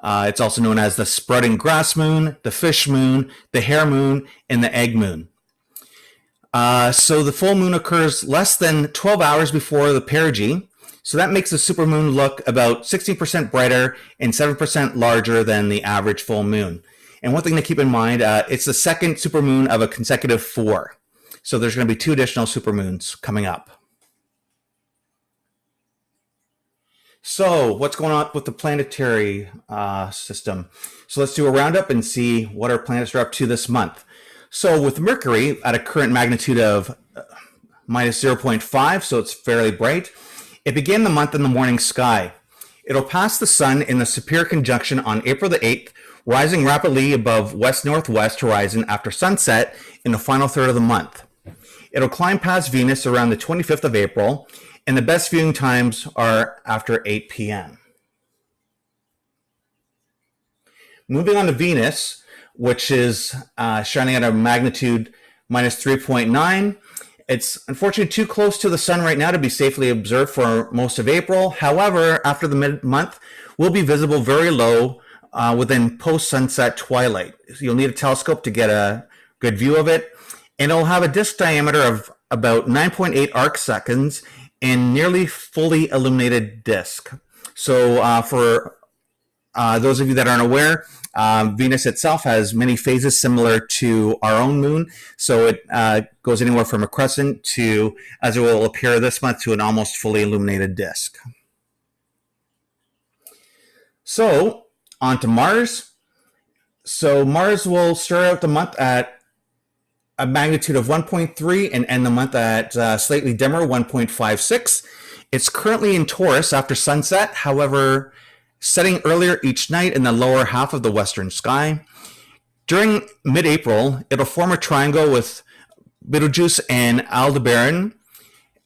It's also known as the sprouting grass moon, the fish moon, the hare moon, and the egg moon. So the full moon occurs less than 12 hours before the perigee. So that makes the supermoon look about 16% brighter and 7% larger than the average full moon. And one thing to keep in mind, it's the second supermoon of a consecutive 4. So there's going to be 2 additional supermoons coming up. So what's going on with the planetary system? So let's do a roundup and see what our planets are up to this month. So with Mercury at a current magnitude of minus 0.5, so it's fairly bright, it began the month in the morning sky. It'll pass the sun in the Superior conjunction on April the 8th, rising rapidly above west-northwest horizon after sunset in the final third of the month. It'll climb past Venus around the 25th of April, and the best viewing times are after 8 p.m. Moving on to Venus, which is shining at a magnitude minus 3.9. It's unfortunately too close to the sun right now to be safely observed for most of April. However, after the mid-month, will be visible very low within post-sunset twilight. So you'll need a telescope to get a good view of it. And it'll have a disk diameter of about 9.8 arc seconds and nearly fully illuminated disk. So for those of you that aren't aware, Venus itself has many phases similar to our own moon. So it goes anywhere from a crescent to, as it will appear this month, to an almost fully illuminated disk. So on to Mars. So Mars will start out the month at a magnitude of 1.3 and end the month at slightly dimmer 1.56. It's currently in Taurus after sunset, however, setting earlier each night in the lower half of the western sky. During mid-April, it'll form a triangle with Betelgeuse and Aldebaran.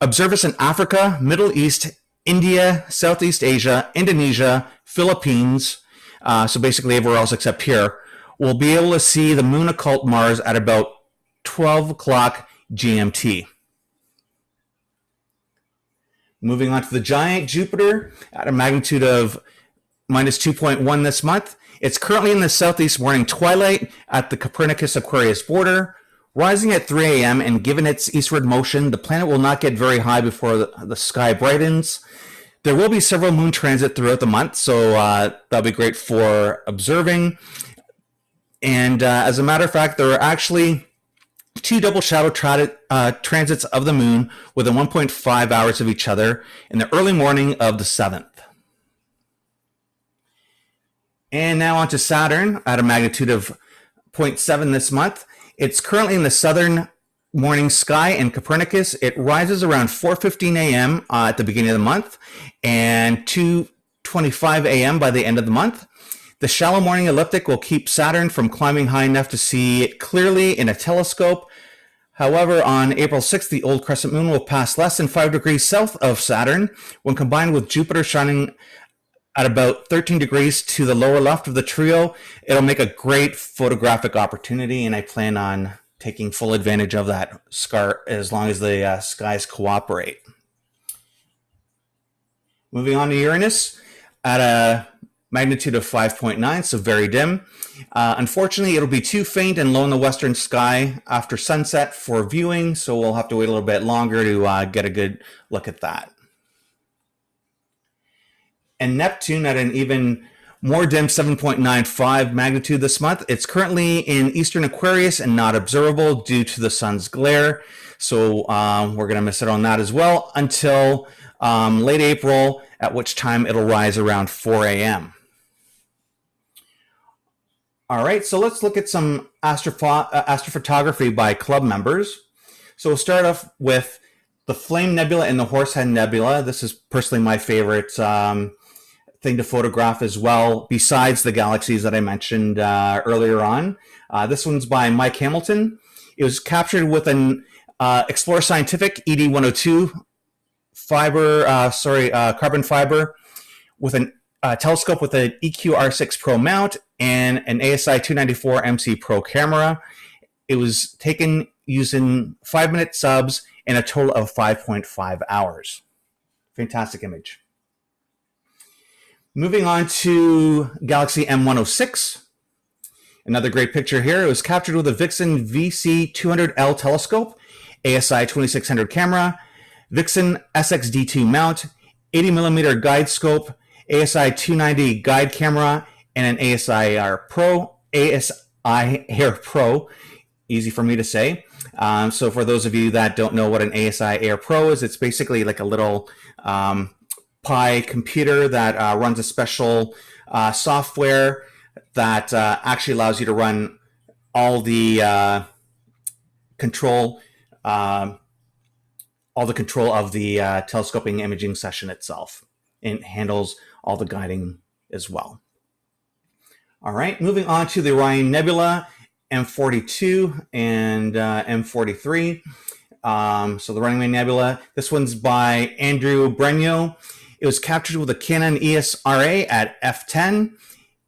Observe us in Africa, Middle East, India, Southeast Asia, Indonesia, Philippines, so basically everywhere else except here. We'll be able to see the moon occult Mars at about 12 o'clock GMT. Moving on to the giant Jupiter at a magnitude of minus 2.1 this month. It's currently in the southeast morning twilight at the Copernicus-Aquarius border, rising at 3 a.m. and given its eastward motion, the planet will not get very high before the sky brightens. There will be several moon transits throughout the month, so that'll be great for observing. And as a matter of fact, there are actually 2 double shadow transits of the moon within 1.5 hours of each other in the early morning of the 7th. And now on to Saturn at a magnitude of 0.7 this month. It's currently in the southern morning sky in Copernicus. It rises around 4:15 a.m. At the beginning of the month and 2:25 a.m. by the end of the month. The shallow morning ecliptic will keep Saturn from climbing high enough to see it clearly in a telescope. However, on April 6th, the old crescent moon will pass less than 5 degrees south of Saturn. When combined with Jupiter shining at about 13 degrees to the lower left of the trio, it'll make a great photographic opportunity, and I plan on taking full advantage of that scar as long as the skies cooperate. Moving on to Uranus at a magnitude of 5.9, so very dim. Unfortunately, it'll be too faint and low in the western sky after sunset for viewing, so we'll have to wait a little bit longer to get a good look at that. And Neptune at an even more dim 7.95 magnitude this month. It's currently in eastern Aquarius and not observable due to the sun's glare, so we're going to miss it on that as well until late April, at which time it'll rise around 4 a.m. All right, so let's look at some astrophotography by club members. So we'll start off with the Flame Nebula and the Horsehead Nebula. This is personally my favorite thing to photograph as well, besides the galaxies that I mentioned earlier on. This one's by Mike Hamilton. It was captured with an Explorer Scientific ED102 carbon fiber with a telescope with an EQ-R6 Pro mount and an ASI 294 MC Pro camera. It was taken using 5-minute subs in a total of 5.5 hours. Fantastic image. Moving on to Galaxy M106. Another great picture here. It was captured with a Vixen VC200L telescope, ASI 2600 camera, Vixen SXD2 mount, 80mm guide scope, ASI 290 guide camera, and an ASI Air Pro, easy for me to say. So for those of you that don't know what an ASI Air Pro is, it's basically like a little Pi computer that runs a special software that actually allows you to run all the control of the telescoping imaging session itself, and handles all the guiding as well. All right, moving on to the Orion Nebula, M42 and M43. So the Running Man Nebula, this one's by Andrew Bregno. It was captured with a Canon EOS-RA at f10.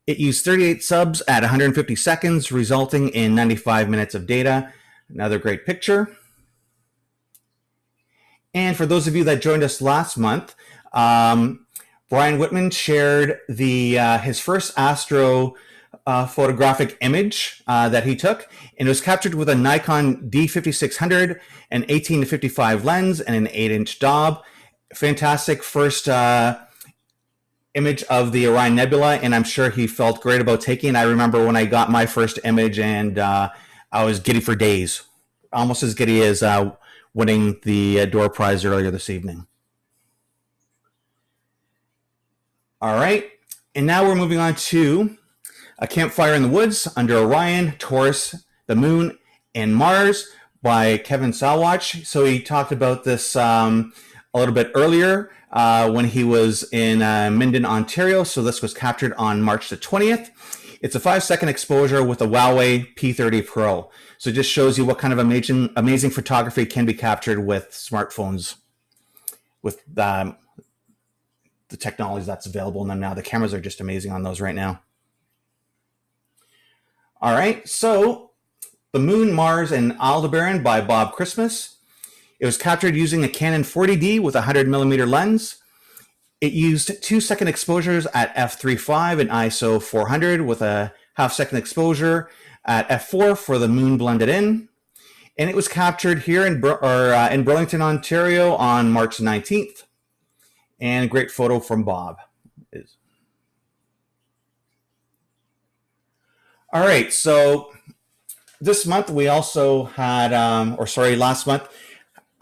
It used 38 subs at 150 seconds, resulting in 95 minutes of data. Another great picture. And for those of you that joined us last month, Brian Whitman shared his first astro photographic image that he took, and it was captured with a Nikon D5600, an 18-55 lens, and an 8-inch Dob. Fantastic first image of the Orion Nebula, and I'm sure he felt great about taking it. I remember when I got my first image, and I was giddy for days, almost as giddy as winning the door prize earlier this evening. All right, and now we're moving on to A Campfire in the Woods Under Orion, Taurus, the Moon, and Mars by Kevin Salwatch. So he talked about this a little bit earlier when he was in Minden, Ontario. So this was captured on March the 20th. It's a 5-second exposure with a Huawei P30 Pro. So it just shows you what kind of amazing photography can be captured with smartphones, with the technology that's available in them now. The cameras are just amazing on those right now. All right, so The Moon, Mars, and Aldebaran by Bob Christmas. It was captured using a Canon 40D with a 100mm lens. It used 2-second exposures at f3.5 and ISO 400 with a half-second exposure at f4 for the moon blended in. And it was captured here in Burlington, Ontario on March 19th. And a great photo from Bob. All right, so this month we also had, last month,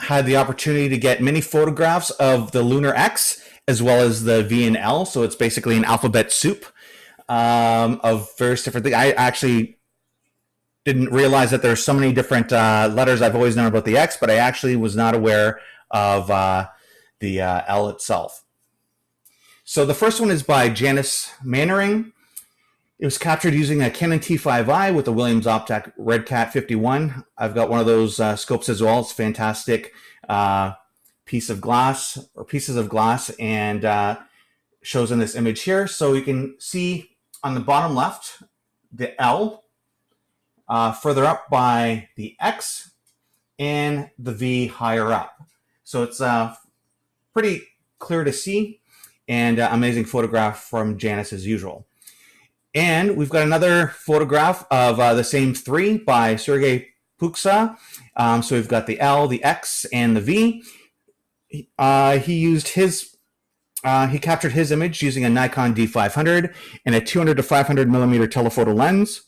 had the opportunity to get many photographs of the Lunar X as well as the V and L. So it's basically an alphabet soup of various different things. I actually didn't realize that there's so many different letters. I've always known about the X, but I actually was not aware of the L itself. So the first one is by Janice Mannering. It was captured using a Canon T5i with a Williams Optec Redcat 51. I've got one of those scopes as well. It's a fantastic piece of glass, or pieces of glass, and shows in this image here. So you can see on the bottom left the L, further up by the X, and the V higher up. So it's pretty clear to see, and amazing photograph from Janice as usual. And we've got another photograph of the same three by Sergei Puksa. So we've got the L, the X, and the V. He captured his image using a Nikon D500 and a 200 to 500 millimeter telephoto lens.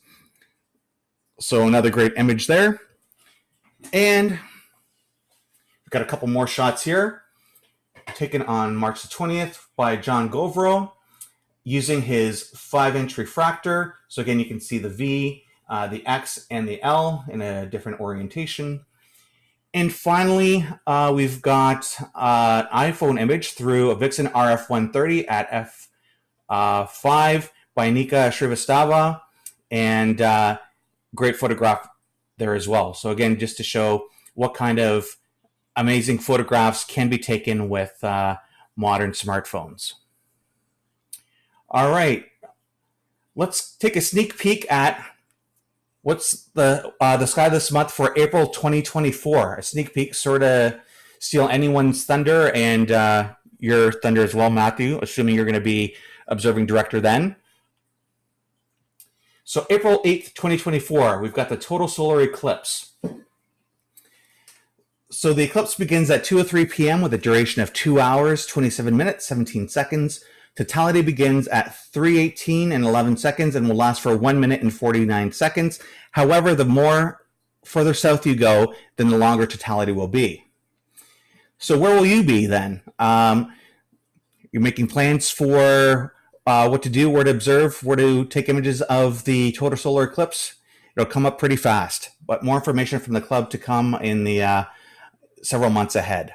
So another great image there. And we've got a couple more shots here, taken on March the 20th by John Govro, using his 5-inch refractor. So again, you can see the V, the X, and the L in a different orientation. And finally, we've got an iPhone image through a Vixen RF130 at f5 by Nika Srivastava, and great photograph there as well. So again, just to show what kind of amazing photographs can be taken with modern smartphones. All right, let's take a sneak peek at what's the sky this month for April 2024. A sneak peek, sort of steal anyone's thunder, and your thunder as well, Matthew, assuming you're going to be observing director then. So April 8th, 2024, we've got the total solar eclipse. So the eclipse begins at 2:03 p.m. with a duration of 2 hours, 27 minutes, 17 seconds. Totality begins at 3:18 and 11 seconds and will last for 1 minute and 49 seconds. However, the more further south you go, then the longer totality will be. So where will you be then? You're making plans for what to do, where to observe, where to take images of the total solar eclipse. It'll come up pretty fast, but more information from the club to come in the several months ahead.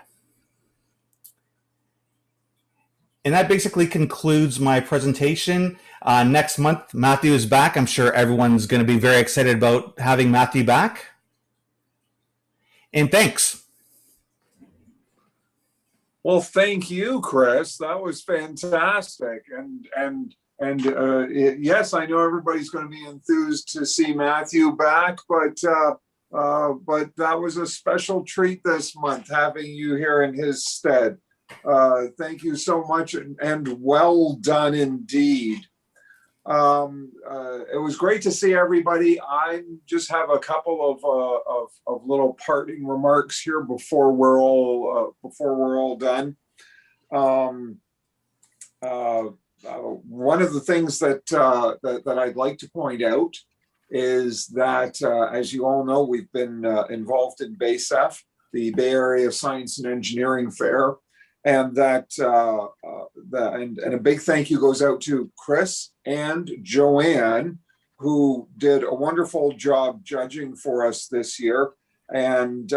And that basically concludes my presentation. Next month, Matthew is back. I'm sure everyone's going to be very excited about having Matthew back. And thanks. Well, thank you, Chris. That was fantastic. Yes, I know everybody's going to be enthused to see Matthew back, but that was a special treat this month having you here in his stead. Thank you so much, and well done indeed. It was great to see everybody. I just have a couple of little parting remarks here before we're all done. one of the things that I'd like to point out is that, as you all know, we've been involved in BASF, the Bay Area Science and Engineering Fair, and that and a big thank you goes out to Chris and Joanne, who did a wonderful job judging for us this year. And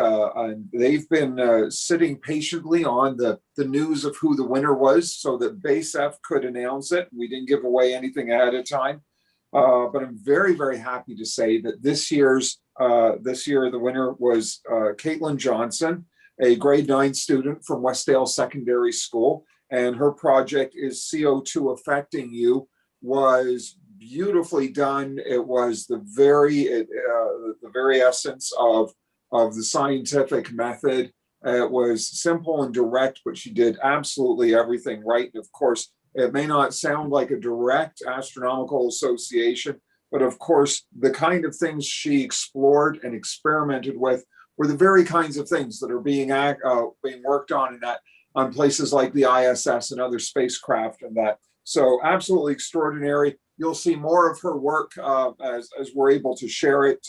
they've been sitting patiently on the news of who the winner was so that BASF could announce it. We didn't give away anything ahead of time. But I'm very, very happy to say that this year the winner was Caitlin Johnson, a grade 9 student from Westdale Secondary School. And her project is CO2 Affecting You. Was beautifully done. It was the very essence of the scientific method. It was simple and direct, but she did absolutely everything right. And of course, it may not sound like a direct astronomical association, but of course, the kind of things she explored and experimented with were the very kinds of things that are being worked on on places like the ISS and other spacecraft and that. So absolutely extraordinary. You'll see more of her work as we're able to share it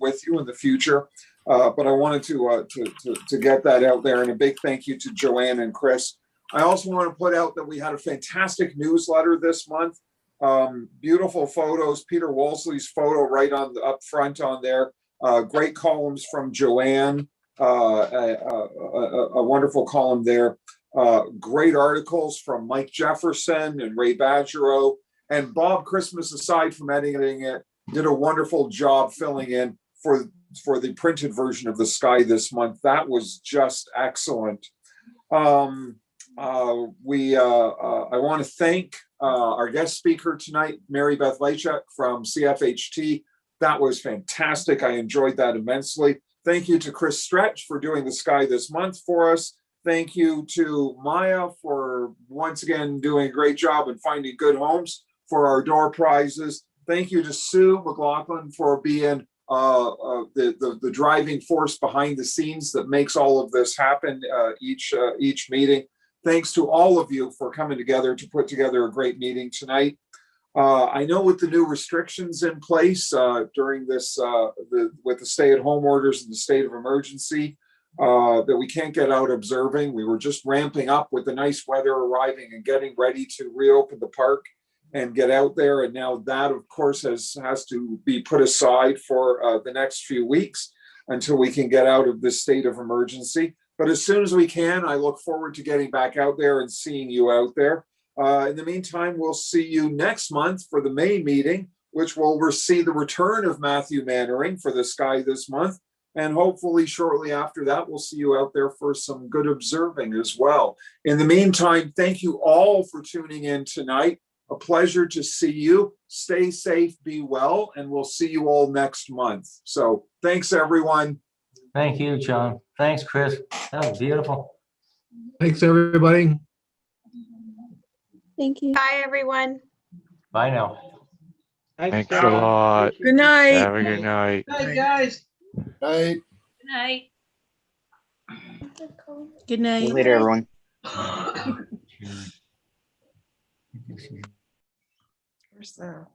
with you in the future. But I wanted to get that out there, and a big thank you to Joanne and Chris. I also want to put out that we had a fantastic newsletter this month. Beautiful photos. Peter Wolseley's photo right on up front on there. Great columns from Joanne. A wonderful column there. Great articles from Mike Jefferson and Ray Badgerow. And Bob Christmas, aside from editing it, did a wonderful job filling in for the printed version of The Sky this month. That was just excellent. I want to thank our guest speaker tonight, Mary Beth Lachuk from Cfht. That was fantastic. I enjoyed that immensely. Thank you to Chris Stretch for doing The Sky this month for us. Thank you to Maya for once again doing a great job and finding good homes for our door prizes. Thank you to Sue McLaughlin for being the driving force behind the scenes that makes all of this happen each meeting. Thanks to all of you for coming together to put together a great meeting tonight. I know with the new restrictions in place during this, with the stay-at-home orders and the state of emergency, that we can't get out observing. We were just ramping up with the nice weather arriving and getting ready to reopen the park and get out there. And now that, of course, has to be put aside for the next few weeks until we can get out of this state of emergency. But as soon as we can, I look forward to getting back out there and seeing you out there. In the meantime, we'll see you next month for the May meeting, which will see the return of Matthew Mannering for The Sky this month. And hopefully shortly after that, we'll see you out there for some good observing as well. In the meantime, thank you all for tuning in tonight. A pleasure to see you. Stay safe, be well, and we'll see you all next month. So thanks, everyone. Thank you, John. Thanks, Chris. That was beautiful. Thanks, everybody. Thank you. Bye, everyone. Bye now. Thanks a lot. Good night. Have a good night. Hey, guys. Night. Good night. Good night. See you later, everyone. Where's the